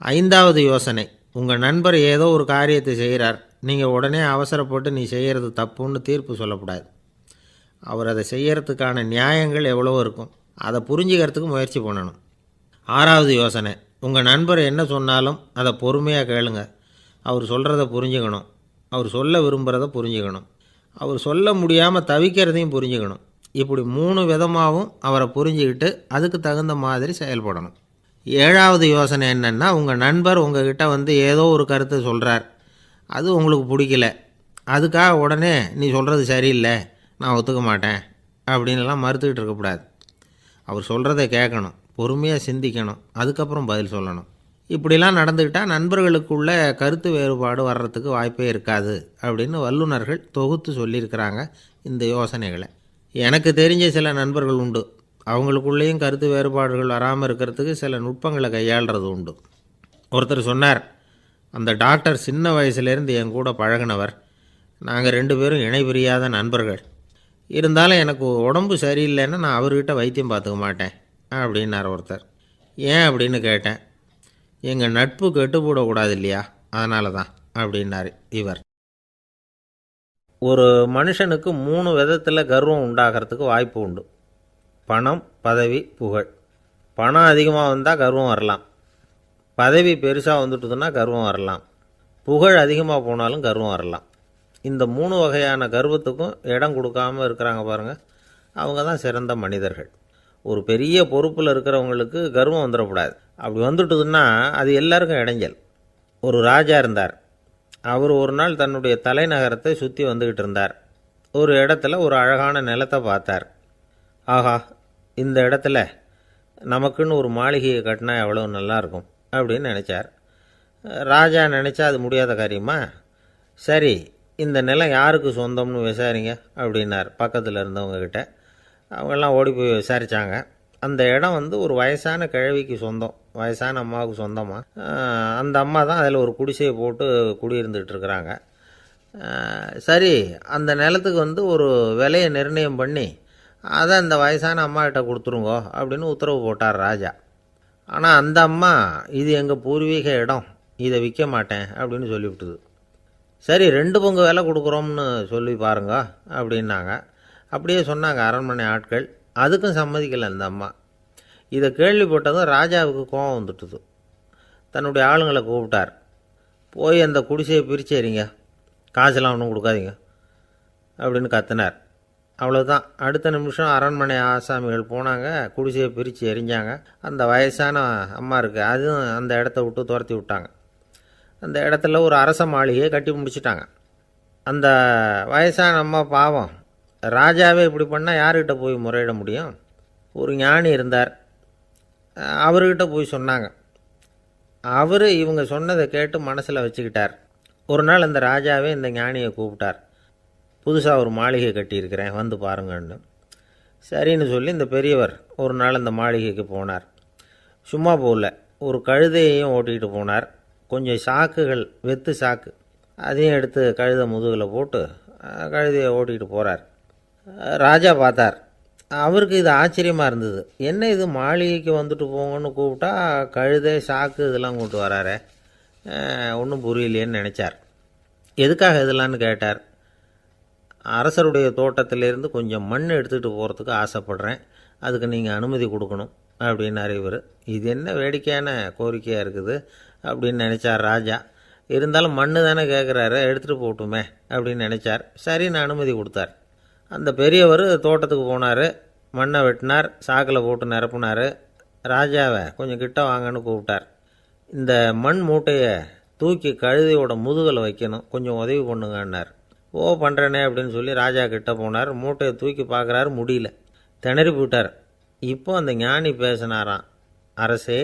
ஐந்தாவது யோசனை, உங்கள் நண்பர் ஏதோ ஒரு காரியத்தை செய்கிறார், நீங்கள் உடனே அவசரப்பட்டு நீ செய்கிறது தப்புன்னு தீர்ப்பு சொல்லக்கூடாது. அவர் அதை செய்கிறதுக்கான நியாயங்கள் எவ்வளோ இருக்கும், அதை புரிஞ்சுக்கிறதுக்கு முயற்சி பண்ணணும். ஆறாவது யோசனை, உங்கள் நண்பர் என்ன சொன்னாலும் அதை பொறுமையாக கேளுங்க. அவர் சொல்கிறத புரிஞ்சுக்கணும், அவர் சொல்ல விரும்புகிறத புரிஞ்சுக்கணும், அவர் சொல்ல முடியாமல் தவிக்கிறதையும் புரிஞ்சுக்கணும். இப்படி 3 விதமாகவும் அவரை புரிஞ்சுக்கிட்டு அதுக்கு தகுந்த மாதிரி செயல்படணும். ஏழாவது யோசனை என்னென்னா, உங்கள் நண்பர் உங்ககிட்ட ஏதோ ஒரு கருத்தை சொல்கிறார், அது உங்களுக்கு பிடிக்கல, அதுக்காக உடனே நீ சொல்கிறது சரியில்லை, நான் ஒத்துக்க மாட்டேன் அப்படின்லாம் மறுத்துக்கிட்டு இருக்கக்கூடாது. அவர் சொல்கிறத கேட்கணும், பொறுமையாக சிந்திக்கணும், அதுக்கப்புறம் பதில் சொல்லணும். இப்படிலாம் நடந்துக்கிட்டால் நண்பர்களுக்குள்ள கருத்து வேறுபாடு வர்றதுக்கு வாய்ப்பே இருக்காது அப்படின்னு வல்லுநர்கள் தொகுத்து சொல்லியிருக்கிறாங்க இந்த யோசனைகளை. எனக்கு தெரிஞ்ச சில நண்பர்கள் உண்டு, அவங்களுக்குள்ளேயும் கருத்து வேறுபாடுகள் வராமல் இருக்கிறதுக்கு சில நுட்பங்களை கையாளுறது உண்டு. ஒருத்தர் சொன்னார், அந்த டாக்டர் சின்ன வயசுலேருந்து என் கூட பழகினவர், நாங்கள் 2 பேரும் இணை பிரியாத நண்பர்கள். இருந்தாலும் எனக்கு உடம்பு சரியில்லைன்னா நான் அவர்கிட்ட வைத்தியம் பார்த்துக்க மாட்டேன் அப்படின்னார் ஒருத்தர். ஏன் அப்படின்னு கேட்டேன். எங்கள் நட்பு கெட்டுப்போடக்கூடாது இல்லையா, அதனால தான் அப்படின்னார் இவர். ஒரு மனுஷனுக்கு 3 விதத்தில் கர்வம் உண்டாகிறதுக்கு வாய்ப்பு உண்டு. பணம், பதவி, புகழ். பணம் அதிகமாக வந்தால் கர்வம் வரலாம், பதவி பெருசாக வந்துட்டுதுன்னா கர்வம் வரலாம், புகழ் அதிகமாக போனாலும் கர்வம் வரலாம். இந்த 3 வகையான கர்வத்துக்கும் இடம் கொடுக்காமல் இருக்கிறாங்க பாருங்கள், அவங்க தான் சிறந்த மனிதர்கள். ஒரு பெரிய பொறுப்பில் இருக்கிறவங்களுக்கு கர்வம் வந்துடக்கூடாது. அப்படி வந்துட்டுதுன்னா அது எல்லாருக்கும் இடைஞ்சல். ஒரு ராஜா இருந்தார். அவர் ஒரு நாள் தன்னுடைய தலைநகரத்தை சுற்றி வந்துக்கிட்டு இருந்தார். ஒரு இடத்துல ஒரு அழகான நிலத்தை பார்த்தார். ஆஹா, இந்த இடத்துல நமக்குன்னு ஒரு மாளிகையை கட்டினா எவ்வளோ நல்லாயிருக்கும் அப்படின்னு நினச்சார். ராஜா நினச்சா அது முடியாத காரியமா? சரி, இந்த நிலம் யாருக்கு சொந்தம்னு விசாரிங்க அப்படின்னார் பக்கத்தில் இருந்தவங்கக்கிட்ட. அவங்கெல்லாம் ஓடி போய் விசாரித்தாங்க. அந்த இடம் ஒரு வயசான கிழவிக்கு சொந்தம், வயசான அம்மாவுக்கு சொந்தமாக. அந்த அம்மா தான் அதில் ஒரு குடிசையை போட்டு குடியிருந்துகிட்டு இருக்கிறாங்க. சரி, அந்த நிலத்துக்கு ஒரு விலையை நிர்ணயம் பண்ணி அதை அந்த வயசான அம்மாக்கிட்ட கொடுத்துருங்கோ அப்படின்னு உத்தரவு போட்டார் ராஜா. ஆனால் அந்த அம்மா, இது எங்கள் பூர்வீக இடம், இதை விற்க மாட்டேன் அப்படின்னு சொல்லிவிட்டுது. சரி, 2 பங்கு விலை கொடுக்குறோம்னு சொல்லி பாருங்க அப்படின்னாங்க. அப்படியே சொன்னாங்க அரண்மனை ஆட்கள். அதுக்கும் சம்மதிக்கலை அந்த அம்மா. இதை கேள்விப்பட்டதும் ராஜாவுக்கு கோபம் வந்துட்டுது. தன்னுடைய ஆளுங்களை கூப்பிட்டார். போய் அந்த குடிசையை பிரித்து எறிங்க, காசெல்லாம் ஒன்றும் கொடுக்காதீங்க அப்படின்னு கத்தினார். அவ்வளோதான். அடுத்த நிமிஷம் அரண்மனை ஆசாமிகள் போனாங்க, குடிசையை பிரித்து எரிஞ்சாங்க. அந்த வயசான அம்மா இருக்குது, அதுவும் அந்த இடத்த விட்டு துரத்தி விட்டாங்க. அந்த இடத்துல ஒரு அரச மாளிகையை கட்டி முடிச்சிட்டாங்க. அந்த வயசான அம்மா பாவம், ராஜாவே இப்படி பண்ணால் யார்கிட்ட போய் முறையிட முடியும்? ஒரு ஞானி இருந்தார், அவர்கிட்ட போய் சொன்னாங்க. அவர் இவங்க சொன்னதை கேட்டு மனசில் வச்சுக்கிட்டார். ஒரு நாள் அந்த ராஜாவே இந்த ஞானியை கூப்பிட்டார். புதுசாக ஒரு மாளிகை கட்டியிருக்கிறேன், வந்து பாருங்கன்னு. சரின்னு சொல்லி இந்த பெரியவர் ஒரு நாள் அந்த மாளிகைக்கு போனார். சும்மா போகல, ஒரு கழுதையையும் ஓட்டிகிட்டு போனார். கொஞ்சம் சாக்குகள், வெத்து சாக்கு, அதையும் எடுத்து கழுதை முதுகில் போட்டு கழுதையை ஓட்டிகிட்டு போகிறார். ராஜா பார்த்தார், அவருக்கு இது ஆச்சரியமாக இருந்தது. என்ன இது மாளிகைக்கு வந்துட்டு போங்கன்னு கூப்பிட்டா கழுதை சாக்கு இதெல்லாம் கூப்பிட்டு வராரே, ஒன்றும் புரியலையேன்னு நினச்சார். எதுக்காக இதெல்லாம்னு கேட்டார். அரசருடைய தோட்டத்திலேருந்து கொஞ்சம் மண் எடுத்துகிட்டு போகிறதுக்கு ஆசைப்பட்றேன், அதுக்கு நீங்கள் அனுமதி கொடுக்கணும் அப்படின்னாரு இவர். இது என்ன வேடிக்கையான கோரிக்கையாக இருக்குது அப்படின்னு நினச்சார் ராஜா. இருந்தாலும் மண்ணு தானே கேட்குறாரு, எடுத்துகிட்டு போகட்டுமே அப்படின்னு நினச்சார். சரின்னு அனுமதி கொடுத்தார். அந்த பெரியவர் தோட்டத்துக்கு போனார், மண்ணை வெட்டினார், சாக்கில் போட்டு நிரப்புனார். ராஜாவை கொஞ்சம் கிட்ட வாங்கன்னு கூப்பிட்டார். இந்த மண் மூட்டையை தூக்கி கழுதையோட முதுகில் வைக்கணும், கொஞ்சம் உதவி பண்ணுங்கன்னார். ஓ பண்ணுறேனே அப்படின்னு சொல்லி ராஜா கிட்ட போனார். மூட்டையை தூக்கி பார்க்குறாரு, முடியல, திணறி போயிட்டார். இப்போ அந்த ஞானி பேசினாராம். அரசே,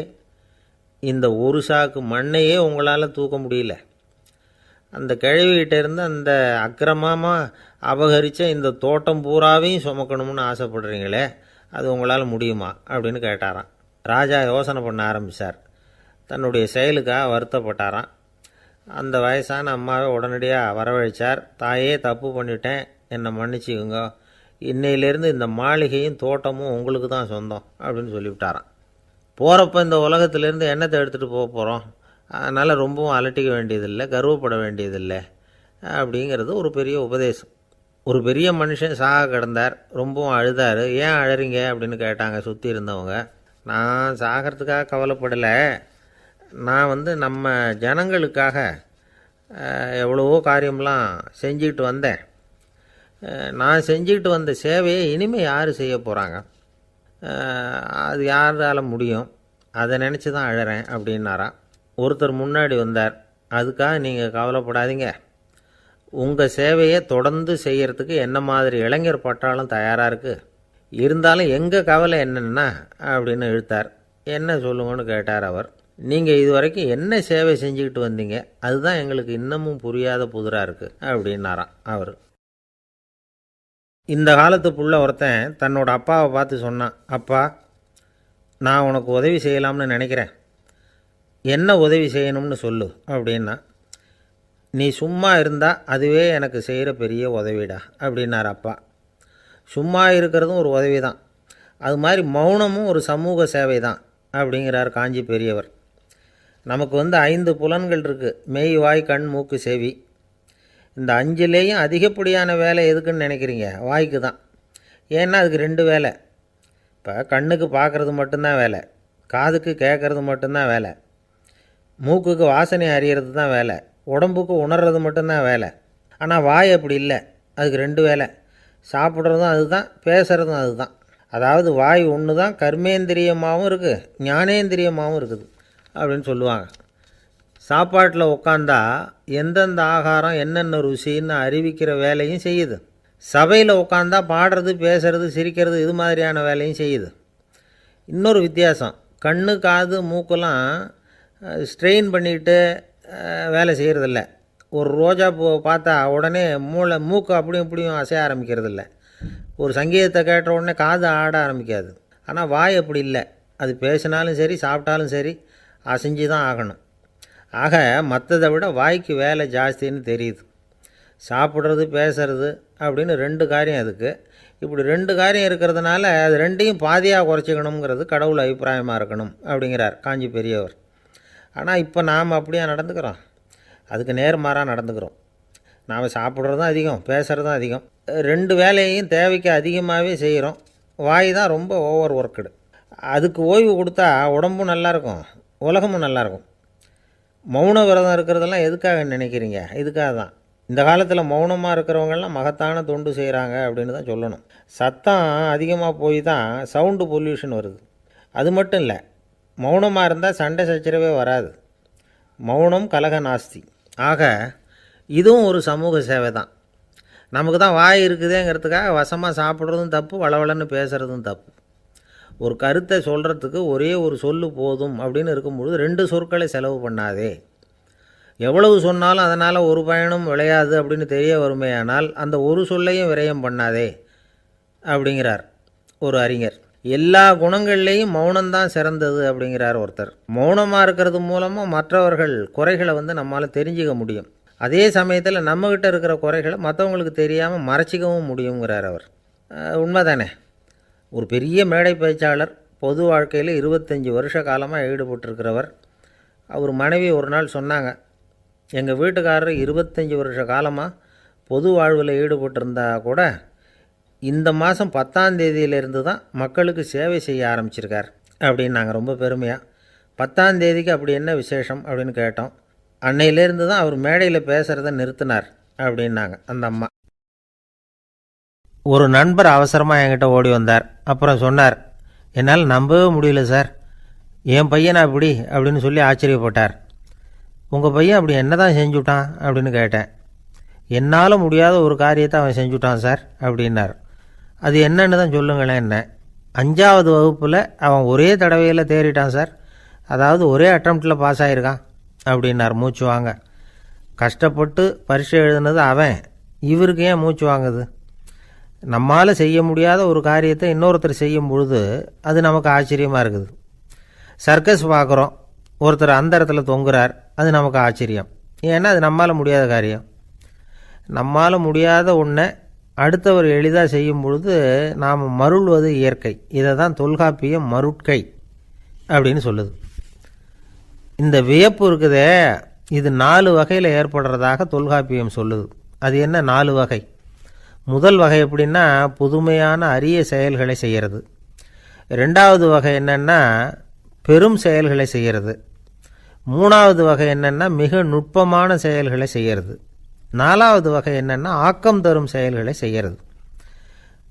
இந்த ஒரு சாக்கு மண்ணையே உங்களால் தூக்க முடியல, அந்த கிழவிகிட்ட இருந்து அந்த அக்கிரமமாக அபகரித்த இந்த தோட்டம் பூராவையும் சுமக்கணும்னு ஆசைப்படுறீங்களே, அது உங்களால் முடியுமா அப்படின்னு கேட்டாராம். ராஜா யோசனை பண்ண ஆரம்பித்தார். தன்னுடைய செயலுக்காக வருத்தப்பட்டாராம். அந்த வயசான அம்மாவை உடனடியாக வரவழைச்சார். தாயே, தப்பு பண்ணிட்டேன், என்னை மன்னிச்சுக்குங்க, இன்னையிலேருந்து இந்த மாளிகையும் தோட்டமும் உங்களுக்கு தான் சொந்தம் அப்படின்னு சொல்லிவிட்டாராம். போகிறப்ப இந்த உலகத்திலேருந்து எண்ணத்தை எடுத்துகிட்டு போக போகிறோம், அதனால் ரொம்பவும் அலட்டிக்க வேண்டியதில்லை, கர்வப்பட வேண்டியதில்லை அப்படிங்கிறது ஒரு பெரிய உபதேசம். ஒரு பெரிய மனுஷன் சாக கிடந்தார், ரொம்பவும் அழுதார். ஏன் அழறீங்க அப்படின்னு கேட்டாங்க சுற்றி இருந்தவங்க. நான் சாகிறதுக்காக கவலைப்படலை, நான் நம்ம ஜனங்களுக்காக எவ்வளவோ காரியம்லாம் செஞ்சுக்கிட்டு வந்தேன். நான் செஞ்சுக்கிட்டு வந்த சேவையை இனிமேல் யார் செய்ய போகிறாங்க, அது யாரால் முடியும், அதை நினச்சி தான் அழறேன் அப்படின்னாராம். ஒருத்தர் முன்னாடி வந்தார். அதுக்காக நீங்கள் கவலைப்படாதீங்க, உங்கள் சேவையை தொடர்ந்து செய்கிறதுக்கு என்ன மாதிரி இளைஞர் பட்டாலும் தயாராக இருக்குது, இருந்தாலும் எங்கள் கவலை என்னென்னா அப்படின்னு இழுத்தார். என்ன சொல்லுங்கன்னு கேட்டார் அவர். நீங்கள் இது வரைக்கும் என்ன சேவை செஞ்சுக்கிட்டு வந்தீங்க, அதுதான் எங்களுக்கு இன்னமும் புரியாத புதிராக இருக்குது அப்படின்னாராம் அவர். இந்த காலத்து புள்ள ஒருத்தன் தன்னோட அப்பாவை பார்த்து சொன்னான், அப்பா, நான் உனக்கு உதவி செய்யலாம்னு நினைக்கிறேன், என்ன உதவி செய்யணும்னு சொல்லு அப்படின்னா. நீ சும்மா இருந்தால் அதுவே எனக்கு செய்கிற பெரிய உதவிடா அப்படின்னார் அப்பா. சும்மா இருக்கிறதும் ஒரு உதவி தான், அது மாதிரி மௌனமும் ஒரு சமூக சேவை தான் அப்படிங்கிறார் காஞ்சி பெரியவர். நமக்கு 5 புலன்கள் இருக்குது, மெய், வாய், கண், மூக்கு, செவி. இந்த 5லேயும் அதிகப்படியான வேலை எதுக்குன்னு நினைக்கிறீங்க? வாய்க்கு தான். ஏன்னா அதுக்கு 2 வேலை. இப்போ கண்ணுக்கு பார்க்குறது மட்டும்தான் வேலை, காதுக்கு கேட்குறது மட்டும்தான் வேலை, மூக்குக்கு வாசனை அறியறது தான் வேலை, உடம்புக்கு உணர்றது மட்டும்தான் வேலை. ஆனால் வாய் அப்படி இல்லை, அதுக்கு 2 வேலை, சாப்பிட்றதும் அதுதான், பேசுகிறதும் அதுதான். அதாவது வாய் ஒன்று தான் கர்மேந்திரியமாகவும் இருக்குது, ஞானேந்திரியமாகவும் இருக்குது அப்படின்னு சொல்லுவாங்க. சாப்பாட்டில் உட்காந்தா எந்தெந்த ஆகாரம் என்னென்ன ருசின்னு அறிவிக்கிற வேலையும் செய்யுது. சபையில் உட்காந்தா பாடுறது, பேசுறது, சிரிக்கிறது, இது மாதிரியான வேலையும் செய்யுது. இன்னொரு வித்தியாசம், கண்ணு, காது, மூக்கெல்லாம் ஸ்ட்ரெயின் பண்ணிக்கிட்டு வேலை செய்கிறதில்ல. ஒரு ரோஜா பூ பார்த்தா உடனே மூக்கு அப்படியும் இப்படியும் அசைய ஆரம்பிக்கிறதில்ல. ஒரு சங்கீதத்தை கேட்ட உடனே காது ஆட ஆரம்பிக்காது. ஆனால் வாய் அப்படி இல்லை, அது பேசினாலும் சரி சாப்பிட்டாலும் சரி அசைஞ்சு தான் ஆகணும். ஆக மற்றதை விட வாய்க்கு வேலை ஜாஸ்தின்னு தெரியுது. சாப்பிட்றது, பேசுறது அப்படின்னு 2 காரியம் அதுக்கு. இப்படி 2 காரியம் இருக்கிறதுனால அது 2ஐயும் பாதியாக குறைச்சிக்கணுங்கிறது கடவுள் அபிப்பிராயமாக இருக்கணும் அப்படிங்கிறார் காஞ்சி பெரியவர். ஆனால் இப்போ நாம் அப்படியே நடந்துக்கிறோம், அதுக்கு நேர்மாறாக நடந்துக்கிறோம். நாம் சாப்பிட்றதும் அதிகம், பேசுகிறதும் அதிகம், 2 வேலையையும் தேவைக்கு அதிகமாகவே செய்கிறோம். வாய் தான் ரொம்ப ஓவர் ஒர்க்குடு. அதுக்கு ஓய்வு கொடுத்தா உடம்பும் நல்லாயிருக்கும், உலகமும் நல்லாயிருக்கும். மௌன விரதம் இருக்கிறதெல்லாம் எதுக்காக நினைக்கிறீங்க? இதுக்காக தான். இந்த காலத்தில் மௌனமாக இருக்கிறவங்கெல்லாம் மகத்தான தொண்டு செய்கிறாங்க அப்படின்னு தான் சொல்லணும். சத்தம் அதிகமாக போய் தான் சவுண்டு பொல்யூஷன் வருது. அது மட்டும் இல்லை, மௌனமாக இருந்தால் சண்டை சச்சரவே வராது. மௌனம் கலக நாஸ்தி. ஆக இதுவும் ஒரு சமூக சேவை தான். நமக்கு தான் வாய் இருக்குதேங்கிறதுக்காக வசமாக சாப்பிட்றதும் தப்பு, வளவளன்னு பேசுகிறதும் தப்பு. ஒரு கருத்தை சொல்கிறதுக்கு ஒரே ஒரு சொல்லு போதும் அப்படின்னு இருக்கும்பொழுது 2 சொற்களை செலவு பண்ணாதே. எவ்வளவு சொன்னாலும் அதனால் ஒரு பயனும் விளையாது அப்படின்னு தெரிய வருமேயானால் அந்த ஒரு சொல்லையும் விரயம் பண்ணாதே அப்படிங்கிறார் ஒரு அறிஞர். எல்லா குணங்கள்லேயும் மௌனம்தான் சிறந்தது அப்படிங்கிறார் ஒருத்தர். மௌனமாக இருக்கிறது மூலமாக மற்றவர்கள் குறைகளை நம்மால் தெரிஞ்சிக்க முடியும். அதே சமயத்தில் நம்மக்கிட்ட இருக்கிற குறைகளை மற்றவங்களுக்கு தெரியாமல் மறைச்சிக்கவும் முடியுங்கிறார் அவர். உண்மை தானே? ஒரு பெரிய மேடை பேச்சாளர், பொது வாழ்க்கையில் 25 வருஷ காலமாக ஈடுபட்டிருக்கிறவர். அவர் மனைவி ஒரு நாள் சொன்னாங்க, எங்கள் வீட்டுக்காரர் 25 வருஷ காலமாக பொது வாழ்வில் ஈடுபட்டிருந்தா கூட இந்த மாதம் 10ஆம் தேதியிலிருந்து தான் மக்களுக்கு சேவை செய்ய ஆரம்பிச்சிருக்கார் அப்படின்னாங்க ரொம்ப பெருமையாக. 10ஆம் தேதிக்கு அப்படி என்ன விசேஷம் அப்படின்னு கேட்டோம். அன்னையிலேருந்து தான் அவர் மேடையில் பேசுகிறத நிறுத்தினார் அப்படின்னாங்க அந்த அம்மா. ஒரு நண்பர் அவசரமாக என்கிட்ட ஓடி வந்தார். அப்புறம் சொன்னார், என்னால் நம்பவே முடியல சார், என் பையனா அப்படி அப்படின்னு சொல்லி ஆச்சரியப்பட்டார். உங்கள் பையன் அப்படி என்ன தான் செஞ்சுட்டான் அப்படின்னு கேட்டேன். என்னால் முடியாத ஒரு காரியத்தை அவன் செஞ்சுட்டான் சார் அப்படின்னார். அது என்னன்னு தான் சொல்லுங்களேன். என்ன 5ஆவது வகுப்பில் அவன் ஒரே தடவையில் தேறிட்டான் சார், அதாவது ஒரே அட்டம்ப்டில் பாஸ் ஆகிருக்கான் அப்படின்னார் மூச்சு வாங்க. கஷ்டப்பட்டு பரீட்சை எழுதுனது அவன், இவருக்கு ஏன் மூச்சு வாங்குது? நம்மால் செய்ய முடியாத ஒரு காரியத்தை இன்னொருத்தர் செய்யும் பொழுது அது நமக்கு ஆச்சரியமாக இருக்குது. சர்க்கஸ் பார்க்குறோம், ஒருத்தர் அந்த இடத்துல தொங்குறார், அது நமக்கு ஆச்சரியம். ஏன்னா அது நம்மால் முடியாத காரியம். நம்மால் முடியாத ஒன்றை அடுத்தவர் எளிதாக செய்யும் பொழுது நாம் மருள்வது இயற்கை. இதை தான் தொல்காப்பியம் மருட்கை அப்படின்னு சொல்லுது. இந்த வியப்பு இருக்குதே, இது 4 வகையில் ஏற்படுறதாக தொல்காப்பியம் சொல்லுது. அது என்ன 4 வகை? முதல் வகை எப்படின்னா புதுமையான அரிய செயல்களை செய்கிறது. 2வது வகை என்னென்னா பெரும் செயல்களை செய்கிறது. 3வது வகை என்னென்னா மிக நுட்பமான செயல்களை செய்கிறது. 4வது வகை என்னென்னா ஆக்கம் தரும் செயல்களை செய்கிறது.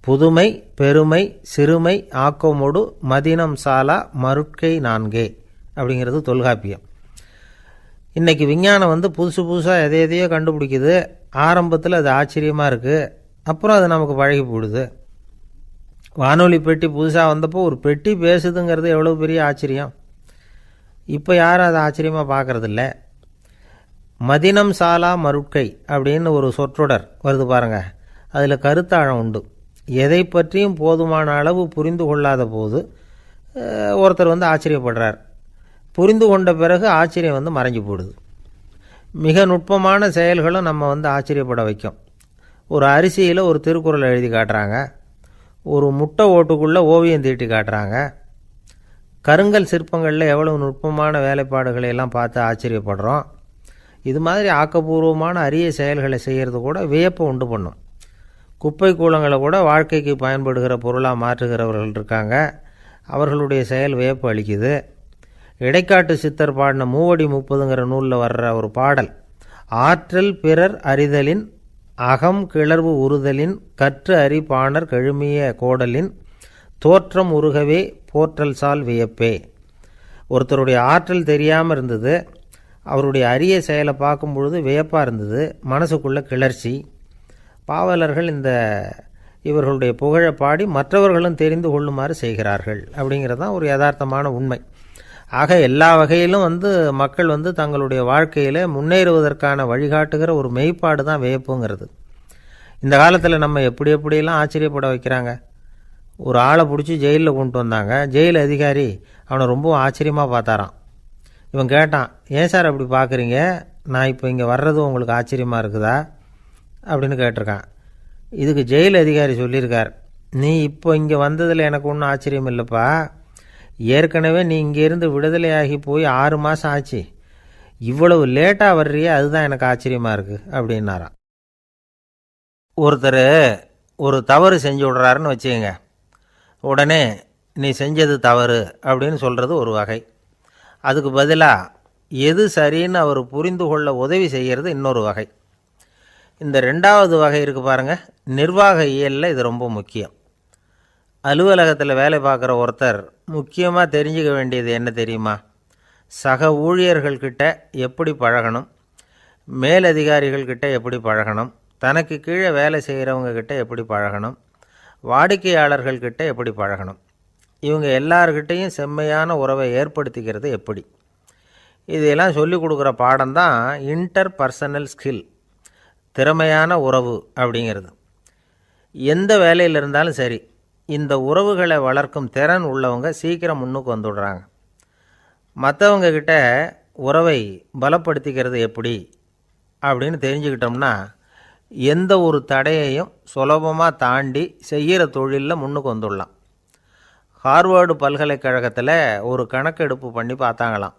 புதுமை, பெருமை, சிறுமை, ஆக்கமோடு மதினம் சாலா மருட்கை 4 அப்படிங்கிறது தொல்காப்பியம். இன்றைக்கி விஞ்ஞானம் புதுசு புதுசாக எதையோ கண்டுபிடிக்குது. ஆரம்பத்தில் அது ஆச்சரியமாக இருக்குது, அப்புறம் அது நமக்கு பழகி போடுது. வானொலி பெட்டி புதுசாக வந்தப்போ ஒரு பெட்டி பேசுதுங்கிறது எவ்வளோ பெரிய ஆச்சரியம். இப்போ யாரும் அதை ஆச்சரியமாக பார்க்குறதில்ல. மதினம் சாலா மருட்கை அப்படின்னு ஒரு சொற்றொடர் வருது பாருங்க, அதில் கருத்தாழம் உண்டு. எதை பற்றியும் போதுமான அளவு புரிந்து கொள்ளாத போது ஒருத்தர் ஆச்சரியப்படுறார். புரிந்து கொண்ட பிறகு ஆச்சரியம் மறைஞ்சு போடுது. மிக நுட்பமான செயல்களும் நம்ம ஆச்சரியப்பட வைக்கும். ஒரு அரிசியில் ஒரு திருக்குறள் எழுதி காட்டுறாங்க, ஒரு முட்டை ஓட்டுக்குள்ளே ஓவியம் தீட்டி காட்டுறாங்க. கருங்கல் சிற்பங்களில் எவ்வளவு நுட்பமான வேலைப்பாடுகளை எல்லாம் பார்த்து ஆச்சரியப்படுறோம். இது மாதிரி ஆக்கப்பூர்வமான அரிய செயல்களை செய்கிறது கூட வியப்பை உண்டு பண்ணும். குப்பை கூலங்களை கூட வாழ்க்கைக்கு பயன்படுகிற பொருளாக மாற்றுகிறவர்கள் இருக்காங்க, அவர்களுடைய செயல் வியப்பு அளிக்குது. இடைக்காட்டு சித்தர் பாடின 30 நூலில் வர்ற ஒரு பாடல், ஆற்றல் பிறர் அறிதலின் அகம் கிளர்வு உறுதலின் கற்று அறி பாணர் கழுமிய கோடலின் தோற்றம் உருகவே போற்றல் சால் வியப்பே. ஒருத்தருடைய ஆற்றல் தெரியாமல் இருந்தது, அவருடைய அரிய செயலை பார்க்கும் பொழுது வியப்பாக இருந்தது, மனசுக்குள்ள கிளர்ச்சி. பாவலர்கள் இவர்களுடைய புகழை பாடி மற்றவர்களும் தெரிந்து கொள்ளுமாறு செய்கிறார்கள் அப்படிங்கிறது தான் ஒரு யதார்த்தமான உண்மை. ஆக எல்லா வகையிலும் மக்கள் தங்களுடைய வாழ்க்கையில் முன்னேறுவதற்கான வழிகாட்டுகிற ஒரு மெய்ப்பாடு தான் வியப்புங்கிறது. இந்த காலத்தில் நம்ம எப்படியெல்லாம் ஆச்சரியப்பட வைக்கிறாங்க. ஒரு ஆளை பிடிச்சி ஜெயிலில் கொண்டு வந்தாங்க. ஜெயில் அதிகாரி அவனை ரொம்ப ஆச்சரியமாக பார்த்தாரான். இவன் கேட்டான், ஏன் சார் அப்படி பார்க்குறீங்க, நான் இப்போ இங்கே வர்றது உங்களுக்கு ஆச்சரியமாக இருக்குதா அப்படின்னு கேட்டிருக்கான். இதுக்கு ஜெயில் அதிகாரி சொல்லியிருக்கார், நீ இப்போ இங்கே வந்ததில் எனக்கு ஒன்றும் ஆச்சரியம் இல்லைப்பா, ஏற்கனவே நீ இங்கேருந்து விடுதலையாகி போய் 6 மாதம் ஆச்சு, இவ்வளவு லேட்டாக வர்றியே அதுதான் எனக்கு ஆச்சரியமாக இருக்குது அப்படின்னாராம். ஒருத்தர் ஒரு தவறு செஞ்சு விடுறாருன்னு வச்சுக்கோங்க, உடனே நீ செஞ்சது தவறு அப்படின்னு சொல்கிறது ஒரு வகை. அதுக்கு பதிலாக எது சரின்னு அவர் புரிந்து கொள்ள உதவி செய்கிறது இன்னொரு வகை. இந்த 2வது வகை இருக்குது பாருங்கள், நிர்வாக இயலில் இது ரொம்ப முக்கியம். அலுவலகத்தில் வேலை பார்க்குற ஒருத்தர் முக்கியமாக தெரிஞ்சுக்க வேண்டியது என்ன தெரியுமா? சக ஊழியர்கள்கிட்ட எப்படி பழகணும், மேலதிகாரிகள்கிட்ட எப்படி பழகணும், தனக்கு கீழே வேலை செய்கிறவங்கக்கிட்ட எப்படி பழகணும், வாடிக்கையாளர்கள்கிட்ட எப்படி பழகணும், இவங்க எல்லார்கிட்டையும் செம்மையான உறவை ஏற்படுத்திக்கிறது எப்படி. இதையெல்லாம் சொல்லிக் கொடுக்குற பாடம் தான் இன்டர் பர்சனல் ஸ்கில், திறமையான உறவு அப்படிங்கிறது. எந்த வேலையில் இருந்தாலும் சரி, இந்த உறவுகளை வளர்க்கும் திறன் உள்ளவங்க சீக்கிரம் முன்னுக்கு வந்துடுறாங்க. மற்றவங்கக்கிட்ட உறவை பலப்படுத்திக்கிறது எப்படி அப்படின்னு தெரிஞ்சுக்கிட்டோம்னா எந்த ஒரு தடையையும் சுலபமாக தாண்டி செய்கிற தொழிலில் முன்னுக்கு வந்துடலாம். ஹார்வர்டு பல்கலைக்கழகத்தில் ஒரு கணக்கெடுப்பு பண்ணி பார்த்தாங்களாம்.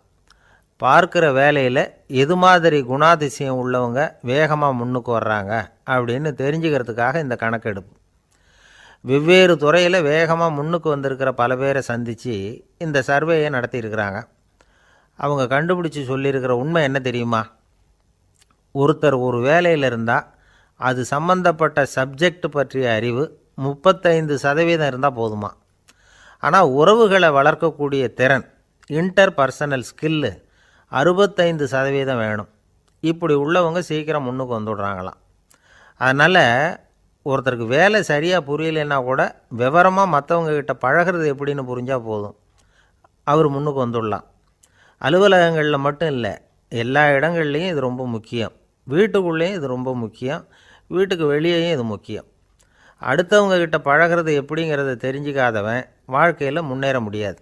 பார்க்குற வேலையில் எது மாதிரி குணாதிசயம் உள்ளவங்க வேகமாக முன்னுக்கு வர்றாங்க அப்படின்னு தெரிஞ்சுக்கிறதுக்காக இந்த கணக்கெடுப்பு. வெவ்வேறு துறையில் வேகமாக முன்னுக்கு வந்திருக்கிற பல பேரை சந்தித்து இந்த சர்வேயை நடத்தியிருக்கிறாங்க. அவங்க கண்டுபிடிச்சி சொல்லியிருக்கிற உண்மை என்ன தெரியுமா? ஒருத்தர் ஒரு வேலையில் இருந்தால் அது சம்பந்தப்பட்ட சப்ஜெக்ட் பற்றிய அறிவு 35% இருந்தால் போதுமா. ஆனால் உறவுகளை வளர்க்கக்கூடிய திறன், இன்டர் பர்சனல் ஸ்கில்லு 65% வேணும். இப்படி உள்ளவங்க சீக்கிரம் முன்னுக்கு வந்துடுறாங்களாம். அதனால் ஒருத்தருக்கு வேலை சரியாக புரியலைன்னா கூட விவரமாக மற்றவங்கக்கிட்ட பழகிறது எப்படின்னு புரிஞ்சால் போதும், அவர் முன்னுக்கு வந்துடலாம். அலுவலகங்களில் மட்டும் இல்லை, எல்லா இடங்கள்லையும் இது ரொம்ப முக்கியம். வீட்டுக்குள்ளேயும் இது ரொம்ப முக்கியம், வீட்டுக்கு வெளியேயும் இது முக்கியம். அடுத்தவங்கக்கிட்ட பழகிறது எப்படிங்கிறத தெரிஞ்சிக்காதவன் வாழ்க்கையில் முன்னேற முடியாது.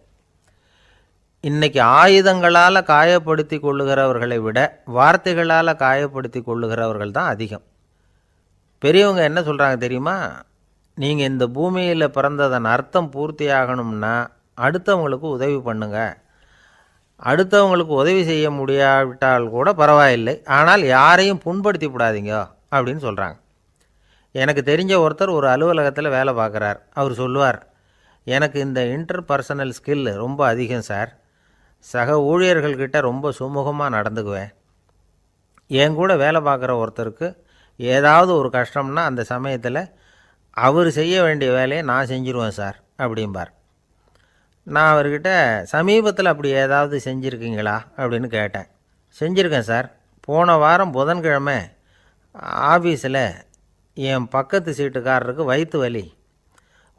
இன்றைக்கி ஆயுதங்களால் காயப்படுத்தி கொள்ளுகிறவர்களை விட வார்த்தைகளால் காயப்படுத்தி கொள்ளுகிறவர்கள் தான் அதிகம். பெரியவங்க என்ன சொல்கிறாங்க தெரியுமா? நீங்கள் இந்த பூமியில் பிறந்ததன் அர்த்தம் பூர்த்தி ஆகணும்னா அடுத்தவங்களுக்கு உதவி பண்ணுங்க. அடுத்தவங்களுக்கு உதவி செய்ய முடியாவிட்டால் கூட பரவாயில்லை, ஆனால் யாரையும் புண்படுத்தி விடாதீங்க அப்படின்னு சொல்கிறாங்க. எனக்கு தெரிஞ்ச ஒருத்தர் ஒரு அலுவலகத்தில் வேலை பார்க்குறார். அவர் சொல்லுவார், எனக்கு இந்த இன்டர் பர்சனல் ஸ்கில் ரொம்ப அதிகம் சார். சக ஊழியர்கள்கிட்ட ரொம்ப சுமூகமாக நடந்துக்குவேன். என் கூட வேலை பார்க்குற ஒருத்தருக்கு ஏதாவது ஒரு கஷ்டம்னா அந்த சமயத்தில் அவர் செய்ய வேண்டிய வேலையை நான் செஞ்சுருவேன் சார் அப்படிம்பார். நான் அவர்கிட்ட சமீபத்தில் அப்படி ஏதாவது செஞ்சுருக்கீங்களா அப்படின்னு கேட்டேன். செஞ்சுருக்கேன் சார். போன வாரம் புதன்கிழமை ஆஃபீஸில் என் பக்கத்து சீட்டுக்காரருக்கு வயிற்று வலி.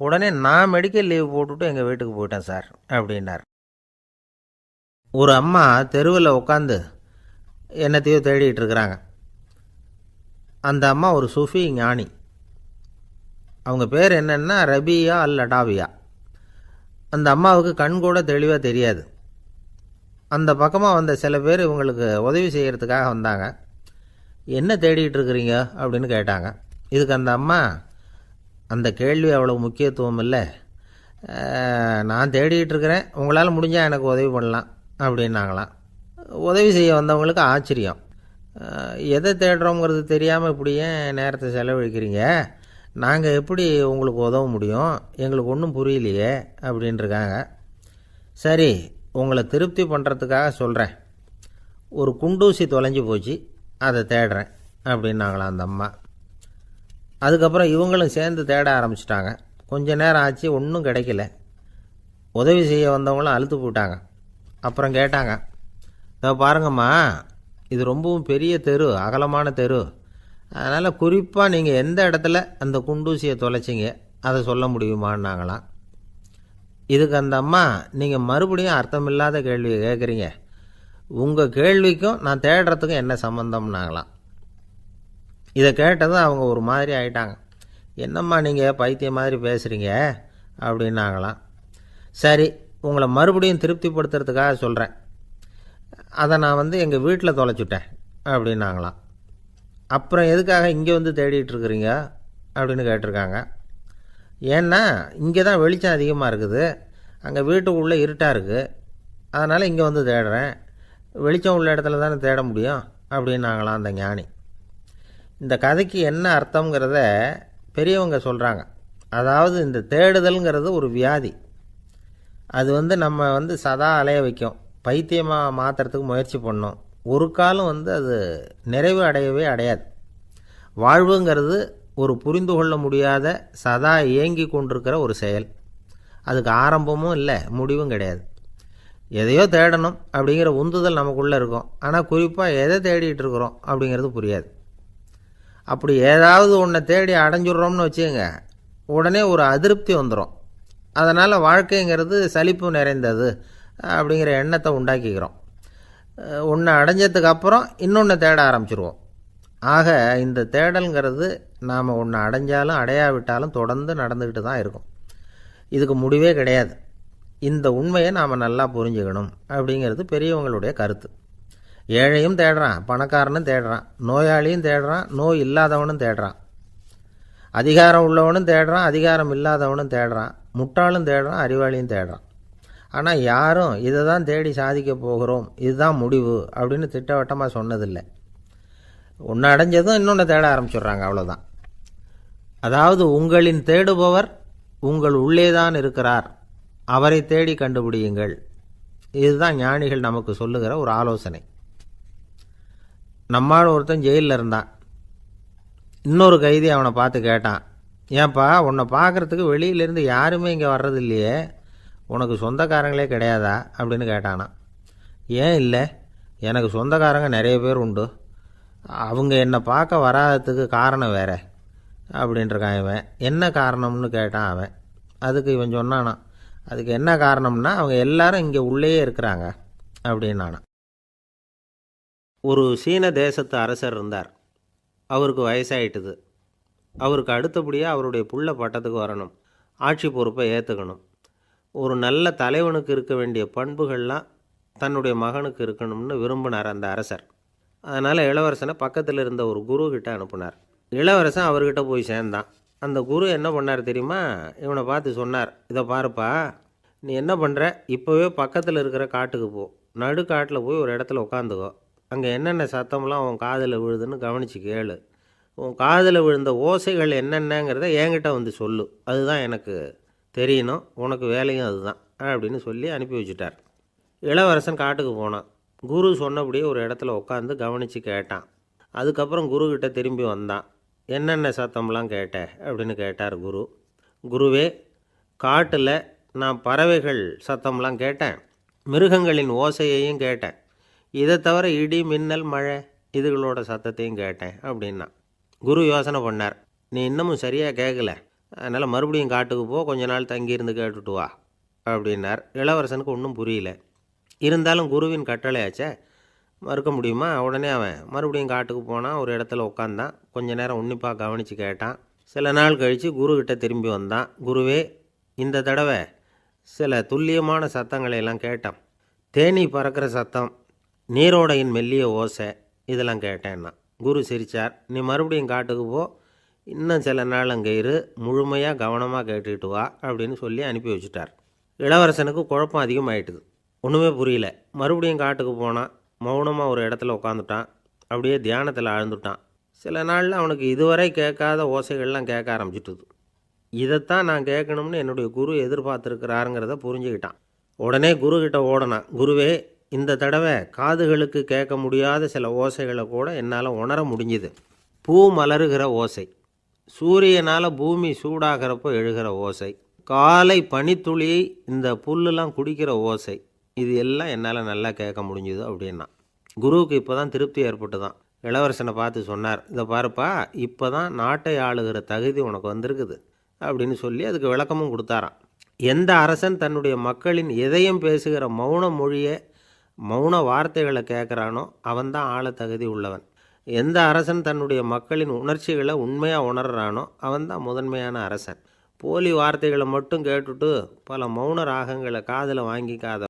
உடனே நான் மெடிக்கல் லீவ் போட்டுவிட்டு எங்கள் வீட்டுக்கு போயிட்டேன் சார் அப்படின்னார். ஒரு அம்மா தெருவில் உட்காந்து என்னத்தையோ தேடிட்டு இருக்கிறாங்க. அந்த அம்மா ஒரு சூஃபி ஞானி. அவங்க பேர் என்னென்னா ரபியா அல் அடாவியா. அந்த அம்மாவுக்கு கண் கூட தெளிவாக தெரியாது. அந்த பக்கமாக வந்த சில பேர் இவங்களுக்கு உதவி செய்கிறதுக்காக வந்தாங்க. என்ன தேடிட்டு இருக்கிறீங்க அப்படின்னு கேட்டாங்க. இதுக்கு அந்த அம்மா, அந்த கேள்வி அவ்வளோ முக்கியத்துவம் இல்லை, நான் தேடிட்டு இருக்கிறேன், உங்களால் முடிஞ்சால் எனக்கு உதவி பண்ணலாம் அப்படின்னாங்களாம். உதவி செய்ய வந்தவங்களுக்கு ஆச்சரியம். எதை தேடுறோங்கிறது தெரியாமல் இப்படி ஏன் நேரத்தை செலவழிக்கிறீங்க? நாங்கள் எப்படி உங்களுக்கு உதவ முடியும்? எங்களுக்கு ஒன்றும் புரியலையே அப்படின்ட்டுருக்காங்க. சரி, உங்களை திருப்தி பண்ணுறதுக்காக சொல்கிறேன். ஒரு குண்டூசி தொலைஞ்சி போச்சு, அதை தேடுறேன் அப்படின்னாங்களாம் அந்த அம்மா. அதுக்கப்புறம் இவங்களும் சேர்ந்து தேட ஆரம்பிச்சிட்டாங்க. கொஞ்ச நேரம் ஆச்சு, ஒன்றும் கிடைக்கல. உதவி செய்ய வந்தவங்களும் அழுத்து போட்டாங்க. அப்புறம் கேட்டாங்க, இதை பாருங்கம்மா, இது ரொம்பவும் பெரிய தெரு, அகலமான தெரு. அதனால் குறிப்பாக நீங்கள் எந்த இடத்துல அந்த குண்டூசியை தொலைச்சிங்க அதை சொல்ல முடியுமான்னாங்களாம். இதுக்கு அந்த அம்மா, நீங்கள் மறுபடியும் அர்த்தமில்லாத கேள்வியை கேட்குறீங்க, உங்கள் கேள்விக்கும் நான் தேடுறதுக்கும் என்ன சம்மந்தம்னாங்களாம். இதை கேட்டதும் அவங்க ஒரு மாதிரி ஆகிட்டாங்க. என்னம்மா நீங்கள் பைத்தியம் மாதிரி பேசுகிறீங்க அப்படின்னாங்களாம். சரி, உங்களை மறுபடியும் திருப்திப்படுத்துறதுக்காக சொல்கிறேன், அதை நான் எங்கள் வீட்டில் தொலைச்சுட்டேன் அப்படின்னாங்களாம். அப்புறம் எதுக்காக இங்கே வந்து தேடிட்டு இருக்கிறீங்க அப்படின்னு கேட்டிருக்காங்க. ஏன்னா இங்கே தான் வெளிச்சம் அதிகமாக இருக்குது, அங்கே வீட்டுக்குள்ளே இருட்டாக இருக்குது, அதனால் இங்கே வந்து தேடுறேன். வெளிச்சம் உள்ள இடத்துல தானே தேட முடியும் அப்படின்னாங்களாம் அந்த ஞானி. இந்த கதைக்கு என்ன அர்த்தங்கிறத பெரியவங்க சொல்கிறாங்க. அதாவது இந்த தேடுதல்ங்கிறது ஒரு வியாதி. அது நம்ம சதா அலைய வைக்கும், பைத்தியமாக மாற்றுறதுக்கு முயற்சி பண்ணோம். ஒரு காலம் அது நிறைவு அடையவே அடையாது. வாழ்வுங்கிறது ஒரு புரிந்து கொள்ள முடியாத சதா இயங்கி கொண்டிருக்கிற ஒரு செயல். அதுக்கு ஆரம்பமும் இல்லை, முடிவும் கிடையாது. எதையோ தேடணும் அப்படிங்கிற உந்துதல் நமக்குள்ளே இருக்கும், ஆனால் குறிப்பாக எதை தேடிட்டு இருக்கிறோம் அப்படிங்கிறது புரியாது. அப்படி ஏதாவது ஒன்றை தேடி அடைஞ்சிட்றோம்னு வச்சுக்கோங்க, உடனே ஒரு அதிருப்தி வந்துடும். அதனால் வாழ்க்கைங்கிறது சலிப்பு நிறைந்தது அப்படிங்கிற எண்ணத்தை உண்டாக்கிக்கிறோம். ஒன்று அடைஞ்சதுக்கு அப்புறம் இன்னொன்று தேட ஆரம்பிச்சிருவோம். ஆக இந்த தேடல்ங்கிறது நாம் ஒன்று அடைஞ்சாலும் அடையாவிட்டாலும் தொடர்ந்து நடந்துக்கிட்டு தான் இருக்கும். இதுக்கு முடிவே கிடையாது. இந்த உண்மையை நாம் நல்லா புரிஞ்சுக்கணும் அப்படிங்கிறது பெரியவங்களுடைய கருத்து. ஏழையும் தேடுறான், பணக்காரனும் தேடுறான், நோயாளியும் தேடுறான், நோய் இல்லாதவனும் தேடுறான், அதிகாரம் உள்ளவனும் தேடுறான், அதிகாரம் இல்லாதவனும் தேடுறான், முட்டாளும் தேடுறான், அறிவாளியும் தேடுறான். ஆனால் யாரும் இதை தான் தேடி சாதிக்க போகிறோம், இதுதான் முடிவு அப்படின்னு திட்டவட்டமாக சொன்னதில்லை. ஒன்று அடைஞ்சதும் இன்னொன்று தேட ஆரம்பிச்சிடுறாங்க, அவ்வளோதான். அதாவது உங்களின் தேடுபவர் உங்கள் உள்ளே தான் இருக்கிறார், அவரை தேடி கண்டுபிடியுங்கள். இதுதான் ஞானிகள் நமக்கு சொல்லுகிற ஒரு ஆலோசனை. நம்மால் ஒருத்தன் ஜெயிலில் இருந்தான். இன்னொரு கைதி அவனை பார்த்து கேட்டான், ஏன்பா உன்னை பார்க்குறதுக்கு வெளியிலேருந்து யாருமே இங்கே வர்றது இல்லையே, உனக்கு சொந்தக்காரங்களே கிடையாதா அப்படின்னு கேட்டானான். ஏன் இல்லை, எனக்கு சொந்தக்காரங்க நிறைய பேர் உண்டு, அவங்க என்னை பார்க்க வராததுக்கு காரணம் வேற அப்படின்ட்டுருக்கான் இவன். என்ன காரணம்னு கேட்டான் அவன். அதுக்கு இவன் சொன்னானான், அதுக்கு என்ன காரணம்னா அவங்க எல்லாரும் இங்கே உள்ளேயே இருக்கிறாங்க அப்படின்னானா. ஒரு சீன தேசத்து அரசர் இருந்தார். அவருக்கு வயசாயிட்டுது. அவருக்கு அடுத்தபடியாக அவருடைய புள்ள பட்டத்துக்கு வரணும், ஆட்சி பொறுப்பை ஏற்றுக்கணும். ஒரு நல்ல தலைவனுக்கு இருக்க வேண்டிய பண்புகள்லாம் தன்னுடைய மகனுக்கு இருக்கணும்னு விரும்பினார் அந்த அரசர். அதனால் இளவரசனை பக்கத்தில் இருந்த ஒரு குரு கிட்ட அனுப்புனார். இளவரசன் அவர்கிட்ட போய் சேர்ந்தான். அந்த குரு என்ன பண்ணார் தெரியுமா, இவனை பார்த்து சொன்னார், இதை பாருப்பா, நீ என்ன பண்ணுற, இப்போவே பக்கத்தில் இருக்கிற காட்டுக்கு போ, நடுக்காட்டில் போய் ஒரு இடத்துல உட்காந்துக்கோ, அங்கே என்னென்ன சத்தம்லாம் உன் காதில் விழுதுன்னு கவனித்து கேளு, உன் காதில் விழுந்த ஓசைகள் என்னென்னங்கிறத என்கிட்ட வந்து சொல்லு, அதுதான் எனக்கு தெரியணும், உனக்கு வேலையும் அதுதான் அப்படின்னு சொல்லி அனுப்பி வச்சுட்டார். இளவரசன் காட்டுக்கு போனான். குரு சொன்னபடியே ஒரு இடத்துல உட்காந்து கவனித்து கேட்டான். அதுக்கப்புறம் குருக்கிட்ட திரும்பி வந்தான். என்னென்ன சத்தம்லாம் கேட்ட அப்படின்னு கேட்டார் குரு. குருவே, காட்டில் நான் பறவைகள் சத்தம்லாம் கேட்டேன், மிருகங்களின் ஓசையையும் கேட்டேன், இதை தவிர இடி மின்னல் மழை இதுகளோட சத்தத்தையும் கேட்டேன் அப்படின்னா. குரு யோசனை பண்ணார், நீ இன்னமும் சரியாக கேட்கல, அதனால் மறுபடியும் காட்டுக்கு போ, கொஞ்ச நாள் தங்கியிருந்து கேட்டுட்டு வா அப்படின்னார். இளவரசனுக்கு ஒன்றும் புரியல. இருந்தாலும் குருவின் கட்டளையாச்சே, மறுக்க முடியுமா? உடனே அவன் மறுபடியும் காட்டுக்கு போனான். ஒரு இடத்துல உட்காந்தான். கொஞ்ச நேரம் உன்னிப்பாக கவனித்து கேட்டான். சில நாள் கழித்து குருக்கிட்ட திரும்பி வந்தான். குருவே, இந்த தடவை சில துல்லியமான சத்தங்களை எல்லாம் கேட்டான். தேனீ பறக்கிற சத்தம், நீரோடையின் மெல்லிய ஓசை, இதெல்லாம் கேட்டேன்னா. குரு சிரித்தார். நீ மறுபடியும் காட்டுக்கு போ, இன்னும் சில நாள் அங்கே இரு, முழுமையாக கவனமாக கேட்டுக்கிட்டு வா அப்படின்னு சொல்லி அனுப்பி வச்சுட்டார். இளவரசனுக்கு குழப்பம் அதிகமாயிட்டுது. ஒன்றுமே புரியல. மறுபடியும் காட்டுக்கு போனான். மௌனமாக ஒரு இடத்துல உட்காந்துட்டான். அப்படியே தியானத்தில் ஆழ்ந்துட்டான். சில நாளில் அவனுக்கு இதுவரை கேட்காத ஓசைகள்லாம் கேட்க ஆரம்பிச்சிட்டுது. இதைத்தான் நான் கேட்கணும்னு என்னுடைய குரு எதிர்பார்த்துருக்கிறாருங்கிறத புரிஞ்சுக்கிட்டான். உடனே குருக்கிட்ட ஓடனான். குருவே, இந்த தடவை காதுகளுக்கு கேட்க முடியாத சில ஓசைகளை கூட என்னால் உணர முடிஞ்சுது. பூ மலருகிற ஓசை, சூரியனால் பூமி சூடாகிறப்போ எழுகிற ஓசை, காலை பனித்துளியை இந்த புல்லுலாம் குடிக்கிற ஓசை, இது எல்லாம் என்னால் நல்லா கேட்க முடிஞ்சுது அப்படின்னா. குருவுக்கு இப்போ தான் திருப்தி ஏற்பட்டு தான். இளவரசனை பார்த்து சொன்னார், இதை பாருப்பா, இப்போ தான் நாட்டை ஆளுகிற தகுதி உனக்கு வந்திருக்குது அப்படின்னு சொல்லி அதுக்கு விளக்கமும் கொடுத்தாராம். எந்த அரசன் தன்னுடைய மக்களின் இதயம் பேசுகிற மௌன மொழியை, மௌன வார்த்தைகளை கேட்குறானோ அவன்தான் ஆள தகுதி உள்ளவன். எந்த அரசன் தன்னுடைய மக்களின் உணர்ச்சிகளை உண்மையாக உணர்றானோ அவன்தான் முதன்மையான அரசன். போலி வார்த்தைகளை மட்டும் கேட்டுட்டு பல மௌன ராகங்களை காதில் வாங்கிக்காத